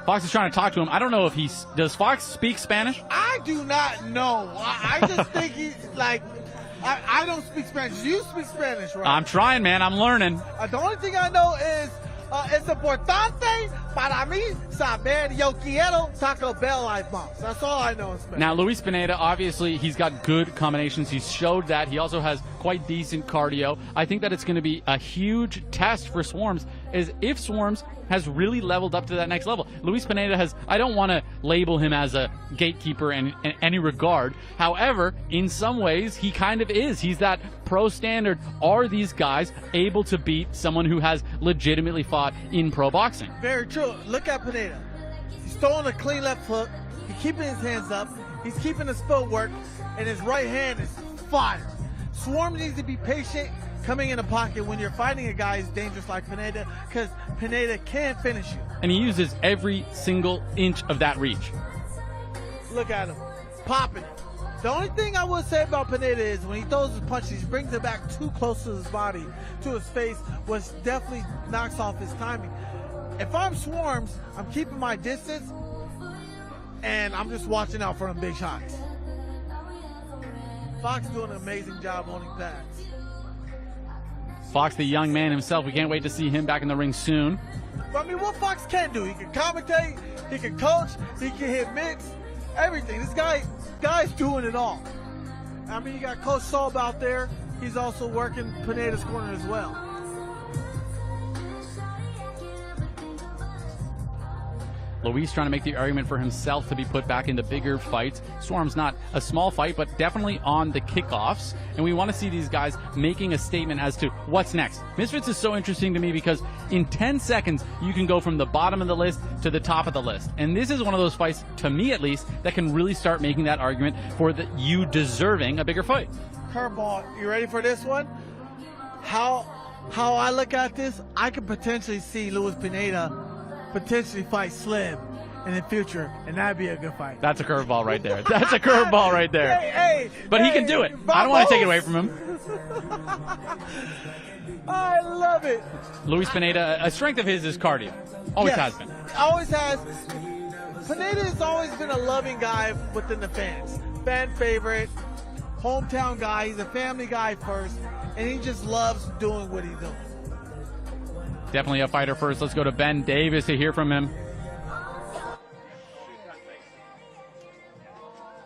Fox is trying to talk to him. I don't know if does Fox speak Spanish? I do not know. I just think he's like, I don't speak Spanish. You speak Spanish, right? I'm trying, man. I'm learning. The only thing I know is es importante para mí saber yo quiero Taco Bell life bombs. That's all I know in Spanish. Now, Luis Pineda, obviously, he's got good combinations. He's showed that. He also has quite decent cardio. I think that it's going to be a huge test for Swarms, is if Swarms has really leveled up to that next level. Luis Pineda has, I don't want to label him as a gatekeeper in any regard. However, in some ways, he kind of is. He's that pro standard. Are these guys able to beat someone who has legitimately fought in pro boxing? Very true. Look at Pineda. He's throwing a clean left hook. He's keeping his hands up. He's keeping his footwork. And his right hand is fire. Swarm needs to be patient coming in the pocket when you're fighting a guy who's dangerous like Pineda, because Pineda can finish you. And he uses every single inch of that reach. Look at him, popping it. The only thing I would say about Pineda is when he throws his punches, he brings it back too close to his body, to his face, which definitely knocks off his timing. If I'm Swarms, I'm keeping my distance, and I'm just watching out for them big shots. Fox doing an amazing job owning pads. Fox, the young man himself, we can't wait to see him back in the ring soon. But I mean, what Fox can do, he can commentate, he can coach, he can hit mix, everything. This guy's doing it all. I mean, you got Coach Saul out there. He's also working Pineda's corner as well. Luis trying to make the argument for himself to be put back into bigger fights. Swarm's not a small fight, but definitely on the kickoffs. And we want to see these guys making a statement as to what's next. Misfits is so interesting to me because in 10 seconds, you can go from the bottom of the list to the top of the list. And this is one of those fights, to me at least, that can really start making that argument for you deserving a bigger fight. Curveball, you ready for this one? How I look at this, I could potentially see Luis Pineda potentially fight Slim in the future, and that'd be a good fight. That's a curveball right there. That's a curveball right there. But he can do it. I don't want to take it away from him. I love it. Luis Pineda, a strength of his is cardio. Always has been. Always has. Pineda has always been a loving guy within the fans. Fan favorite, hometown guy. He's a family guy first, and he just loves doing what he's doing. Definitely a fighter first. Let's go to Ben Davis to hear from him.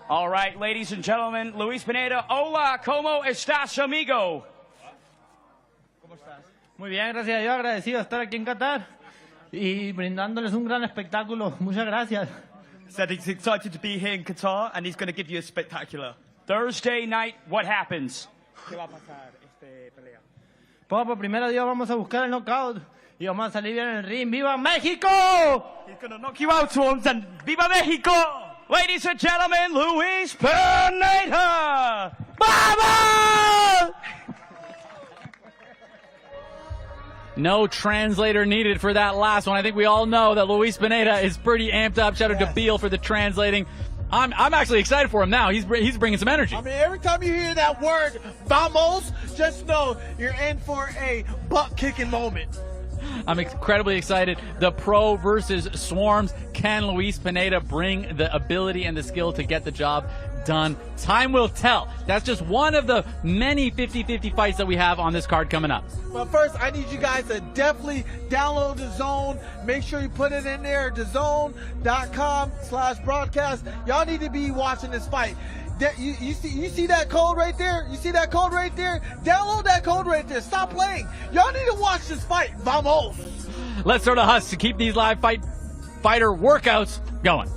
All right, ladies and gentlemen, Luis Pineda. Hola, ¿cómo estás, amigo? Muy bien, gracias a Dios, agradecido de estar aquí en Qatar y brindándoles un gran espectáculo. Muchas gracias. Said he's excited to be here in Qatar, and he's going to give you a spectacular. Thursday night, what happens? ¿Qué va a pasar pelea? Pues por primero Dios vamos a buscar el knockout y vamos a salir bien en el ring. ¡Viva México! He's going to knock you out, Swarms, and Viva Mexico! Ladies and gentlemen, Luis Pineda! ¡Vamos! No translator needed for that last one. I think we all know that Luis Pineda is pretty amped up. Shout out to Beal for the translating. I'm actually excited for him now. He's bringing some energy. I mean, every time you hear that word, vamos, just know you're in for a butt-kicking moment. I'm incredibly excited. The pro versus Swarms. Can Luis Pineda bring the ability and the skill to get the job done. Time will tell. That's just one of the many 50-50 fights that we have on this card coming up. But first, I need you guys to definitely download DAZN. Make sure you put it in there, DAZN.com/broadcast. Y'all need to be watching this fight. You see that code right there? You see that code right there? Download that code right there. Stop playing. Y'all need to watch this fight. Vamos. Let's throw to Huss to keep these live fighter workouts going.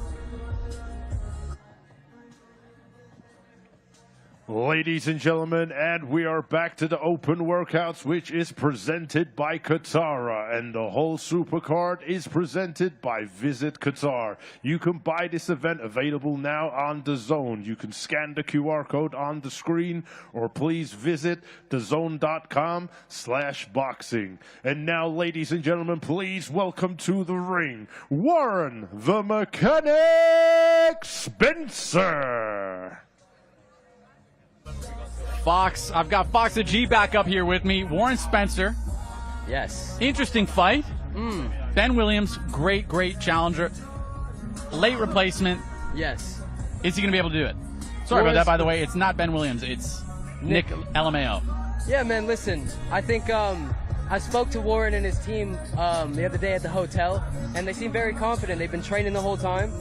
Ladies and gentlemen, and we are back to the open workouts, which is presented by Qatar, and the whole Supercard is presented by Visit Qatar. You can buy this event, available now on DAZN. You can scan the QR code on the screen, or please visit DAZN.com/boxing. And now, ladies and gentlemen, please welcome to the ring, Warren the Mechanic Spencer. Fox, I've got Fox the G back up here with me. Warren Spencer. Yes. Interesting fight. Ben Williams, great challenger. Late replacement. Yes. Is he going to be able to do it? Sorry about that, by the way. It's not Ben Williams. It's Nick LMAO. Yeah, man, listen. I think I spoke to Warren and his team the other day at the hotel, and they seem very confident. They've been training the whole time.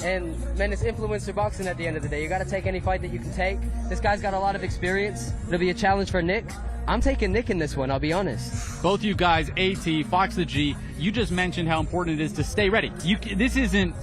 And man, it's influencer boxing at the end of the day. You got to take any fight that you can take. This guy's got a lot of experience. It'll be a challenge for Nick. I'm taking Nick in this one, I'll be honest. Both you guys, AT, Fox the G, you just mentioned how important it is to stay ready. This isn't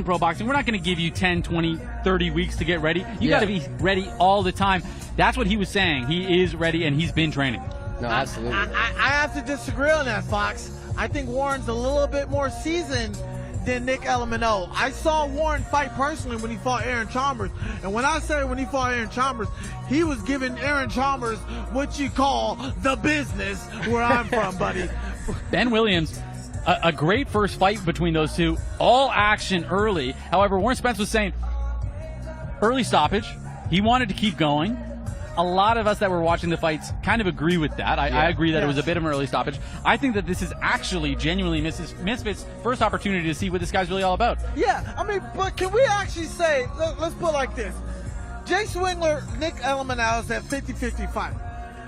pro boxing. We're not going to give you 10, 20, 30 weeks to get ready. You got to be ready all the time. That's what he was saying. He is ready, and he's been training. No, absolutely. I have to disagree on that, Fox. I think Warren's a little bit more seasoned than Nick LMAO. I saw Warren fight personally when he fought Aaron Chalmers. And when I say when he fought Aaron Chalmers, he was giving Aaron Chalmers what you call the business where I'm from, buddy. Ben Williams, a great first fight between those two. All action early. However, Warren Spence was saying early stoppage. He wanted to keep going. A lot of us that were watching the fights kind of agree with that. I agree that it was a bit of an early stoppage. I think that this is actually genuinely Misfits' first opportunity to see what this guy's really all about. Yeah, I mean, but can we actually say, let's put it like this. Jay Swingler, Nick LMAO is at 50-50 fight.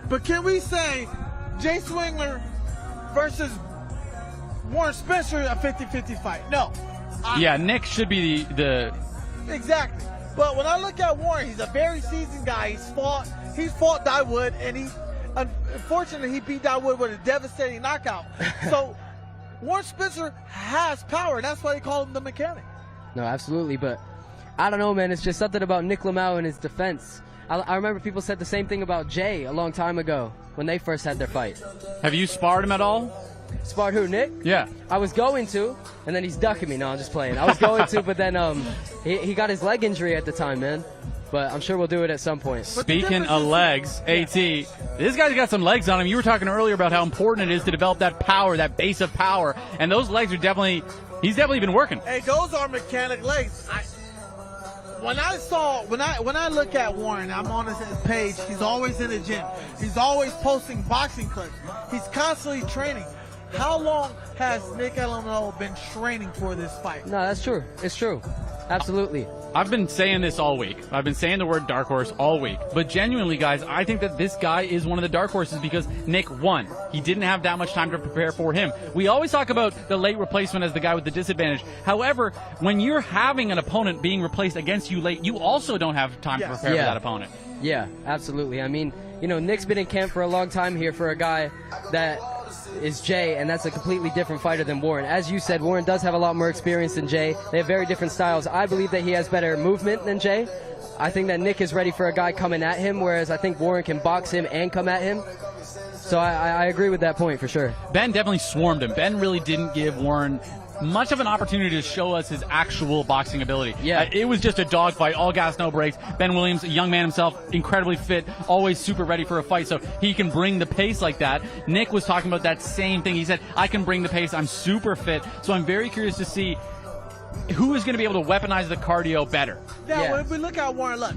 But can we say Jay Swingler versus Warren Spencer a 50-50 fight? No. Yeah, Nick should be the... Exactly. But when I look at Warren, he's a very seasoned guy. He's fought Dawood, and unfortunately, he beat Dawood with a devastating knockout. So Warren Spencer has power, and that's why they call him the Mechanic. No, absolutely, but I don't know, man. It's just something about Nick LMAO and his defense. I remember people said the same thing about Jay a long time ago when they first had their fight. Have you sparred him at all? Sparred who, Nick? Yeah. I was going to, and then he's ducking me. No, I'm just playing. I was going to, but then he got his leg injury at the time, man. But I'm sure we'll do it at some point. Speaking of legs, AT, this guy's got some legs on him. You were talking earlier about how important it is to develop that power, that base of power. And those legs are he's definitely been working. Hey, those are mechanic legs. When I look at Warren, I'm on his page. He's always in the gym. He's always posting boxing clips. He's constantly training. How long has Nick LMAO been training for this fight? No, that's true. It's true. Absolutely. I've been saying this all week. I've been saying the word dark horse all week. But genuinely, guys, I think that this guy is one of the dark horses because Nick won. He didn't have that much time to prepare for him. We always talk about the late replacement as the guy with the disadvantage. However, when you're having an opponent being replaced against you late, you also don't have time to prepare for that opponent. Yeah, absolutely. I mean, Nick's been in camp for a long time here for a guy that is Jay, and that's a completely different fighter than Warren. As you said, Warren does have a lot more experience than Jay. They have very different styles. I believe that he has better movement than Jay. I think that Nick is ready for a guy coming at him, whereas I think Warren can box him and come at him. So I agree with that point for sure. Ben definitely swarmed him. Ben really didn't give Warren much of an opportunity to show us his actual boxing ability. Yeah. It was just a dogfight, all gas, no breaks. Ben Williams, a young man himself, incredibly fit, always super ready for a fight, so he can bring the pace like that. Nick was talking about that same thing. He said, I can bring the pace, I'm super fit. So I'm very curious to see who is going to be able to weaponize the cardio better. Now, if we look at Warren, look,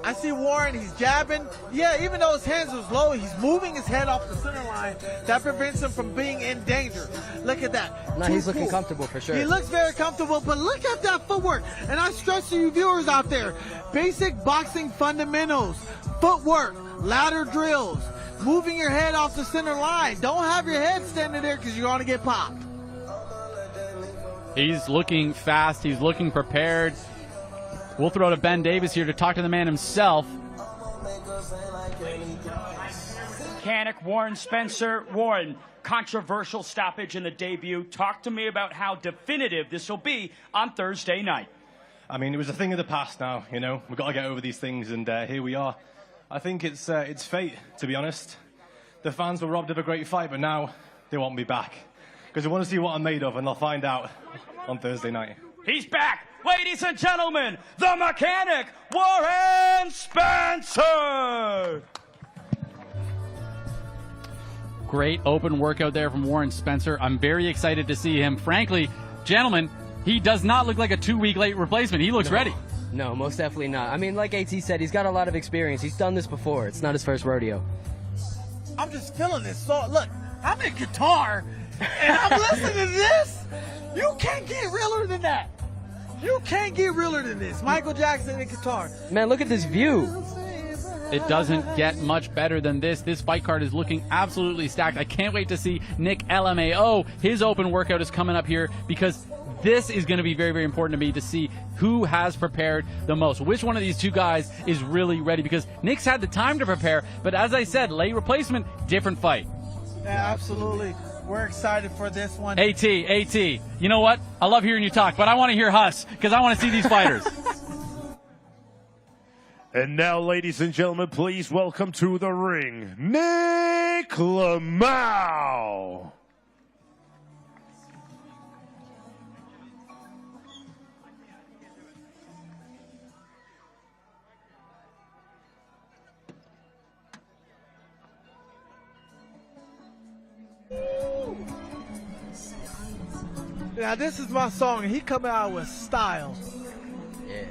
I see Warren, he's jabbing. Yeah, even though his hands was low, he's moving his head off the center line. That prevents him from being in danger. Look at that. No, he's looking comfortable for sure. He looks very comfortable, but look at that footwork. And I stress to you viewers out there, basic boxing fundamentals, footwork, ladder drills, moving your head off the center line. Don't have your head standing there because you're going to get popped. He's looking fast. He's looking prepared. We'll throw to Ben Davis here to talk to the man himself. Mechanic Warren Spencer. Warren, controversial stoppage in the debut. Talk to me about how definitive this will be on Thursday night. I mean, it was a thing of the past now, you know. We've got to get over these things, and here we are. I think it's fate, to be honest. The fans were robbed of a great fight, but now they want me back. Because they want to see what I'm made of, and they'll find out on Thursday night. He's back, ladies and gentlemen, the mechanic, Warren Spencer! Great open workout there from Warren Spencer. I'm very excited to see him. Frankly, gentlemen, he does not look like a 2-week late replacement. He looks ready. No, most definitely not. I mean, like AT said, he's got a lot of experience. He's done this before. It's not his first rodeo. I'm just feeling this. So, look, I'm in Qatar, and I'm listening to this. You can't get realer than that. You can't get realer than this. Michael Jackson in Qatar. Man, look at this view. It doesn't get much better than this. This fight card is looking absolutely stacked. I can't wait to see Nick LMAO. His open workout is coming up here because this is going to be very, very important to me to see who has prepared the most. Which one of these two guys is really ready? Because Nick's had the time to prepare, but as I said, late replacement, different fight. Yeah, absolutely. We're excited for this one. AT, you know what? I love hearing you talk, but I want to hear Huss because I want to see these fighters. And now, ladies and gentlemen, please welcome to the ring, Nick Lamau. Now this is my song, and he coming out with style. Yeah.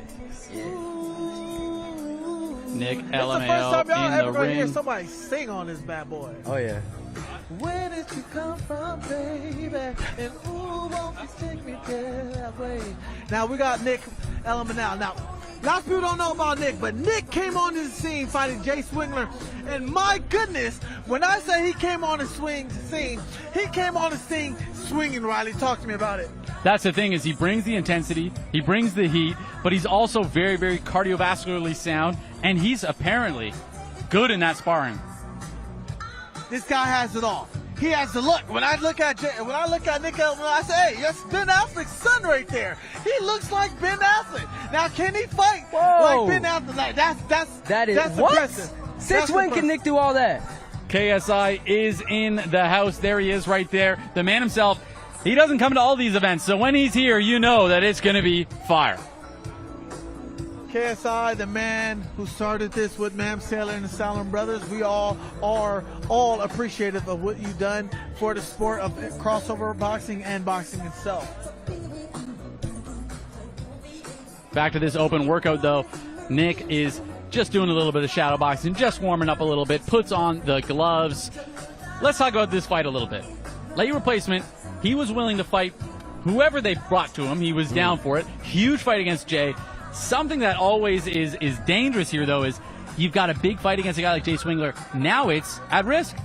Nick It's the first time LMAO y'all in ever the gonna hear ring. somebody sing on this bad boy. Oh, yeah. Where did you come from, baby? And ooh, won't you take me that way? Now we got Nick LMAO. Now, lots of people don't know about Nick, but Nick came on the scene fighting Jay Swingler. And my goodness, when I say he came on the scene, he came on the scene swinging, Riley. Talk to me about it. That's the thing is he brings the intensity, he brings the heat, but he's also very, very cardiovascularly sound, and he's apparently good in that sparring. This guy has it all. He has the look. When I look at Nick LMAO, I say, hey, that's Ben Affleck's son right there. He looks like Ben Affleck. Now, can he fight like Ben Affleck? Like, that's what? impressive. Since when can Nick do all that? KSI is in the house. There he is right there. The man himself, he doesn't come to all these events, so when he's here, you know that it's going to be fire. KSI, the man who started this with Mam Sailor and the Salem Brothers, we all are all appreciative of what you've done for the sport of crossover boxing and boxing itself. Back to this open workout, though. Nick is just doing a little bit of shadow boxing, just warming up a little bit, puts on the gloves. Let's talk about this fight a little bit. Late replacement, he was willing to fight whoever they brought to him. He was down for it. Huge fight against Jay. Something that always is dangerous here, though, is you've got a big fight against a guy like Jay Swingler. Now it's at risk.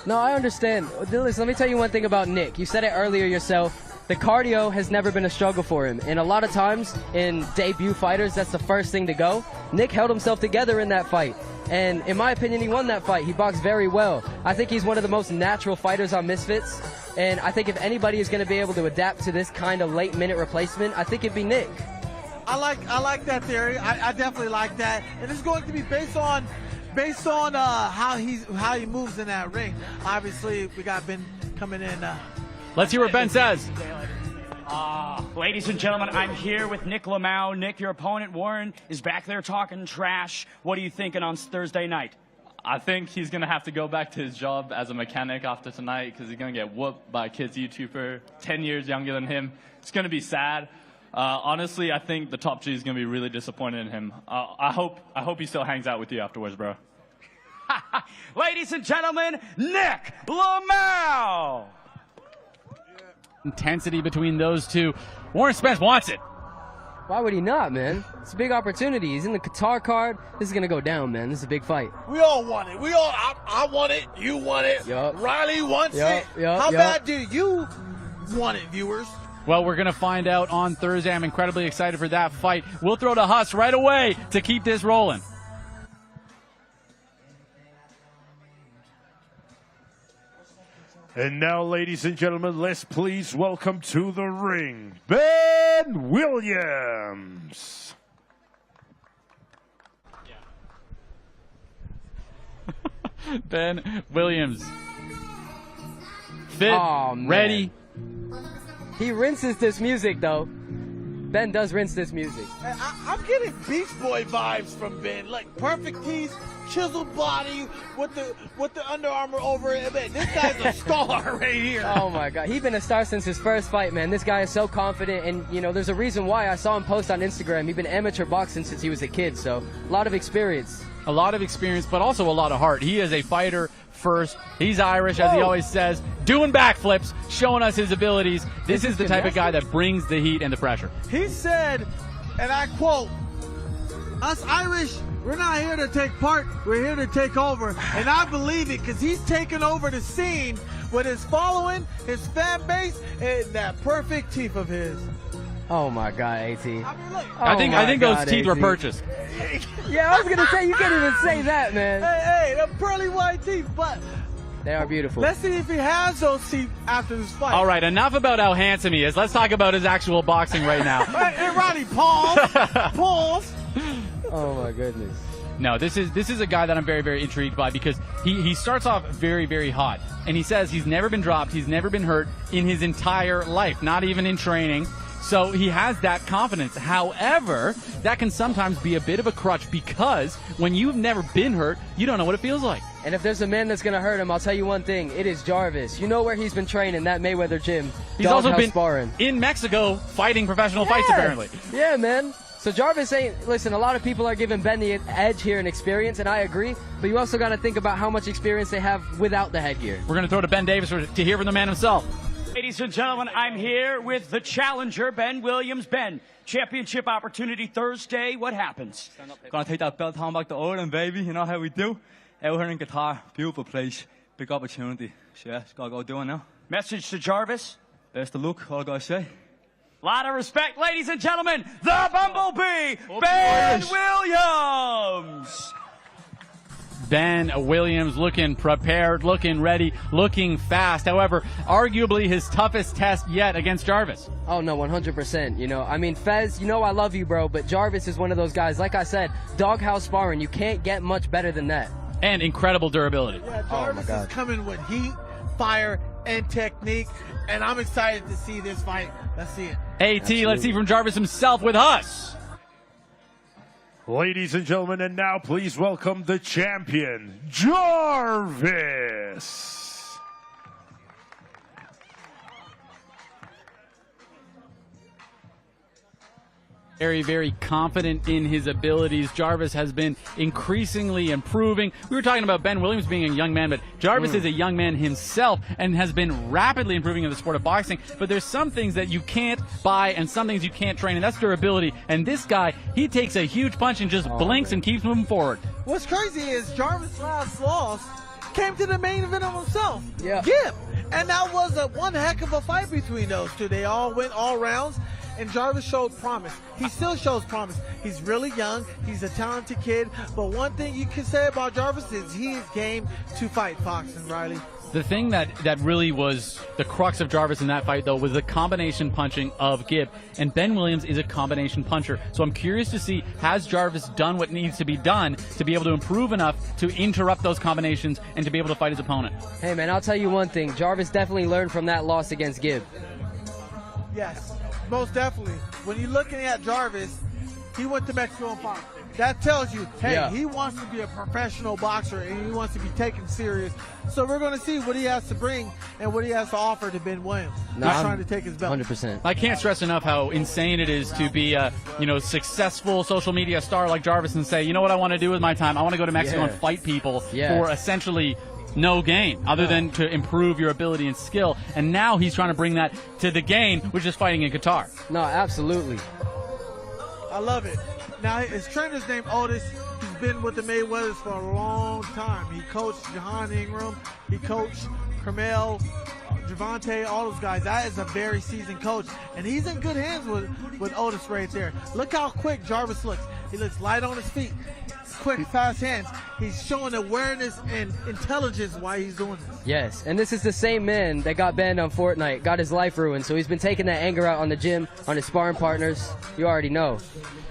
No, I understand. Listen, let me tell you one thing about Nick. You said it earlier yourself. The cardio has never been a struggle for him. And a lot of times in debut fighters, that's the first thing to go. Nick held himself together in that fight. And in my opinion, he won that fight. He boxed very well. I think he's one of the most natural fighters on Misfits. And I think if anybody is going to be able to adapt to this kind of late-minute replacement, I think it'd be Nick. I like that theory. I definitely like that. And it's going to be based on how he moves in that ring. Obviously, we got Ben coming in. Let's hear what Ben says. Ladies and gentlemen, I'm here with Nick Lamau. Nick, your opponent, Warren, is back there talking trash. What are you thinking on Thursday night? I think he's going to have to go back to his job as a mechanic after tonight because he's going to get whooped by a kid's YouTuber 10 years younger than him. It's going to be sad. Honestly, I think the top G is going to be really disappointed in him. I hope he still hangs out with you afterwards, bro. Ladies and gentlemen, Nick Lamau. Intensity between those two. Warren Spence wants it. Why would he not, man? It's a big opportunity. He's in the Qatar card. This is going to go down, man. This is a big fight. We all want it. I want it. You want it. Yup. Riley wants Yup, it. yup, How yup. bad do you want it, viewers? Well, we're going to find out on Thursday. I'm incredibly excited for that fight. We'll throw to Huss right away to keep this rolling. And now, ladies and gentlemen, let's please welcome to the ring, Ben Williams. Ben Williams. Fit, Aw, man. ready. He rinses this music, though. Ben does rinse this music. I'm getting Beach Boy vibes from Ben. Like perfect teeth, chiseled body with the Under Armour over it. Man, this guy's a star right here. Oh my God, he's been a star since his first fight, man. This guy is so confident, and you know, there's a reason why. I saw him post on Instagram. He's been amateur boxing since he was a kid, so a lot of experience. A lot of experience, but also a lot of heart. He is a fighter first. He's Irish, as he always says, doing backflips, showing us his abilities. This is the type of guy that brings the heat and the pressure. He said, and I quote, "Us Irish, we're not here to take part, we're here to take over." And I believe it, because he's taken over the scene with his following, his fan base, and that perfect teeth of his. Oh my God, AT. I think those teeth were purchased. Yeah, I was gonna say, you can't even say that, man. Hey, the pearly white teeth, but they are beautiful. Let's see if he has those teeth after this fight. All right, enough about how handsome he is. Let's talk about his actual boxing right now. Hey, Ronnie, pause. Pause. Oh my goodness. No, this is a guy that I'm very, very intrigued by, because he starts off very, very hot. And he says he's never been dropped, he's never been hurt in his entire life, not even in training. So he has that confidence. However, that can sometimes be a bit of a crutch, because when you've never been hurt, you don't know what it feels like. And if there's a man that's going to hurt him, I'll tell you one thing. It is Jarvis. You know where he's been training, that Mayweather gym. He's also been sparring in Mexico fighting professional fights, apparently. Yeah, man. So Jarvis ain't, listen, a lot of people are giving Ben the edge here in experience, and I agree, but you also got to think about how much experience they have without the headgear. We're going to throw to Ben Davis to hear from the man himself. Ladies and gentlemen, I'm here with the challenger, Ben Williams. Ben, championship opportunity Thursday. What happens? Gonna take that belt home back to Ireland, baby. You know how we do. Out here in Qatar, beautiful place, big opportunity. So yeah, just gotta go do it now. Message to Jarvis. Best of luck, all I gotta say. Lot of respect, ladies and gentlemen. The Bumblebee, Ben Williams. Ben Williams looking prepared, looking ready, looking fast. However, arguably his toughest test yet against Jarvis. Oh, no, 100%. You know, I mean, Fez, you know I love you, bro, but Jarvis is one of those guys. Like I said, doghouse sparring. You can't get much better than that. And incredible durability. Yeah, Jarvis is coming with heat, fire, and technique, and I'm excited to see this fight. Let's see it. AT, let's see from Jarvis himself with us. Ladies and gentlemen, and now please welcome the champion, Jarvis. Very, very confident in his abilities. Jarvis has been increasingly improving. We were talking about Ben Williams being a young man, but Jarvis is a young man himself and has been rapidly improving in the sport of boxing. But there's some things that you can't buy and some things you can't train, and that's durability. And this guy, he takes a huge punch and just blinks and keeps moving forward. What's crazy is Jarvis' last loss came to the main event of himself. Yeah. Gib. And that was one heck of a fight between those two. They all went all rounds. And Jarvis showed promise. He still shows promise. He's really young. He's a talented kid. But one thing you can say about Jarvis is he is game to fight boxing, Riley. The thing that really was the crux of Jarvis in that fight, though, was the combination punching of Gibb. And Ben Williams is a combination puncher. So I'm curious to see, has Jarvis done what needs to be done to be able to improve enough to interrupt those combinations and to be able to fight his opponent? Hey, man, I'll tell you one thing. Jarvis definitely learned from that loss against Gibb. Yes, most definitely. When you're looking at Jarvis, he went to Mexico and fought. that tells you, hey, Yeah. he wants to be a professional boxer and he wants to be taken serious. So we're going to see what he has to bring and what he has to offer to Ben Williams. No, He's I'm trying to take his belt. 100%. I can't stress enough how insane it is to be a successful social media star like Jarvis and say, you know what I want to do with my time? I want to go to Mexico Yeah. and fight people Yes. for essentially no gain other than to improve your ability and skill. And now he's trying to bring that to the game, which is fighting in Qatar. No, absolutely. I love it. Now, his trainer's named Otis. He's been with the Mayweathers for a long time. He coached Jahan Ingram. He coached Carmel, Javante, all those guys. That is a very seasoned coach. And he's in good hands with Otis right there. Look how quick Jarvis looks. He looks light on his feet. Quick, fast hands. He's showing awareness and intelligence why he's doing this. Yes, and this is the same man that got banned on Fortnite, got his life ruined, so he's been taking that anger out on the gym, on his sparring partners. You already know.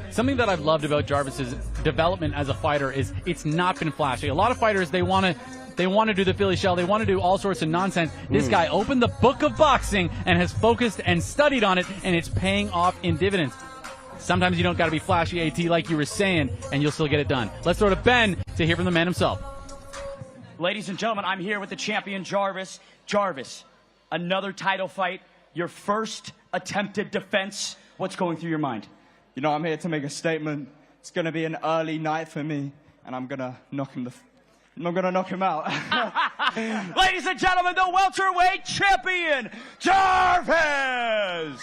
Something that I've loved about Jarvis's development as a fighter is it's not been flashy. A lot of fighters, they want to do the Philly shell. They want to do all sorts of nonsense. This guy opened the book of boxing and has focused and studied on it, and it's paying off in dividends. Sometimes you don't got to be flashy, AT, like you were saying, and you'll still get it done. Let's throw to Ben to hear from the man himself. Ladies and gentlemen, I'm here with the champion Jarvis. Jarvis, another title fight, your first attempted defense. What's going through your mind? You know, I'm here to make a statement. It's going to be an early night for me, and I'm going to knock him out. Ladies and gentlemen, the welterweight champion, Jarvis!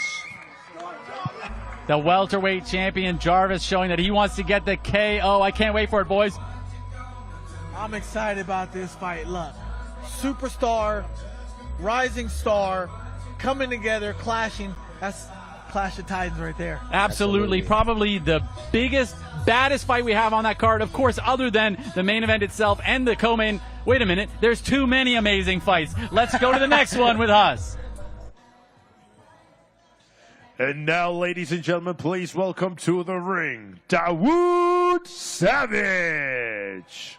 The welterweight champion Jarvis showing that he wants to get the KO. I can't wait for it, boys. I'm excited about this fight. Look, superstar, rising star, coming together, clashing. That's Clash of Titans right there. Absolutely. Probably the biggest, baddest fight we have on that card, of course, other than the main event itself and the co-main. Wait a minute. There's too many amazing fights. Let's go to the next one with us. And now, ladies and gentlemen, please welcome to the ring, Dawood Savage.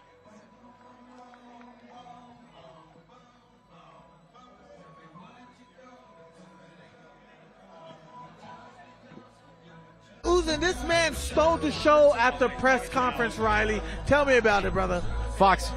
Dazn, this man stole the show at the press conference, Riley. Tell me about it, brother. Fox,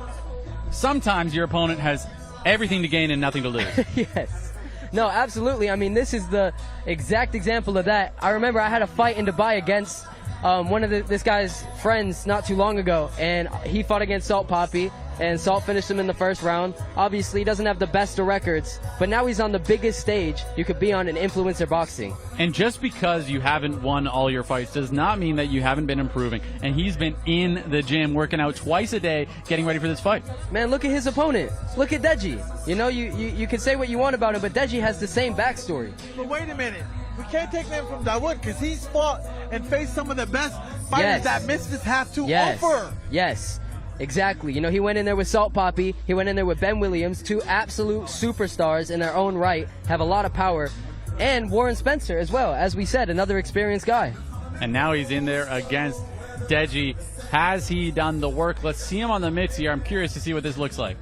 sometimes your opponent has everything to gain and nothing to lose. Yes. No, absolutely. I mean, this is the exact example of that. I remember I had a fight in Dubai against one of this guy's friends not too long ago, and he fought against Salt Poppy, and Salt finished him in the first round. Obviously, he doesn't have the best of records, but now he's on the biggest stage you could be on in influencer boxing. And just because you haven't won all your fights does not mean that you haven't been improving. And he's been in the gym working out twice a day getting ready for this fight. Man, look at his opponent. Look at Deji. You know, you can say what you want about him, but Deji has the same backstory. But wait a minute. We can't take them from Dawood because he's fought and faced some of the best fighters that Misfits have to offer. Yes, exactly. You know, he went in there with Salt Poppy. He went in there with Ben Williams, two absolute superstars in their own right, have a lot of power. And Warren Spencer as well, as we said, another experienced guy. And now he's in there against Deji. Has he done the work? Let's see him on the mitts here. I'm curious to see what this looks like.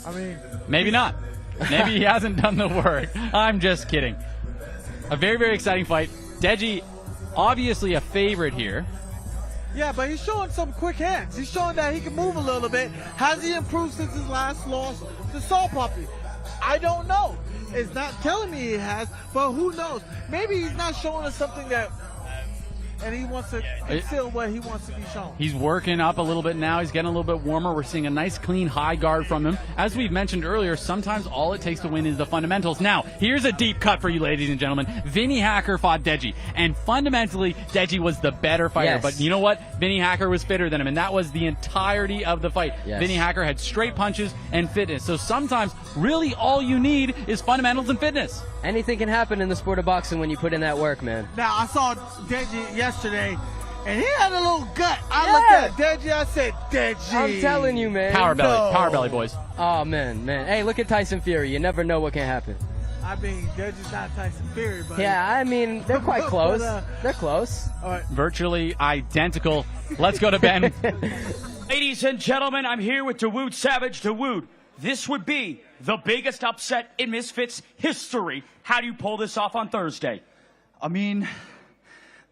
I mean, maybe not. Maybe he hasn't done the work. I'm just kidding. A very, very exciting fight. Deji, obviously a favorite here. Yeah, but he's showing some quick hands. He's showing that he can move a little bit. Has he improved since his last loss to Salt Poppy? I don't know. It's not telling me he has, but who knows? Maybe he's not showing us something that, and he wants to conceal what he wants to be shown. He's working up a little bit now. He's getting a little bit warmer. We're seeing a nice, clean, high guard from him. As we've mentioned earlier, sometimes all it takes to win is the fundamentals. Now, here's a deep cut for you, ladies and gentlemen. Vinny Hacker fought Deji, and fundamentally, Deji was the better fighter. Yes. But you know what? Vinny Hacker was fitter than him, and that was the entirety of the fight. Yes. Vinny Hacker had straight punches and fitness. So sometimes, really, all you need is fundamentals and fitness. Anything can happen in the sport of boxing when you put in that work, man. Now, I saw Deji yesterday, and he had a little gut. I looked at Deji, I said, Deji. I'm telling you, man. Power belly, boys. Oh, man. Hey, look at Tyson Fury. You never know what can happen. I mean, Deji's not Tyson Fury, but... Yeah, I mean, they're quite close. They're close. All right. Virtually identical. Let's go to Ben. Ladies and gentlemen, I'm here with Dawood Savage. Dawood, this would be the biggest upset in Misfits history. How do you pull this off on Thursday? I mean,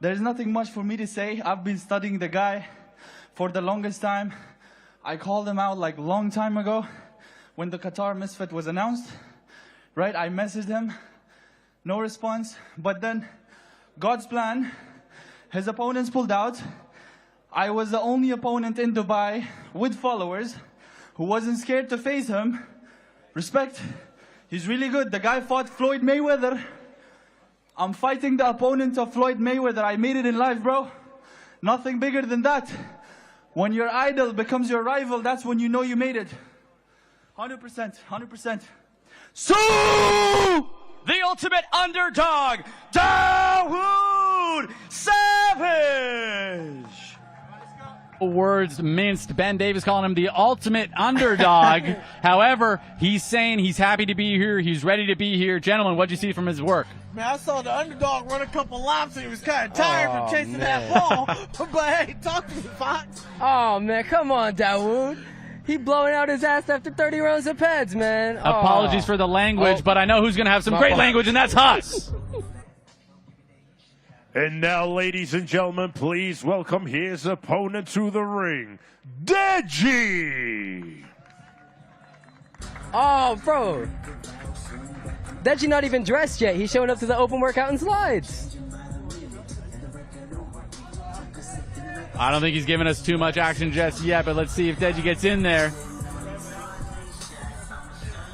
there's nothing much for me to say. I've been studying the guy for the longest time. I called him out like long time ago when the Qatar Misfit was announced, right? I messaged him, no response. But then God's plan, his opponents pulled out. I was the only opponent in Dubai with followers who wasn't scared to face him. Respect. He's really good. The guy fought Floyd Mayweather. I'm fighting the opponent of Floyd Mayweather. I made it in life, bro. Nothing bigger than that. When your idol becomes your rival, that's when you know you made it. 100%, 100%. So, the ultimate underdog, Dawood Savage. Words minced. Ben Davis calling him the ultimate underdog. However, he's saying he's happy to be here. He's ready to be here. Gentlemen, what'd you see from his work? Man, I saw the underdog run a couple laps and he was kind of tired from chasing that ball. But hey, talk to me, Fox. Oh, man, come on, Dawood. He blowing out his ass after 30 rounds of Peds, man. Apologies for the language, but I know who's going to have some great language, and that's Huss. And now, ladies and gentlemen, please welcome his opponent to the ring, Dazn. Oh, bro. Dazn not even dressed yet. He's showing up to the open workout and slides. I don't think he's giving us too much action just yet, but let's see if Dazn gets in there.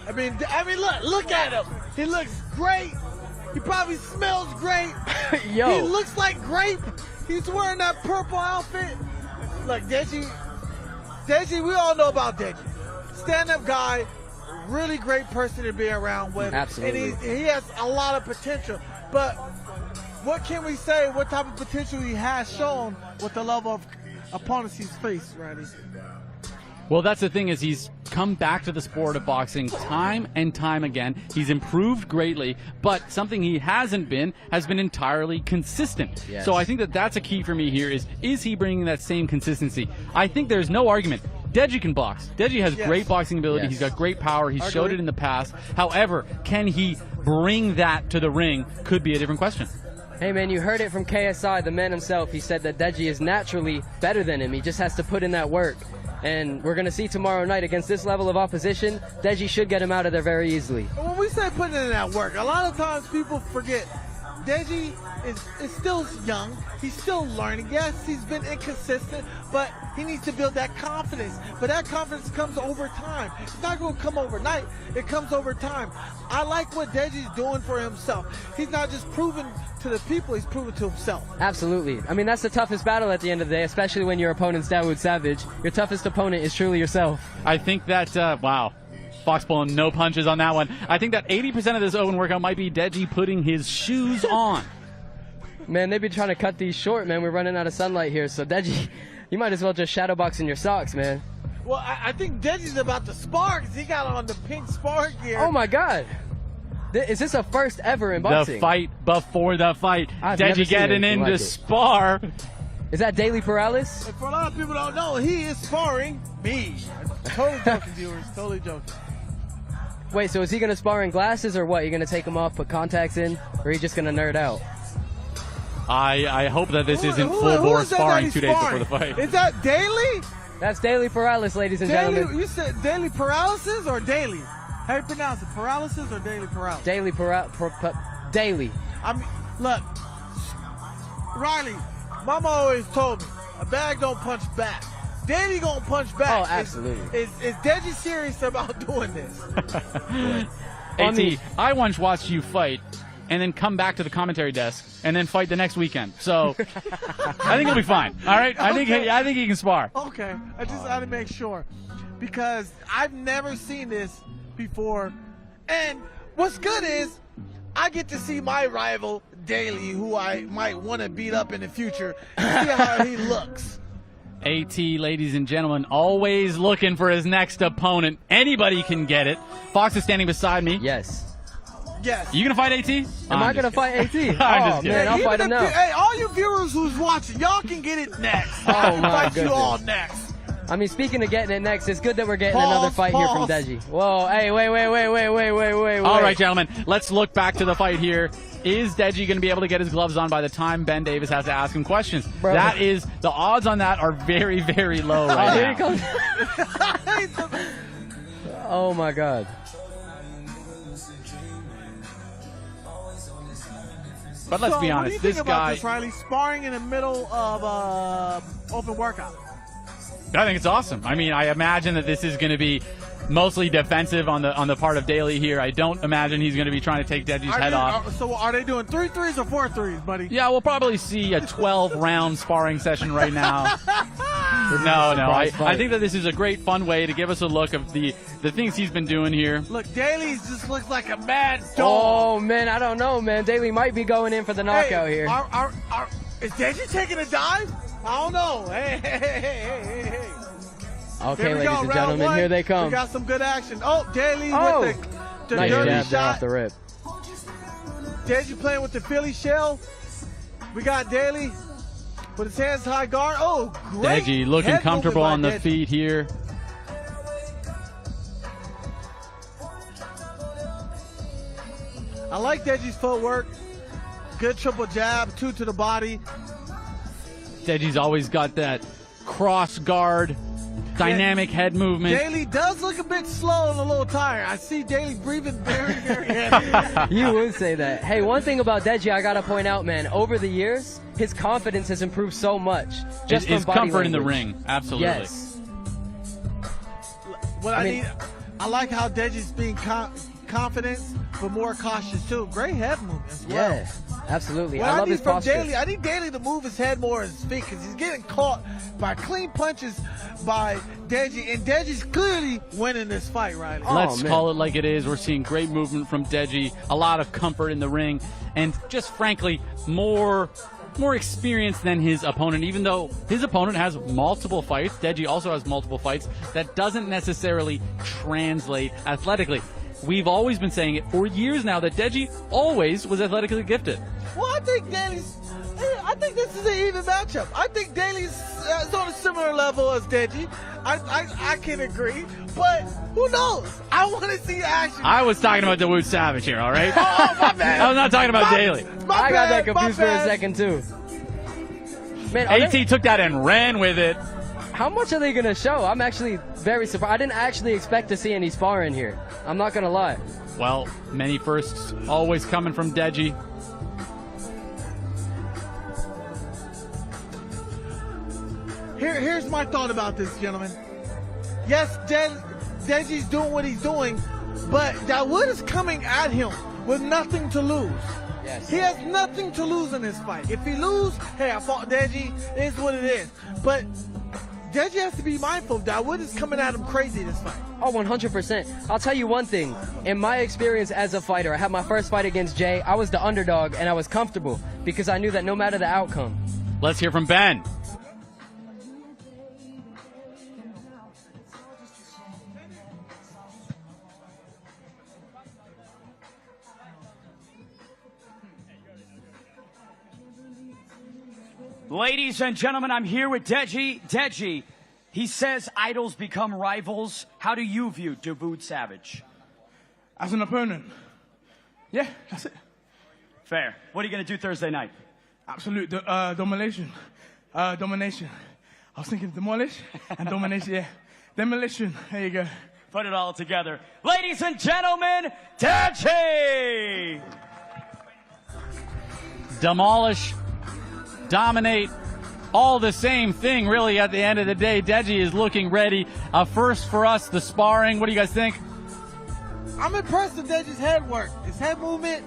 I mean, look at him. He looks great. He probably smells great. Yo. He looks like grape. He's wearing that purple outfit. Look, Dazn, we all know about Dazn. Stand-up guy, really great person to be around with. Absolutely. And he has a lot of potential. But what can we say? What type of potential he has shown with the level of opponents he's faced, Randy? Well, that's the thing, is he's come back to the sport of boxing time and time again. He's improved greatly, but something he hasn't been has been entirely consistent. Yes. So I think that that's a key for me here, is he bringing that same consistency? I think there's no argument. Dazn can box. Dazn has great boxing ability. Yes. He's got great power. He's showed it in the past. However, can he bring that to the ring could be a different question. Hey, man, you heard it from KSI, the man himself. He said that Dazn is naturally better than him. He just has to put in that work. And we're going to see tomorrow night against this level of opposition, Dazn should get him out of there very easily. When we say putting in that work, a lot of times people forget Dazn is still young. He's still learning. Yes, he's been inconsistent, but he needs to build that confidence. But that confidence comes over time. It's not going to come overnight. It comes over time. I like what Daz's doing for himself. He's not just proving to the people, he's proving to himself. Absolutely. I mean, that's the toughest battle at the end of the day, especially when your opponent's Dawood Savage. Your toughest opponent is truly yourself. I think that, wow. Fox pulling no punches on that one. I think that 80% of this open workout might be Dazn putting his shoes on. Man, they've been trying to cut these short, man. We're running out of sunlight here, so Dazn, you might as well just shadow box in your socks, man. Well, I think Daz's about to spar because he got on the pink spar gear. Oh, my God. Is this a first ever in boxing? The fight before the fight. Dazn getting in to spar. Is that daily paralysis? And for a lot of people don't know, he is sparring me. Totally joking, viewers. Totally joking. Wait, so is he going to spar in glasses or what? You going to take him off, put contacts in, or are you just going to nerd out? I hope that this isn't full-bore sparring 2 days before the fight. Is that daily? That's daily paralysis, ladies and gentlemen. You said daily paralysis or daily? How do you pronounce it? Paralysis or daily paralysis? Daily daily. I mean, look, Riley, Mama always told me, a bag don't punch back. Daddy gonna punch back. Oh, absolutely. Is Dazn serious about doing this? AT, I once watched you fight and then come back to the commentary desk and then fight the next weekend. So I think he'll be fine. All right? I think he can spar. Okay. I just had to make sure because I've never seen this before. And what's good is I get to see my rival daily, who I might want to beat up in the future, and see how he looks. AT, ladies and gentlemen, always looking for his next opponent. Anybody can get it. Fox is standing beside me. Yes. Yes. You gonna fight AT? Am I gonna fight AT? I'm just kidding. Man, I'll fight him now. Hey, all you viewers who's watching, y'all can get it next. Oh, I can my fight goodness. you all next. I mean, speaking of getting it next, it's good that we're getting another fight here from Deji. Whoa, hey, wait. All right, gentlemen, let's look back to the fight here. Is Deji going to be able to get his gloves on by the time Ben Davis has to ask him questions? Bro. That is, the odds on that are very, very low right Here now. he comes. Oh my God. But let's be What do honest, you think this about guy, this, Riley? Sparring in the middle of open workout. I think it's awesome. I mean, I imagine that this is going to be mostly defensive on the part of Daly here. I don't imagine he's going to be trying to take Deji's head off. So are they doing 3 threes or 4 threes, buddy? Yeah, we'll probably see a 12-round sparring session right now. No, I think that this is a great, fun way to give us a look of the things he's been doing here. Look, Daly just looks like a mad dog. Oh, man, I don't know, man. Daly might be going in for the knockout here. Is Deji taking a dive? I don't know. Hey. Okay, Here we ladies go, and round gentlemen, one. here they come. We got some good action. Oh, Daly with the nice dirty jab there off shot. the rip. Deji playing with the Philly shell. We got Daly with his hands high guard. Oh, great. Deji looking head comfortable on movement the by Deji. feet here. I like Deji's footwork. Good triple jab, 2 to the body. Deji's always got that cross guard, dynamic head movement. Daly does look a bit slow and a little tired. I see Daly breathing very, very heavy. You would say that. Hey, one thing about Deji I got to point out, man, over the years, his confidence has improved so much. Just His from body comfort in the language. ring, absolutely. Yes. What I like how Deji's being confident, but more cautious too. Great head movement as well. Yeah, absolutely. What I love need his from posture. Daly, I need Daly to move his head more as his feet because he's getting caught by clean punches by Deji, and Deji's clearly winning this fight, Riley. Let's call it like it is. We're seeing great movement from Deji, a lot of comfort in the ring, and just frankly, more experience than his opponent. Even though his opponent has multiple fights, Deji also has multiple fights. That doesn't necessarily translate athletically. We've always been saying it for years now that Deji always was athletically gifted. Well, I think this is an even matchup. I think Daly's on a similar level as Deji. I can agree, but who knows? I want to see action. I was talking about Dawood Savage here, all right? Oh, my bad. I was not talking about Daly. I got that confused for a second, too. Man, AT took that and ran with it. How much are they going to show? I'm actually very surprised. I didn't actually expect to see any sparring here. I'm not going to lie. Well, many firsts always coming from Deji. Here's my thought about this, gentlemen. Yes, Deji's doing what he's doing, but Dawood is coming at him with nothing to lose. Yes. He has nothing to lose in this fight. If he lose, hey, I fought Deji. It is what it is. But Deji has to be mindful. Dawood is coming at him crazy this fight. Oh, 100%. I'll tell you one thing. In my experience as a fighter, I had my first fight against Jay. I was the underdog, and I was comfortable because I knew that no matter the outcome. Let's hear from Ben. Ladies and gentlemen, I'm here with Deji. Deji, he says idols become rivals. How do you view Dawood Savage? As an opponent, yeah, that's it. Fair. What are you going to do Thursday night? Absolute domination. Domination. I was thinking demolish and domination, yeah. Demolition, there you go. Put it all together. Ladies and gentlemen, Deji! Demolish, dominate, all the same thing really at the end of the day. Deji is looking ready. First for us, the sparring. What do you guys think? I'm impressed with Deji's head work. His head movement,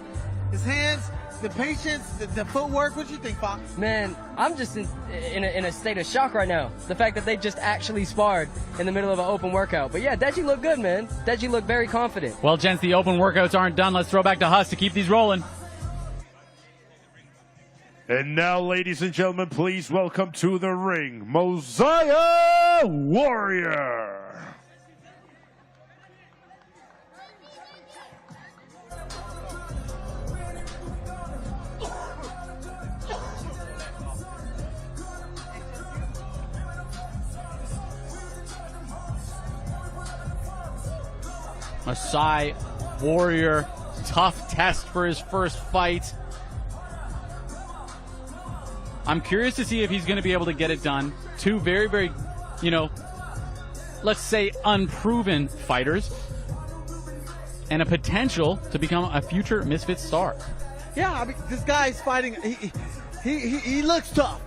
his hands, the patience, the footwork. What do you think, Fox? Man, I'm just in a state of shock right now. The fact that they just actually sparred in the middle of an open workout. But yeah, Deji looked good, man. Deji looked very confident. Well, gents, the open workouts aren't done. Let's throw back to Huss to keep these rolling. And now, ladies and gentlemen, please welcome to the ring, Mosiah Warrior. Masai Warrior, tough test for his first fight. I'm curious to see if he's going to be able to get it done. Two very, very, let's say unproven fighters, and a potential to become a future Misfits star. Yeah, I mean, this guy's fighting. He looks tough.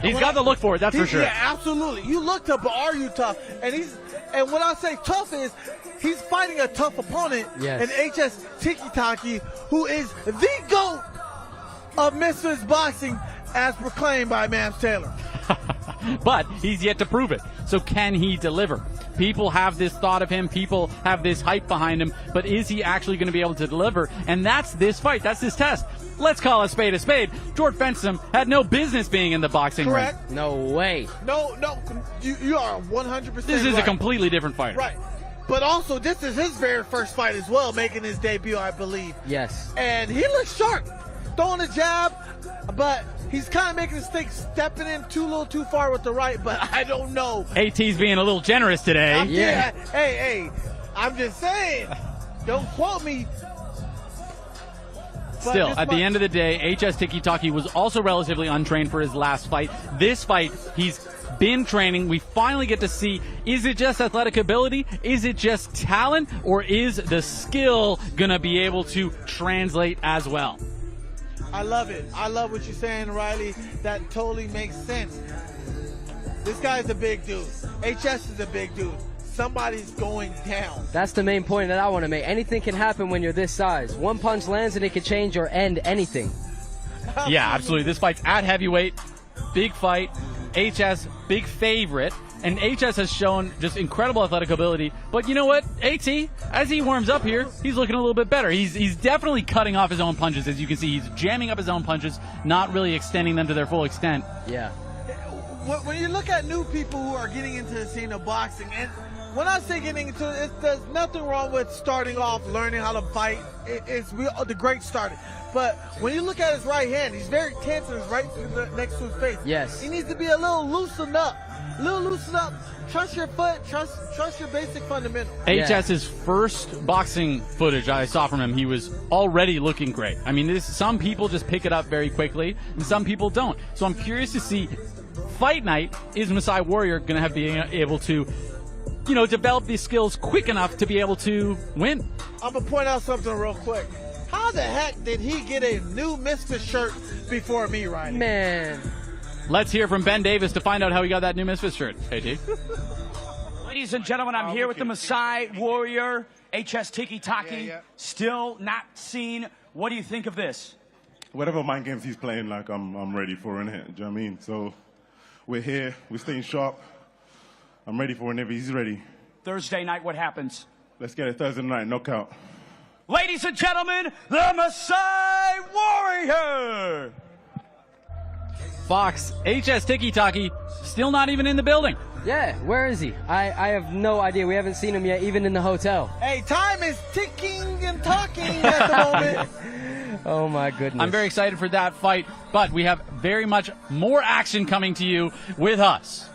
He's got the look for it, that's for sure. Yeah, absolutely. You look tough, but are you tough? And when I say tough is, he's fighting a tough opponent. Yes. And HS Tiki-Taki, who is the GOAT of Misfits boxing, as proclaimed by Mams Taylor. But he's yet to prove it. So can he deliver? People have this thought of him. People have this hype behind him. But is he actually going to be able to deliver? And that's this fight. That's this test. Let's call a spade a spade. George Fensom had no business being in the boxing ring. No way. No, you are 100% This is a completely different fighter. Right. But also, this is his very first fight as well, making his debut, I believe. Yes. And he looks sharp. Throwing a jab, but he's kind of making a mistake, stepping in a little too far with the right, but I don't know. AT's being a little generous today. Hey, I'm just saying. Don't quote me. Still, at the end of the day, HS Tiki-Taki was also relatively untrained for his last fight. This fight, he's been training. We finally get to see, is it just athletic ability? Is it just talent? Or is the skill going to be able to translate as well? I love it. I love what you're saying, Riley. That totally makes sense. This guy's a big dude. HS is a big dude. Somebody's going down. That's the main point that I want to make. Anything can happen when you're this size. One punch lands and it can change or end anything. Yeah, absolutely. This fight's at heavyweight. Big fight. HS, big favorite. And HS has shown just incredible athletic ability. But you know what? AT, as he warms up here, he's looking a little bit better. He's definitely cutting off his own punches. As you can see, he's jamming up his own punches, not really extending them to their full extent. Yeah. When you look at new people who are getting into the scene of boxing, and when I say getting into it, there's nothing wrong with starting off, learning how to fight. The great started. But when you look at his right hand, he's very tense and it's right next to his face. Yes. He needs to be a little loosened up. Trust your foot. Trust your basic fundamentals. HS's first boxing footage I saw from him, he was already looking great. I mean, some people just pick it up very quickly, and some people don't. So I'm curious to see, fight night, is Masai Warrior going to be able to, develop these skills quick enough to be able to win? I'm going to point out something real quick. How the heck did he get a new Misfits shirt before me, Ryan? Man. Let's hear from Ben Davis to find out how he got that new Misfits shirt. AT. Ladies and gentlemen, I'm here with the Masai Warrior, HS Tiki-Taki. Still not seen. What do you think of this? Whatever mind games he's playing, like I'm ready for in it. Do you know what I mean? So we're here, we're staying sharp. I'm ready for whenever he's ready. Thursday night, what happens? Let's get it Thursday night, knockout. Ladies and gentlemen, the Masai Warrior! Fox, HS Tiki-Taki, still not even in the building. Yeah, where is he? I have no idea. We haven't seen him yet, even in the hotel. Hey, time is ticking and talking at the moment. Oh, my goodness. I'm very excited for that fight, but we have very much more action coming to you with us.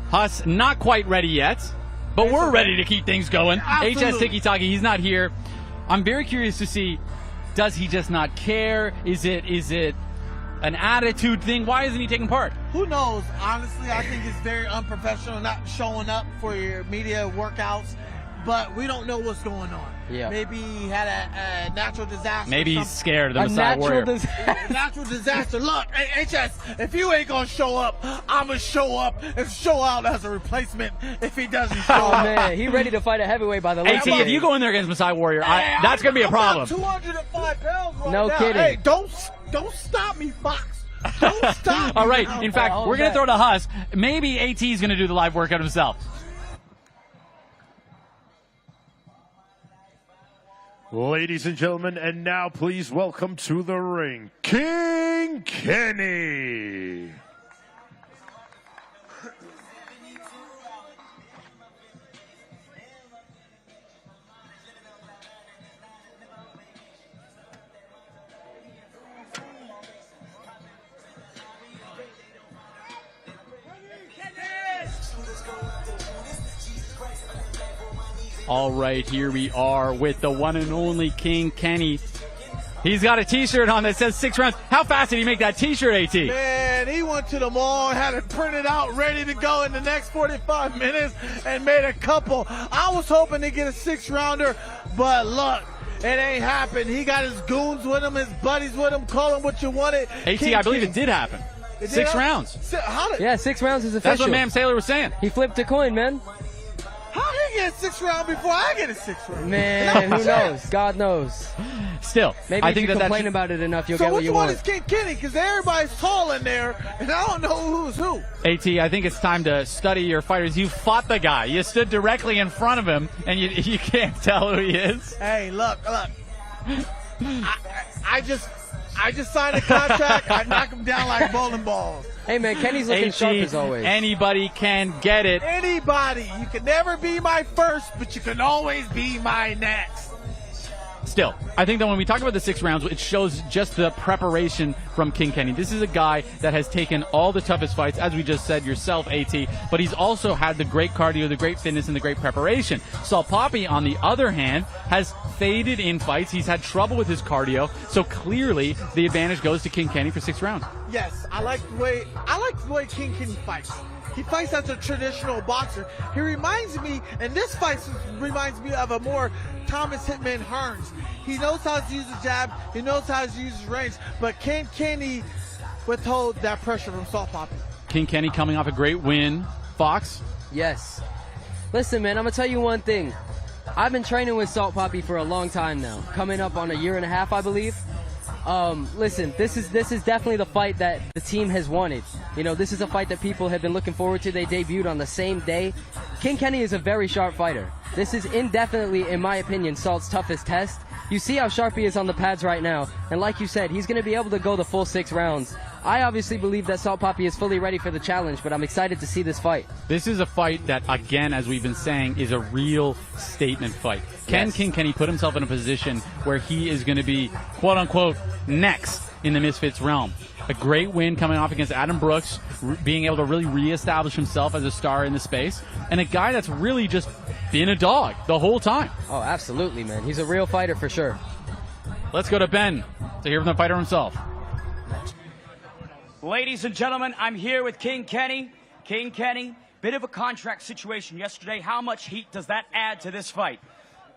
Huss, not quite ready yet, but we're ready to keep things going. Absolutely. HS Tiki-Taki, he's not here. I'm very curious to see, does he just not care? Is it an attitude thing? Why isn't he taking part? Who knows? Honestly, I think it's very unprofessional not showing up for your media workouts, but we don't know what's going on. Yeah. Maybe he had a natural disaster. Maybe he's scared of the A Masai Warrior. Natural disaster. Look, HS, if you ain't gonna show up, I'm gonna show up and show out as a replacement if he doesn't show Oh, up. man. He ready to fight a heavyweight by the AT, if you go in there against Masai Warrior, that's going to be a problem. I'm 205 pounds right No now. kidding. Hey, don't stop me, Fox. Don't stop me. All right, in fact, hold we're going to back. throw to Huss. Maybe AT is going to do the live workout himself. Ladies and gentlemen, and now please welcome to the ring, King Kenny. All right, here we are with the one and only King Kenny. He's got a t-shirt on that says 6 rounds. How fast did he make that t-shirt, AT? Man, he went to the mall and had it printed out, ready to go in the next 45 minutes and made a couple. I was hoping to get a 6-rounder, but look, it ain't happened. He got his goons with him, his buddies with him, call him what you wanted. AT, I believe it did happen. 6 rounds. Yeah, 6 rounds is official. That's what Mam Sailor was saying. He flipped a coin, man. How did he get a 6 round before I get a 6 round? Man, who knows? God knows. Still, maybe I if think you that complain about it enough, you'll get what you So want. which one is King Kenny? Because everybody's tall in there, and I don't know who's who. AT, I think it's time to study your fighters. You fought the guy. You stood directly in front of him, and you can't tell who he is. Hey, look. I just signed a contract. I knock him down like bowling balls. Hey, man, Kenny's looking sharp as always. Anybody can get it. Anybody. You can never be my first, but you can always be my next. Still, I think that when we talk about the 6 rounds, it shows just the preparation from King Kenny. This is a guy that has taken all the toughest fights, as we just said yourself, AT, but he's also had the great cardio, the great fitness, and the great preparation. Salt Poppy, on the other hand, has faded in fights. He's had trouble with his cardio, so clearly the advantage goes to King Kenny for 6 rounds. Yes, I like the way King Kenny fights. He fights as a traditional boxer. He reminds me, and this fight reminds me of a more Thomas Hitman Hearns. He knows how to use the jab. He knows how to use his range. But can Kenny withhold that pressure from Salt Poppy? King Kenny coming off a great win. Fox? Yes. Listen, man, I'm going to tell you one thing. I've been training with Salt Poppy for a long time now. Coming up on a year and a half, I believe. Listen, this is definitely the fight that the team has wanted. You know, this is a fight that people have been looking forward to. They debuted on the same day. King Kenny is a very sharp fighter. This is indefinitely, in my opinion, Salt's toughest test. You see how sharp he is on the pads right now. And like you said, he's going to be able to go the full 6 rounds. I obviously believe that Salt Poppy is fully ready for the challenge, but I'm excited to see this fight. This is a fight that, again, as we've been saying, is a real statement fight. Can King Kenny put himself in a position where he is going to be, quote-unquote, next in the Misfits realm? A great win coming off against Adam Brooks, being able to really reestablish himself as a star in the space, and a guy that's really just been a dog the whole time. Oh, absolutely, man. He's a real fighter for sure. Let's go to Ben to hear from the fighter himself. Ladies and gentlemen, I'm here with King Kenny. King Kenny, bit of a contract situation yesterday. How much heat does that add to this fight?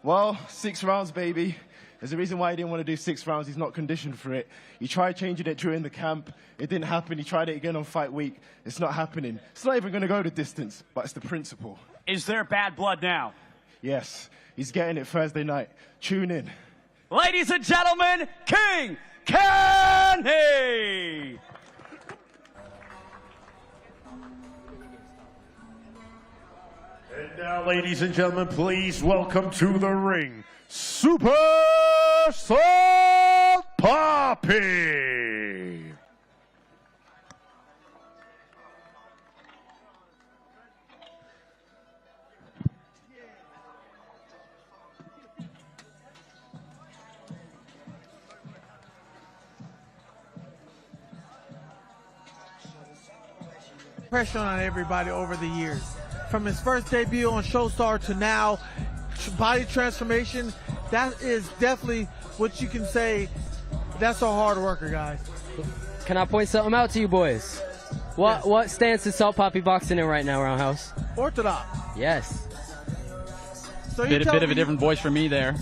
Well, 6 rounds, baby. There's a reason why he didn't want to do 6 rounds. He's not conditioned for it. He tried changing it during the camp. It didn't happen. He tried it again on fight week. It's not happening. It's not even going to go the distance, but it's the principle. Is there bad blood now? Yes, he's getting it Thursday night. Tune in. Ladies and gentlemen, King Kenny! And now, ladies and gentlemen, please welcome to the ring, Super Salt Poppy. Pressure on everybody over the years. From his first debut on Showstar to now, body transformation, that is definitely what you can say. That's a hard worker, guys. Can I point something out to you boys? What stance is Salt Poppy boxing in right now, Roundhouse? Orthodox. Yes. So Bit of a different voice for me there.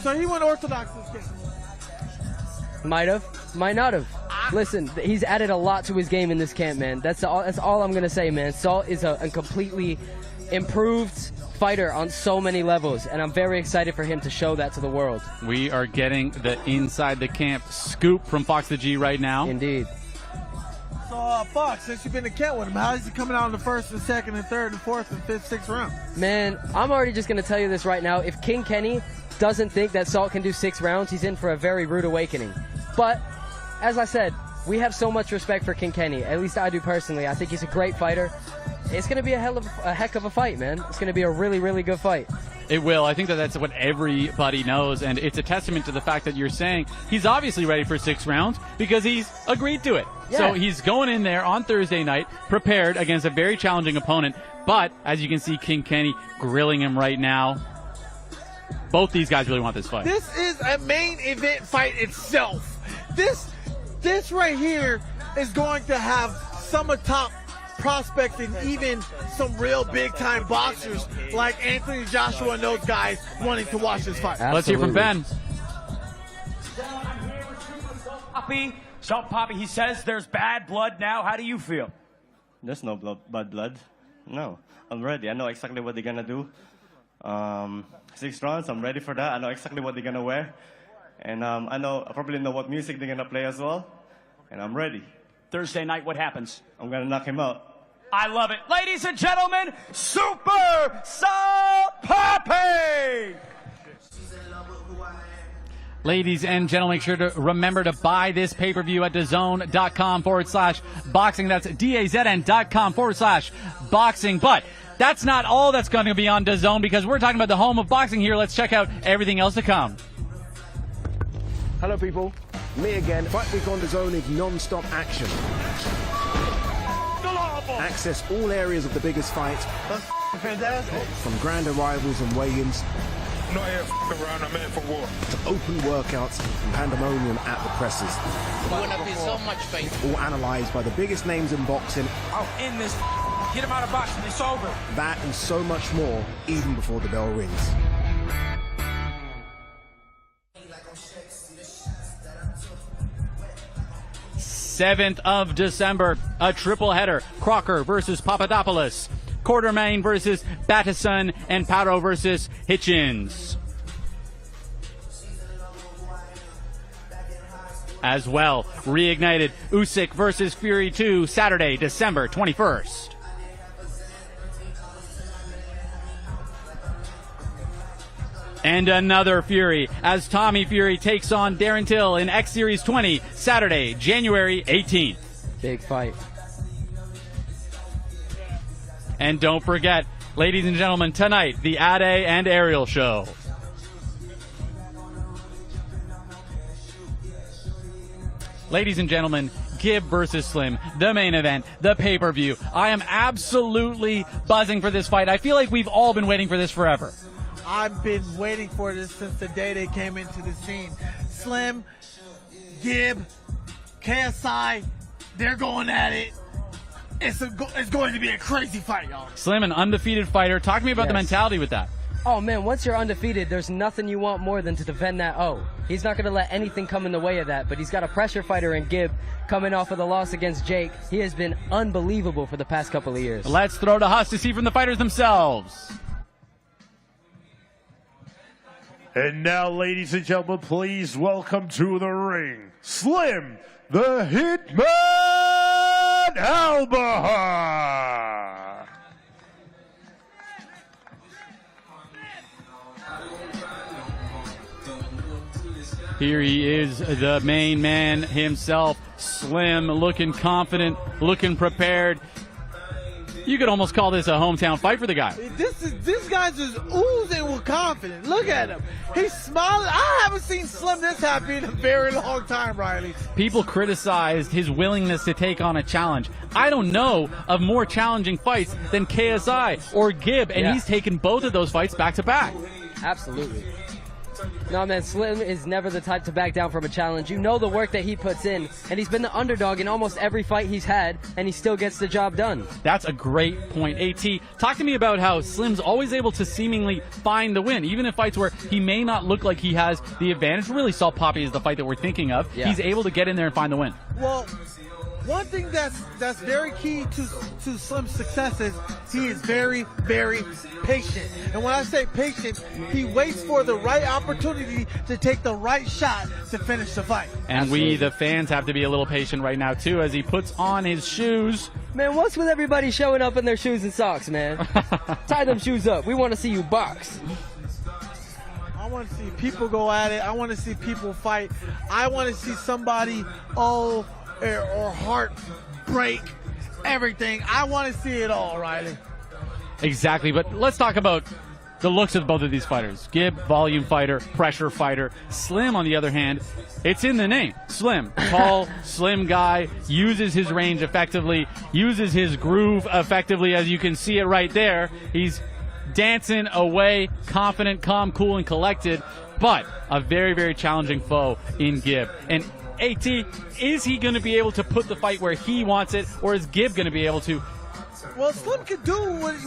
So he went orthodox this game. Might have, might not have. Listen, he's added a lot to his game in this camp, man. That's all I'm gonna say, man. Salt is a completely improved fighter on so many levels, and I'm very excited for him to show that to the world. We are getting the inside the camp scoop from Fox the G right now. Indeed. So, Fox, since you've been to camp with him, how is he coming out in the first and second and third and fourth and fifth, sixth round? Man, I'm already just gonna tell you this right now. If King Kenny doesn't think that Salt can do 6 rounds, he's in for a very rude awakening. But as I said, we have so much respect for King Kenny. At least I do personally. I think he's a great fighter. It's going to be a heck of a fight, man. It's going to be a really, really good fight. It will. I think that's what everybody knows, and it's a testament to the fact that you're saying he's obviously ready for 6 rounds because he's agreed to it. Yeah. So he's going in there on Thursday night prepared against a very challenging opponent. But as you can see, King Kenny grilling him right now. Both these guys really want this fight. This is a main event fight itself. This right here is going to have some of top prospects and even some real big-time boxers like Anthony Joshua and those guys wanting to watch this fight. Let's hear from Ben. Poppy, so Poppy, he says there's bad blood now. How do you feel? There's no bad blood. No, I'm ready. I know exactly what they're gonna do. 6 rounds, I'm ready for that. I know exactly what they're gonna wear, and I probably know what music they're gonna play as well, and I'm ready. Thursday night, what happens? I'm gonna knock him out. I love it. Ladies and gentlemen, Super Salt Poppy! Ladies and gentlemen, make sure to remember to buy this pay-per-view at DAZN.com/boxing. That's DAZN.com/boxing. But that's not all that's going to be on DAZN because we're talking about the home of boxing here. Let's check out everything else to come. Hello, people. Me again. Fight Week on DAZN is non-stop action. Access all areas of the biggest fights. That's fantastic. From grand arrivals and weigh-ins. I'm not here around, I'm here for war. To open workouts and pandemonium at the presses. It's going to be so much fun. All analysed by the biggest names in boxing. I'll end this. Get him out of boxing. It's over. That and so much more, even before the bell rings. 7th of December, a triple header. Crocker versus Papadopoulos. Quartermain versus Battison, and Paro versus Hitchens. As well, reignited Usyk versus Fury 2, Saturday, December 21st. And another Fury as Tommy Fury takes on Darren Till in X Series 20, Saturday, January 18th. Big fight. And don't forget, ladies and gentlemen, tonight, the Ade and Ariel show. Ladies and gentlemen, Gib versus Slim, the main event, the pay-per-view. I am absolutely buzzing for this fight. I feel like we've all been waiting for this forever. I've been waiting for this since the day they came into the scene. Slim, Gib, KSI, they're going at it. It's going to be a crazy fight, y'all. Slim, an undefeated fighter. Talk to me about the mentality with that. Oh, man, once you're undefeated, there's nothing you want more than to defend that O. He's not going to let anything come in the way of that, but he's got a pressure fighter in Gib coming off of the loss against Jake. He has been unbelievable for the past couple of years. Let's throw to Huss to see from the fighters themselves. And now, ladies and gentlemen, please welcome to the ring, Slim, the Hitman Albaher. Here he is, the main man himself, Slim, looking confident, looking prepared. You could almost call this a hometown fight for the guy. This guy's just oozing with confidence. Look at him. He's smiling. I haven't seen Slim this happy in a very long time, Riley. People criticized his willingness to take on a challenge. I don't know of more challenging fights than KSI or Gib, and he's taken both of those fights back to back. Absolutely. No, man, Slim is never the type to back down from a challenge. You know the work that he puts in, and he's been the underdog in almost every fight he's had, and he still gets the job done. That's a great point. AT, talk to me about how Slim's always able to seemingly find the win, even in fights where he may not look like he has the advantage. We really saw Poppy as the fight that we're thinking of. Yeah. He's able to get in there and find the win. Well, one thing that's very key to Slim's success is he is very, very patient. And when I say patient, he waits for the right opportunity to take the right shot to finish the fight. And we, the fans, have to be a little patient right now, too, as he puts on his shoes. Man, what's with everybody showing up in their shoes and socks, man? Tie them shoes up. We want to see you box. I want to see people go at it. I want to see people fight. I want to see somebody, or heart break, everything. I want to see it all, Riley. Exactly, but let's talk about the looks of both of these fighters. Gib, volume fighter, pressure fighter. Slim, on the other hand, it's in the name. Slim. Tall, slim guy, uses his range effectively, uses his groove effectively, as you can see it right there. He's dancing away, confident, calm, cool, and collected, but a very, very challenging foe in Gib. And AT, is he going to be able to put the fight where he wants it, or is Gib going to be able to? Well, Slim can do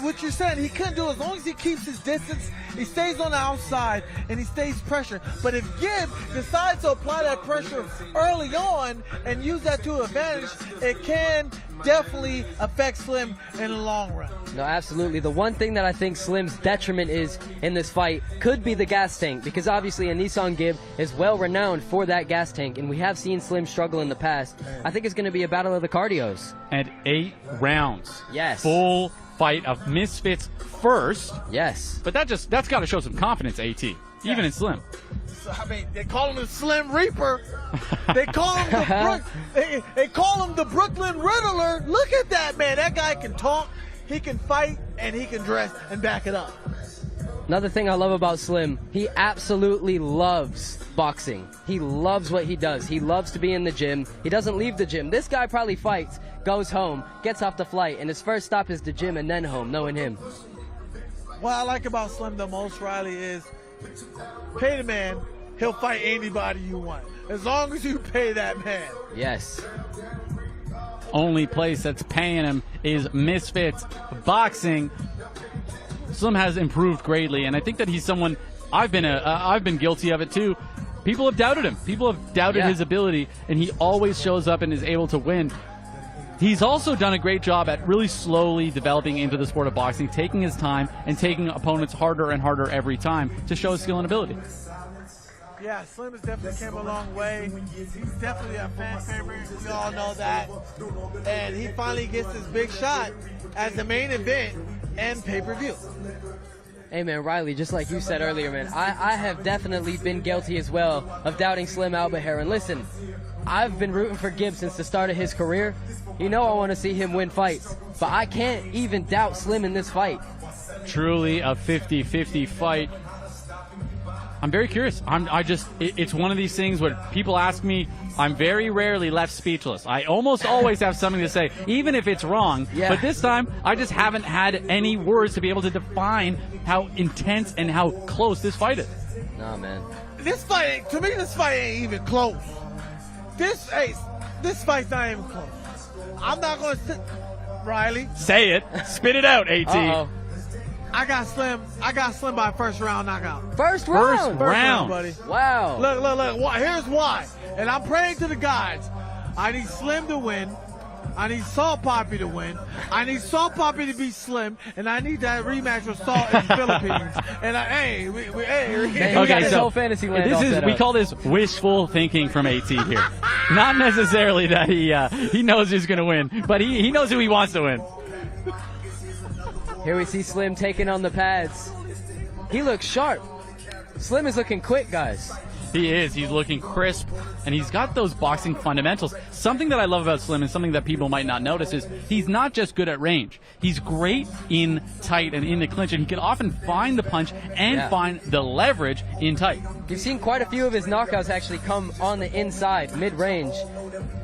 what you're saying. He can do as long as he keeps his distance, he stays on the outside, and he stays pressure. But if Gib decides to apply that pressure early on and use that to advantage, it can definitely affect Slim in the long run. No, absolutely. The one thing that I think Slim's detriment is in this fight could be the gas tank, because obviously Anesongib is well renowned for that gas tank, and we have seen Slim struggle in the past. I think it's going to be a battle of the cardios. And 8 rounds. Yes. Full fight of Misfits first. Yes. But that's got to show some confidence, AT, even in Slim. So, I mean, they call him the Slim Reaper. They call him they call him the Brooklyn Riddler. Look at that, man. That guy can talk, he can fight, and he can dress and back it up. Another thing I love about Slim, he absolutely loves boxing. He loves what he does. He loves to be in the gym. He doesn't leave the gym. This guy probably fights, goes home, gets off the flight, and his first stop is the gym and then home, knowing him. What I like about Slim the most, Riley, is pay the man, he'll fight anybody you want. As long as you pay that man. Yes. Only place that's paying him is Misfits Boxing. Slim has improved greatly, and I think that he's someone, I've been guilty of it too. People have doubted him. People have doubted his ability, and he always shows up and is able to win. He's also done a great job at really slowly developing into the sport of boxing, taking his time and taking opponents harder and harder every time to show his skill and ability. Yeah, Slim has definitely came a long way. He's definitely a fan favorite. We all know that. And he finally gets his big shot as the main event and pay-per-view. Hey, man, Riley, just like you said earlier, man, I have definitely been guilty as well of doubting Slim Albaher. And listen, I've been rooting for Gib since the start of his career. You know I want to see him win fights, but I can't even doubt Slim in this fight. Truly a 50-50 fight. I'm very curious. It's one of these things where people ask me, I'm very rarely left speechless. I almost always have something to say, even if it's wrong. Yeah. But this time, I just haven't had any words to be able to define how intense and how close this fight is. Nah, man. This fight, to me, this fight ain't even close. This fight's not even close. I'm not going to sit, Riley. Say it. Spit it out, AT. Uh-oh. I got Slim by first round knockout. First round? First round, buddy. Wow. Look. Here's why. And I'm praying to the gods. I need Slim to win. I need Salt Poppy to win. I need Salt Poppy to beat Slim. And I need that rematch with Salt in the Philippines. And Okay, so fantasy land we call this wishful thinking from AT here. Not necessarily that he knows who's going to win, but he knows who he wants to win. Here we see Slim taking on the pads. He looks sharp. Slim is looking quick, guys. He is. He's looking crisp, and he's got those boxing fundamentals. Something that I love about Slim and something that people might not notice is he's not just good at range. He's great in tight and in the clinch, and he can often find the punch and find the leverage in tight. You've seen quite a few of his knockouts actually come on the inside, mid-range.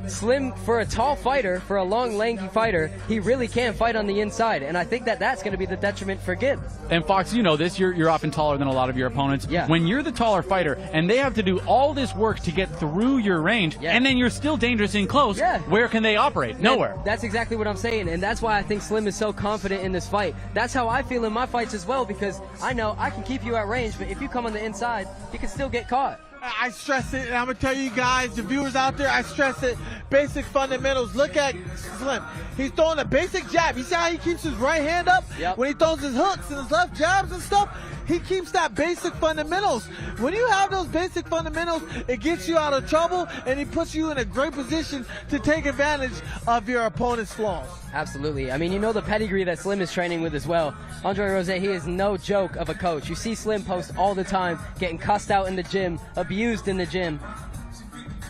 Slim, for a tall fighter, for a long, lanky fighter, he really can fight on the inside, and I think that that's going to be the detriment for Gib. And Fox, you know this, you're often taller than a lot of your opponents. Yeah. When you're the taller fighter, and they have to do all this work to get through your range, and then you're still dangerous in close, where can they operate? Nowhere. That's exactly what I'm saying, and that's why I think Slim is so confident in this fight. That's how I feel in my fights as well, because I know I can keep you at range, but if you come on the inside, you can still get caught. I stress it, and I'm going to tell you guys, the viewers out there, I stress it, basic fundamentals. Look at Slim. He's throwing a basic jab. You see how he keeps his right hand up? Yep. When he throws his hooks and his left jabs and stuff, he keeps that basic fundamentals. When you have those basic fundamentals, it gets you out of trouble, and it puts you in a great position to take advantage of your opponent's flaws. Absolutely. I mean, you know the pedigree that Slim is training with as well. Andre Rose, he is no joke of a coach. You see Slim post all the time, getting cussed out in the gym, abused in the gym.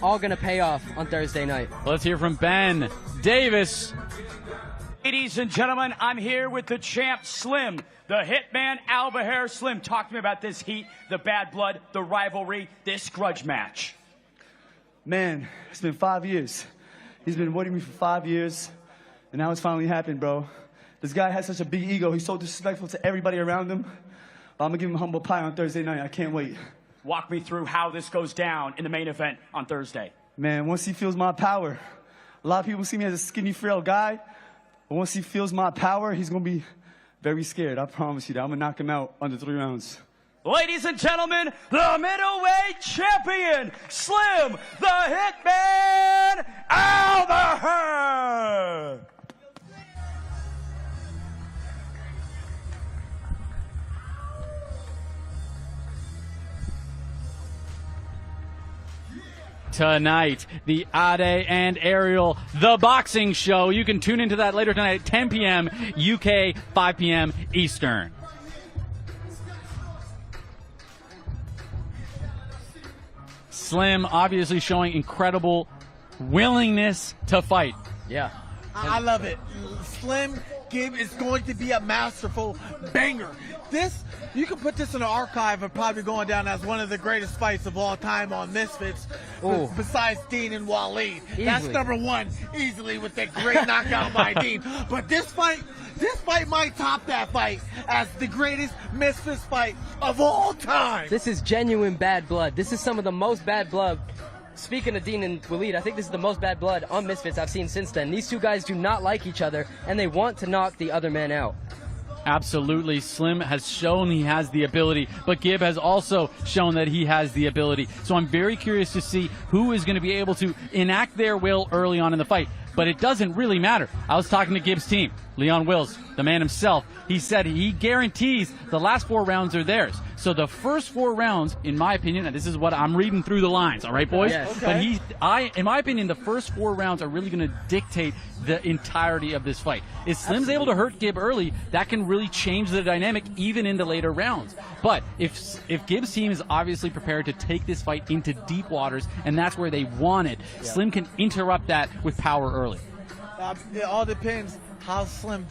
All going to pay off on Thursday night. Let's hear from Ben Davis. Ladies and gentlemen, I'm here with the champ, Slim, the hitman, Albaher. Slim, talk to me about this heat, the bad blood, the rivalry, this grudge match. Man, it's been 5 years. He's been avoiding me for 5 years, and now it's finally happened, bro. This guy has such a big ego. He's so disrespectful to everybody around him. I'm gonna give him humble pie on Thursday night. I can't wait. Walk me through how this goes down in the main event on Thursday. Man, once he feels my power, a lot of people see me as a skinny, frail guy, but once he feels my power, he's gonna be very scared. I promise you that. I'm gonna knock him out under 3 rounds. Ladies and gentlemen, the middleweight champion, Slim, the hitman, Albaher! Tonight, the Ade and Ariel, the boxing show. You can tune into that later tonight at 10 p.m. UK, 5 p.m. Eastern. Slim obviously showing incredible willingness to fight. Yeah. I love it. Slim Gib is going to be a masterful banger. This, you can put this in the archive of probably going down as one of the greatest fights of all time on Misfits, besides Dean and Waleed. That's number one, easily, with that great knockout by Dean. But this fight might top that fight as the greatest Misfits fight of all time. This is genuine bad blood. This is some of the most bad blood. Speaking of Dean and Waleed, I think this is the most bad blood on Misfits I've seen since then. These two guys do not like each other, and they want to knock the other man out. Absolutely. Slim has shown he has the ability, but Gib has also shown that he has the ability. So I'm very curious to see who is going to be able to enact their will early on in the fight. But it doesn't really matter. I was talking to Gib's team, Leon Wills, the man himself. He said he guarantees the last 4 rounds are theirs. So the first 4 rounds, in my opinion, and this is what I'm reading through the lines, all right, boys? Yes. Okay. But in my opinion, the first 4 rounds are really going to dictate the entirety of this fight. If Slim's able to hurt Gib early, that can really change the dynamic even in the later rounds. But if Gib's team is obviously prepared to take this fight into deep waters, and that's where they want it, Slim can interrupt that with power early. It all depends how Slim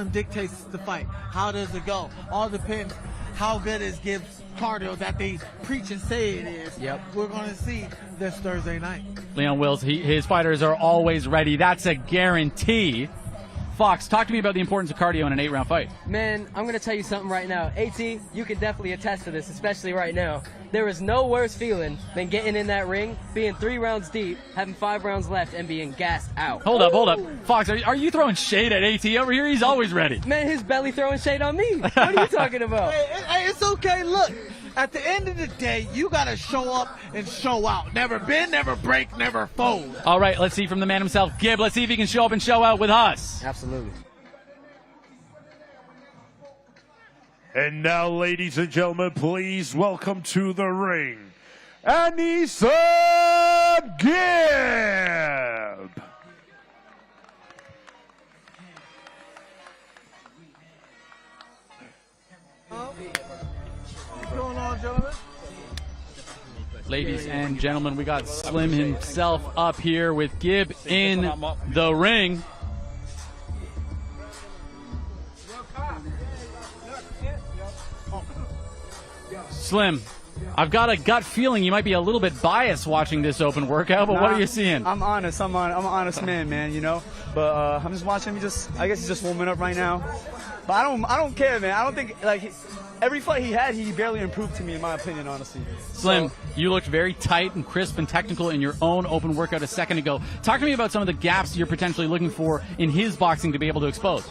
dictates the fight. How does it go? All depends how good is Gibbs' cardio that they preach and say it is. Yep. We're going to see this Thursday night. Leon Wills, his fighters are always ready. That's a guarantee. Fox, talk to me about the importance of cardio in an 8-round fight. Man, I'm going to tell you something right now. AT, you can definitely attest to this, especially right now. There is no worse feeling than getting in that ring, being 3 rounds deep, having 5 rounds left, and being gassed out. Hold up. Fox, are you throwing shade at AT over here? He's always ready. Man, his belly throwing shade on me. What are you talking about? Hey, it's okay. Look, at the end of the day, you got to show up and show out. Never bend, never break, never fold. All right, let's see from the man himself, Gib. Let's see if he can show up and show out with us. Absolutely. And now, ladies and gentlemen, please welcome to the ring, Anesongib. What's going on, gentlemen? Ladies and gentlemen, we got Slim himself up here with Gib in the ring. Slim, I've got a gut feeling you might be a little bit biased watching this open workout, but what are you seeing? I'm honest. I'm an honest man, you know. But I'm just watching him. I guess he's just warming up right now. But I don't care, man. I don't think every fight he had, he barely improved to me, in my opinion, honestly. Slim, you looked very tight and crisp and technical in your own open workout a second ago. Talk to me about some of the gaps you're potentially looking for in his boxing to be able to expose.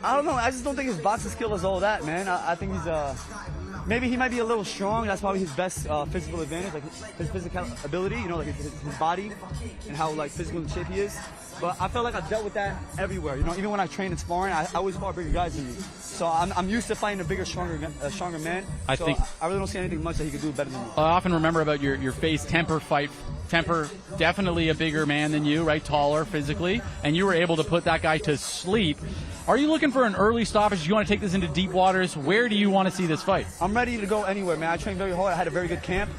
I don't know. I just don't think his boxing skill is all that, man. I think he's maybe he might be a little strong. That's probably his best physical advantage, like his physical ability, you know, like his body and how physical in shape he is. But I felt like I've dealt with that everywhere. You know, even when I train in sparring, I always fought bigger guys than me. So I'm used to fighting a bigger, stronger man. I really don't see anything much that he could do better than me. I often remember about your face Temper fight. Temper, definitely a bigger man than you, right? Taller physically, and you were able to put that guy to sleep. Are you looking for an early stoppage? Do you want to take this into deep waters? Where do you want to see this fight? I'm ready to go anywhere, man. I trained very hard. I had a very good camp.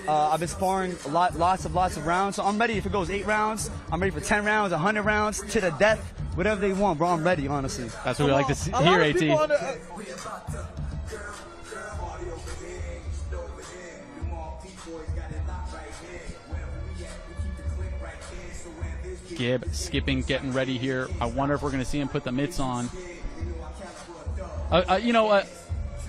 I've been sparring lots of rounds, so I'm ready. If it goes 8 rounds, I'm ready for 10 rounds, 100 rounds, to the death, whatever they want, bro. I'm ready, honestly. That's what we like to hear, AT. Gib skipping, getting ready here. I wonder if we're going to see him put the mitts on.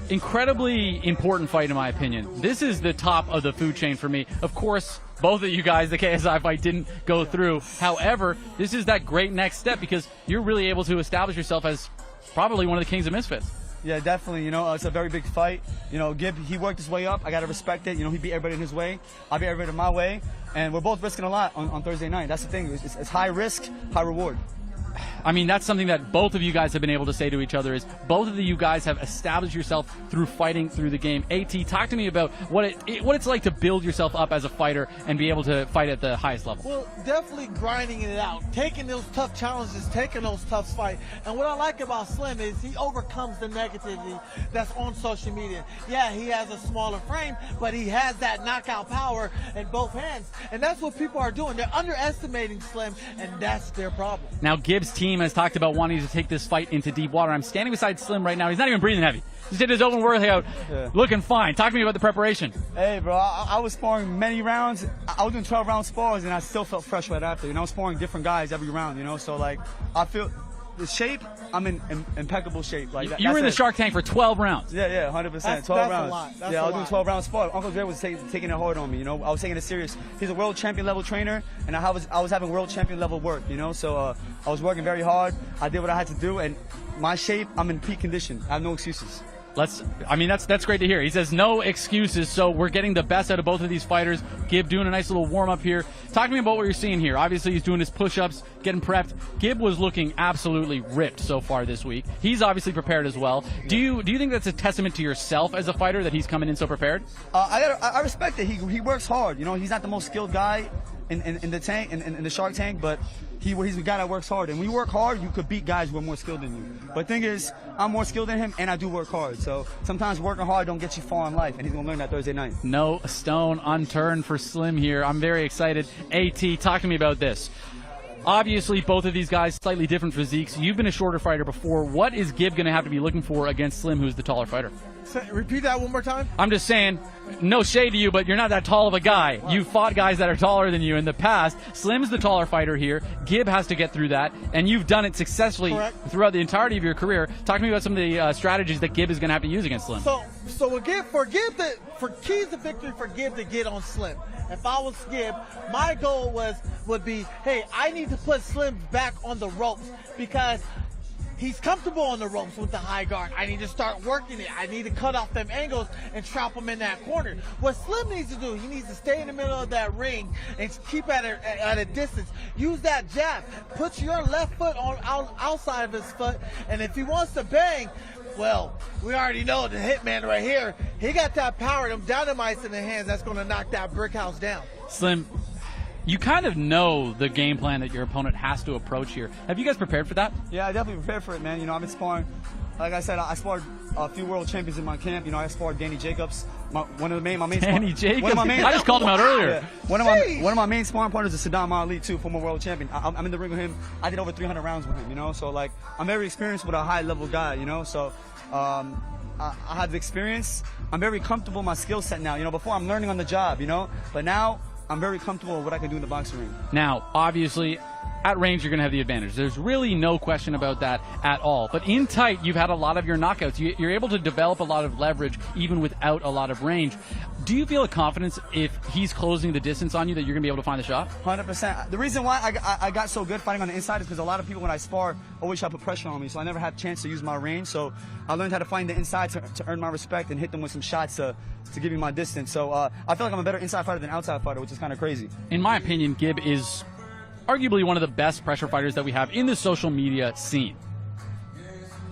Incredibly important fight in my opinion. This is the top of the food chain for me. Of course, both of you guys, the KSI fight didn't go through. However, this is that great next step because you're really able to establish yourself as probably one of the kings of Misfits. Yeah, definitely. It's a very big fight. Gib, he worked his way up. I got to respect it. He beat everybody in his way. I beat everybody in my way. And we're both risking a lot on Thursday night. That's the thing. It's high risk, high reward. I mean, that's something that both of you guys have been able to say to each other is both of you guys have established yourself through fighting through the game. AT, talk to me about what it's like to build yourself up as a fighter and be able to fight at the highest level. Well, definitely grinding it out, taking those tough challenges, taking those tough fights. And what I like about Slim is he overcomes the negativity that's on social media. Yeah, he has a smaller frame, but he has that knockout power in both hands. And that's what people are doing. They're underestimating Slim, and that's their problem. Now, Gibbs' team has talked about wanting to take this fight into deep water. I'm standing beside Slim right now. He's not even breathing heavy. He did his open workout, looking fine. Talk to me about the preparation. Hey, bro, I was sparring many rounds. I was doing 12-round spars, and I still felt fresh right after. I was sparring different guys every round, So, I feel the shape, I'm in impeccable shape. You were in the Shark Tank for 12 rounds. Yeah, 100%. 12 that's rounds. A lot. That's I was a doing 12-round spars. Uncle Dre was taking it hard on me, I was taking it serious. He's a world champion level trainer, and I was having world champion level work, So I was working very hard. I did what I had to do, and my shape, I'm in peak condition. I have no excuses. That's great to hear. He says no excuses, so we're getting the best out of both of these fighters. Gib doing a nice little warm-up here. Talk to me about what you're seeing here. Obviously, he's doing his push-ups, getting prepped. Gib was looking absolutely ripped so far this week. He's obviously prepared as well. Do you think that's a testament to yourself as a fighter that he's coming in so prepared? I respect it. He works hard. He's not the most skilled guy in the tank, in the Shark Tank, but he's a guy that works hard. And when you work hard, you could beat guys who are more skilled than you. But the thing is, I'm more skilled than him, and I do work hard. So sometimes working hard don't get you far in life, and he's going to learn that Thursday night. No stone unturned for Slim here. I'm very excited. AT, talk to me about this. Obviously, both of these guys, slightly different physiques. You've been a shorter fighter before. What is Gib going to have to be looking for against Slim, who's the taller fighter? Repeat that one more time. I'm just saying, no shade to you, but you're not that tall of a guy. You've fought guys that are taller than you in the past. Slim's the taller fighter here. Gib has to get through that, and you've done it successfully throughout the entirety of your career. Talk to me about some of the strategies that Gib is going to have to use against Slim. So again, for keys to victory for Gib to get on Slim. If I was Gib, my goal would be, hey, I need to put Slim back on the ropes because he's comfortable on the ropes with the high guard. I need to start working it. I need to cut off them angles and trap him in that corner. What Slim needs to do, he needs to stay in the middle of that ring and keep at a distance. Use that jab. Put your left foot outside of his foot, and if he wants to bang, well, we already know the hitman right here. He got that power, them dynamites in the hands that's going to knock that brick house down. Slim, you kind of know the game plan that your opponent has to approach here. Have you guys prepared for that? Yeah, I definitely prepared for it, man. I've been sparring. Like I said, I sparred a few world champions in my camp. I sparred Danny Jacobs. My main Danny Jacobs? I just called him out earlier. Yeah. One of my main sparring partners is Saddam Ali, too, former world champion. I'm in the ring with him. I did over 300 rounds with him, So, I'm very experienced with a high-level guy, So, I have the experience. I'm very comfortable in my skill set now. Before I'm learning on the job, But now I'm very comfortable with what I can do in the boxing ring. Now, obviously, at range, you're going to have the advantage. There's really no question about that at all. But in tight, you've had a lot of your knockouts. You're able to develop a lot of leverage even without a lot of range. Do you feel a confidence if he's closing the distance on you that you're going to be able to find the shot? 100%. The reason why I got so good fighting on the inside is because a lot of people when I spar always try to put pressure on me, so I never had a chance to use my range. So I learned how to find the inside to earn my respect and hit them with some shots to give me my distance. So I feel like I'm a better inside fighter than outside fighter, which is kind of crazy. In my opinion, Gib is arguably one of the best pressure fighters that we have in the social media scene.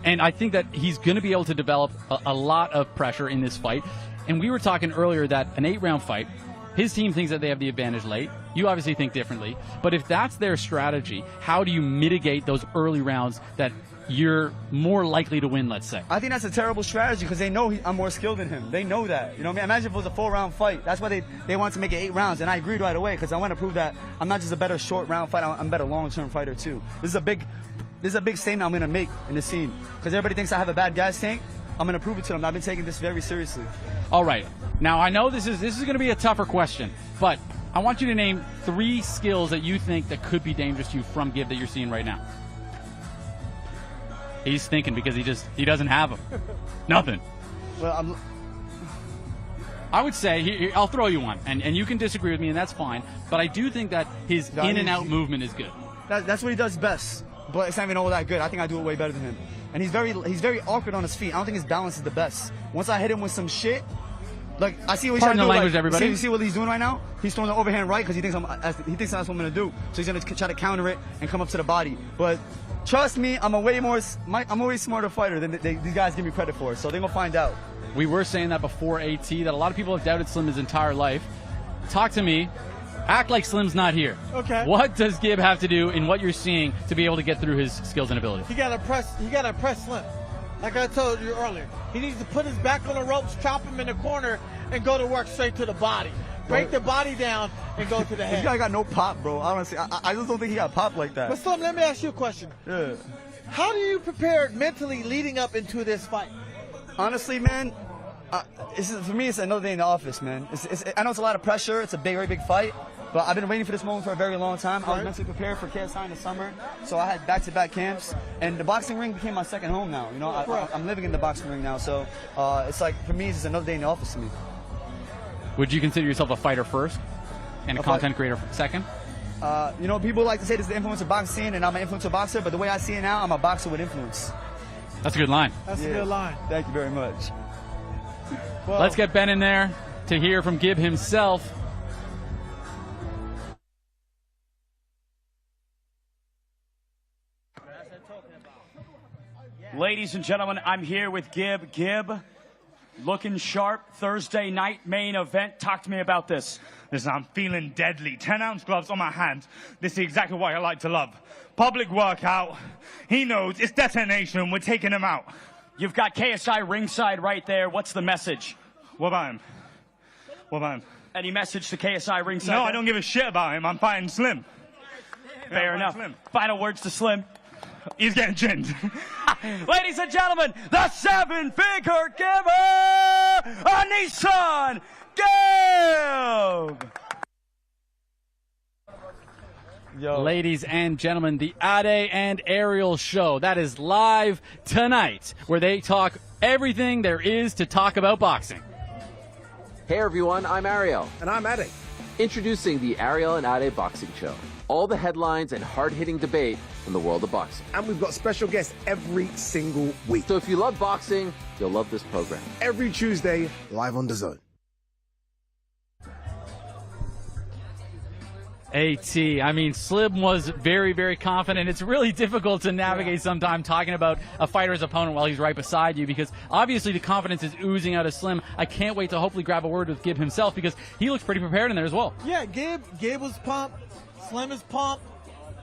And I think that he's going to be able to develop a lot of pressure in this fight. And we were talking earlier that an 8-round fight, his team thinks that they have the advantage late. You obviously think differently. But if that's their strategy, how do you mitigate those early rounds that you're more likely to win, let's say? I think that's a terrible strategy because they know I'm more skilled than him. They know that. You know what I mean? Imagine if it was a 4-round fight. That's why they want to make it 8 rounds, and I agreed right away because I want to prove that I'm not just a better short-round fighter, I'm a better long-term fighter too. This is a big statement I'm going to make in the scene because everybody thinks I have a bad gas tank. I'm going to prove it to them. I've been taking this very seriously. All right. Now, I know this is going to be a tougher question, but I want you to name 3 skills that you think that could be dangerous to you from Gib that you're seeing right now. He's thinking because he doesn't have them. Nothing. Well, I would say, I'll throw you one, and you can disagree with me, and that's fine, but I do think that his in and out movement is good. That's what he does best, but it's not even all that good. I think I do it way better than him. And he's very awkward on his feet. I don't think his balance is the best. Once I hit him with some shit, like I see what he's trying to do. Language, everybody. You see what he's doing right now? He's throwing the overhand right because he thinks that's what I'm going to do. So he's going to try to counter it and come up to the body. But trust me, I'm a way smarter fighter than these guys give me credit for. So they're going to find out. We were saying that before AT, that a lot of people have doubted Slim his entire life. Talk to me. Act like Slim's not here. Okay. What does Gib have to do in what you're seeing to be able to get through his skills and ability? He got to press Slim. Like I told you earlier, he needs to put his back on the ropes, chop him in the corner, and go to work straight to the body. Break the body down and go to the head. This guy got no pop, bro. Honestly, I just don't think he got pop like that. But Slim, let me ask you a question. Yeah. How do you prepare mentally leading up into this fight? Honestly, man, for me, it's another day in the office, man. I know it's a lot of pressure. It's a very big fight. But I've been waiting for this moment for a very long time. I was mentally prepared for KSI in the summer, so I had back-to-back camps. And the boxing ring became my second home now. You know, I'm living in the boxing ring now, so it's like, for me, it's just another day in the office to me. Would you consider yourself a fighter first and a content creator second? You know, people like to say this is the influencer boxing scene, and I'm an influencer boxer, but the way I see it now, I'm a boxer with influence. That's a good line. That's a good line. Thank you very much. Well, let's get Ben in there to hear from Gib himself. Ladies and gentlemen, I'm here with Gib. Gib, looking sharp. Thursday night main event. Talk to me about this. Listen, I'm feeling deadly. 10-ounce gloves on my hands. This is exactly what I like to love. Public workout. He knows it's detonation. We're taking him out. You've got KSI ringside right there. What's the message? What about him? What about him? Any message to KSI ringside? No, I don't give a shit about him. I'm fighting Slim. Fair enough. Slim. Final words to Slim. He's getting ginned. Ladies and gentlemen, the 7-figure giver, Anesongib. Ladies and gentlemen, the Ade and Ariel show. That is live tonight, where they talk everything there is to talk about boxing. Hey everyone, I'm Ariel. And I'm Ade. Introducing the Ariel and Ade Boxing Show. All the headlines and hard-hitting debate from the world of boxing. And we've got special guests every single week. So if you love boxing, you'll love this program. Every Tuesday, live on Dazn. AT. I mean, Slim was very, very confident. It's really difficult to navigate sometimes talking about a fighter's opponent while he's right beside you because obviously the confidence is oozing out of Slim. I can't wait to hopefully grab a word with Gib himself because he looks pretty prepared in there as well. Yeah, Gib was pumped. Slim is pumped.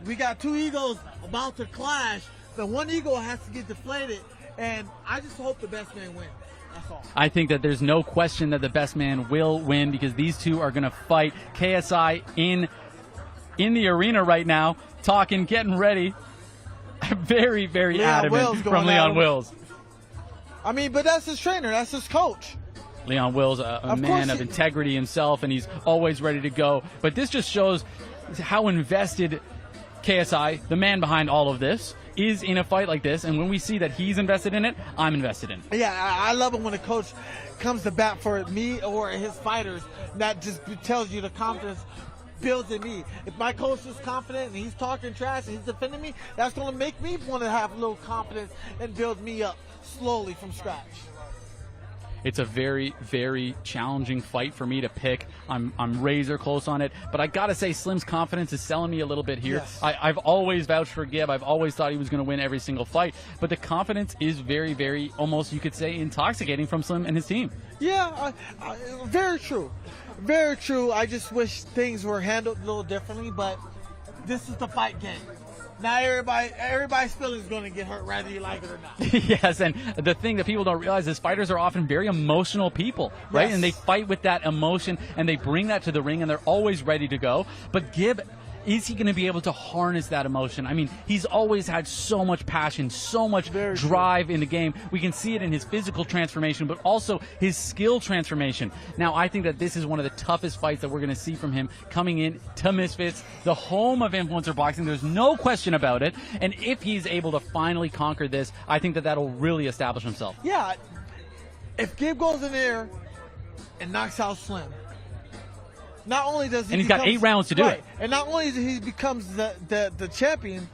We got two egos about to clash, but one ego has to get deflated, and I just hope the best man wins. That's all. I think that there's no question that the best man will win because these two are going to fight. KSI in the arena right now, talking, getting ready. Very, very adamant from Leon Wills. I mean, but that's his trainer. That's his coach. Leon Wills, a man of integrity himself, and he's always ready to go. But this just shows how invested KSI, the man behind all of this, is in a fight like this. And when we see that he's invested in it, I'm invested in it. Yeah, I love it when a coach comes to bat for me or his fighters. That just tells you the confidence builds in me. If my coach is confident and he's talking trash and he's defending me, that's going to make me want to have a little confidence and build me up slowly from scratch. It's a very, very challenging fight for me to pick. I'm razor close on it, but I gotta say Slim's confidence is selling me a little bit here. Yes. I've always vouched for Gib. I've always thought he was going to win every single fight, but the confidence is very, very, almost you could say, intoxicating from Slim and his team. Yeah, very true. Very true. I just wish things were handled a little differently, but this is the fight game. Now everybody's feelings going to get hurt, whether you like it or not. Yes, and the thing that people don't realize is fighters are often very emotional people, right? Yes. And they fight with that emotion, and they bring that to the ring, and they're always ready to go. But Gib, is he going to be able to harness that emotion? I mean, he's always had so much passion, so much drive in the game. We can see it in his physical transformation, but also his skill transformation. Now, I think that this is one of the toughest fights that we're going to see from him coming in to Misfits, the home of influencer boxing. There's no question about it. And if he's able to finally conquer this, I think that that'll really establish himself. Yeah. If Gib goes in there and knocks out Slim, not only does he and he's got 8 rounds to do it. And not only does he becomes the champion,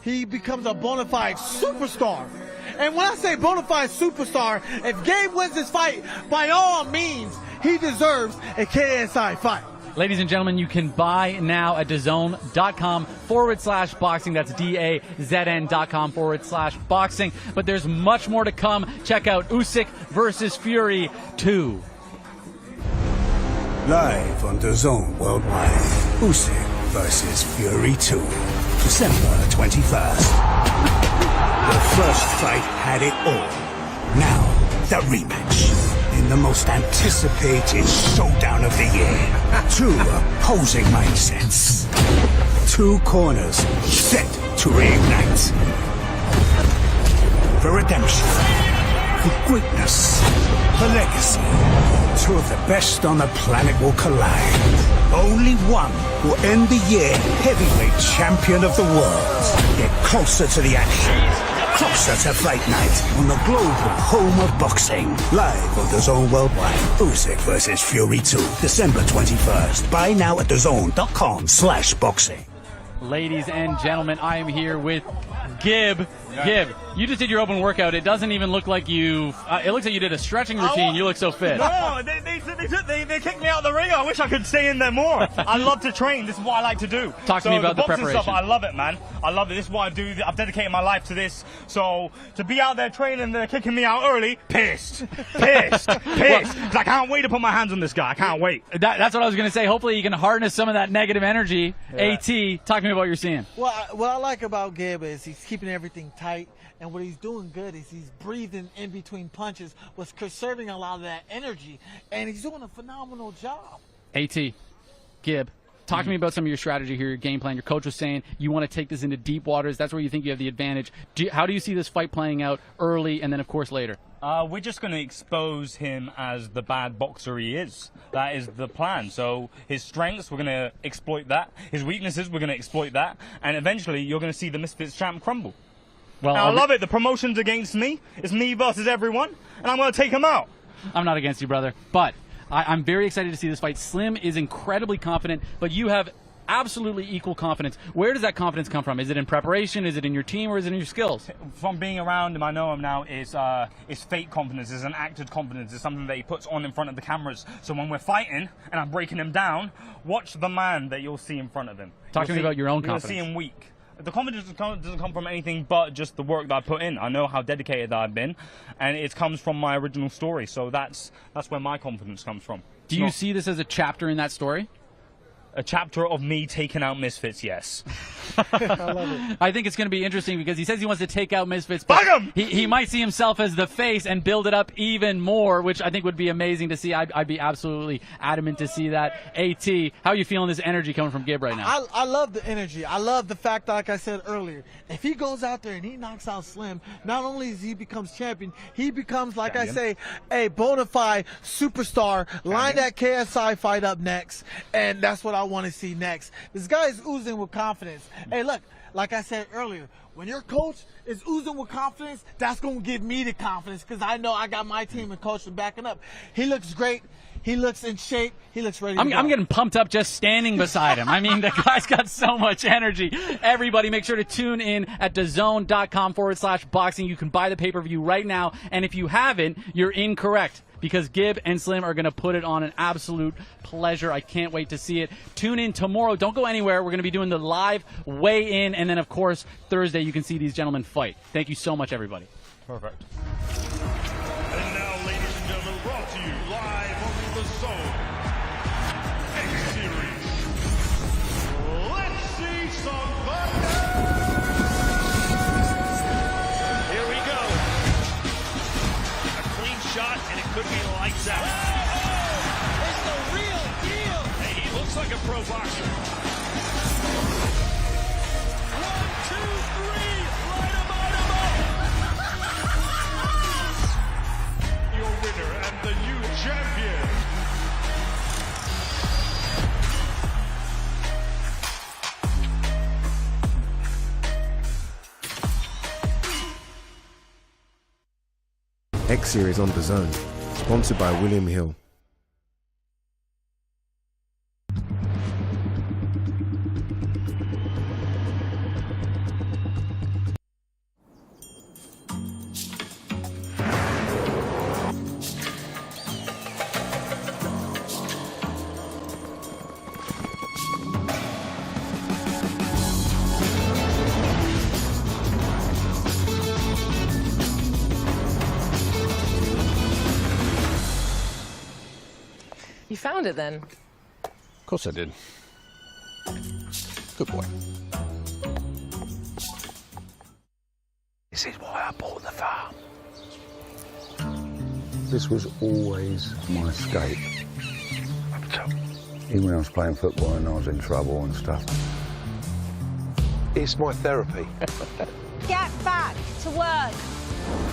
he becomes a bona fide superstar. And when I say bona fide superstar, if Gabe wins this fight, by all means, he deserves a KSI fight. Ladies and gentlemen, you can buy now at DAZN.com/boxing. That's DAZN.com/boxing. But there's much more to come. Check out Usyk versus Fury 2. Live on Dazn worldwide, Usyk versus Fury 2, December 21st. The first fight had it all. Now, the rematch. In the most anticipated showdown of the year. 2 opposing mindsets. 2 corners set to reignite. For redemption. For greatness. For legacy. 2 of the best on the planet will collide. Only one will end the year heavyweight champion of the world. Get closer to the action. Closer to Fight Night on the global home of boxing. Live on DAZN worldwide. Usyk versus Fury 2, December 21st. Buy now at DAZN.com/boxing. Ladies and gentlemen, I am here with Gib. Gib, you just did your open workout. It doesn't even look like you. It looks like you did a stretching routine. You look so fit. No, they kicked me out of the ring. I wish I could stay in there more. I love to train. This is what I like to do. Talk to me about the boxing preparation. Stuff, I love it, man. I love it. This is what I do. I've dedicated my life to this. So to be out there training and they're kicking me out early, pissed. Because I can't wait to put my hands on this guy. I can't wait. That's what I was going to say. Hopefully you can harness some of that negative energy. Yeah. AT, talk to me about what you're seeing. Well, what I like about Gib is he's keeping everything tight. And what he's doing good is he's breathing in between punches, was conserving a lot of that energy, and he's doing a phenomenal job. AT, Gib, talk to me about some of your strategy here, your game plan. Your coach was saying you want to take this into deep waters. That's where you think you have the advantage. How do you see this fight playing out early and then, of course, later? We're just going to expose him as the bad boxer he is. That is the plan. So his strengths, we're going to exploit that. His weaknesses, we're going to exploit that. And eventually, you're going to see the Misfits champ crumble. Well, I love it. The promotion's against me. It's me versus everyone, and I'm going to take him out. I'm not against you, brother, but I'm very excited to see this fight. Slim is incredibly confident, but you have absolutely equal confidence. Where does that confidence come from? Is it in preparation? Is it in your team? Or is it in your skills? From being around him, I know him now, it's fake confidence. It's an acted confidence. It's something that he puts on in front of the cameras. So when we're fighting and I'm breaking him down, watch the man that you'll see in front of him. Talk to me about your own confidence. You'll see him weak. The confidence doesn't come from anything but just the work that I put in. I know how dedicated I've been, and it comes from my original story. So that's where my confidence comes from. Do you see this as a chapter in that story? A chapter of me taking out Misfits, yes. I love it. I think it's going to be interesting because he says he wants to take out Misfits, but he might see himself as the face and build it up even more, which I think would be amazing to see. I'd be absolutely adamant to see that. AT, how are you feeling this energy coming from Gib right now? I love the energy. I love the fact that, like I said earlier, if he goes out there and he knocks out Slim, not only does he becomes champion, he becomes, like I say, a bona fide superstar. Line that KSI fight up next, and that's what I want to see next. This guy is oozing with confidence. Hey, look, like I said earlier, when your coach is oozing with confidence, that's going to give me the confidence because I know I got my team and coach backing up. He looks great. He looks in shape. He looks ready to go. I'm getting pumped up just standing beside him. I mean, the guy's got so much energy. Everybody, make sure to tune in at DAZN.com/boxing. You can buy the pay-per-view right now. And if you haven't, you're incorrect, because Gib and Slim are going to put it on an absolute pleasure. I can't wait to see it. Tune in tomorrow. Don't go anywhere. We're going to be doing the live weigh-in. And then, of course, Thursday, you can see these gentlemen fight. Thank you so much, everybody. Perfect. And now, ladies and gentlemen, brought to you live on the Zone X Series. Let's see some thunder! X Series on Dazn, sponsored by William Hill. You found it then? Of course I did. Good boy. This is why I bought the farm. This was always my escape. Even when I was playing football and I was in trouble and stuff. It's my therapy. Get back to work.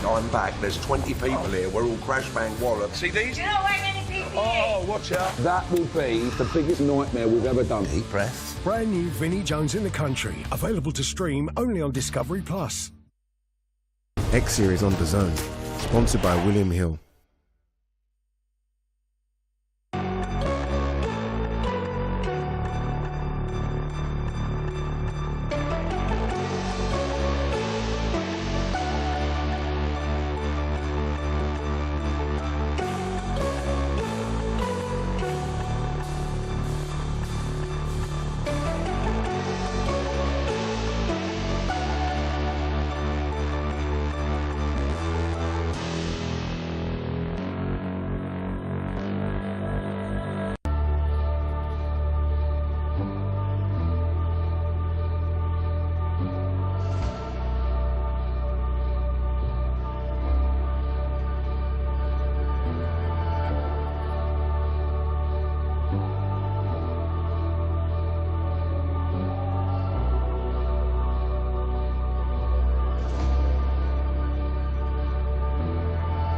I'm back. There's 20 people here. We're all crash bang wallop. See these? Do you know where many people Oh, watch out. That will be the biggest nightmare we've ever done. Deep breath. Brand new Vinnie Jones in the Country. Available to stream only on Discovery Plus. X Series on Dazn, sponsored by William Hill.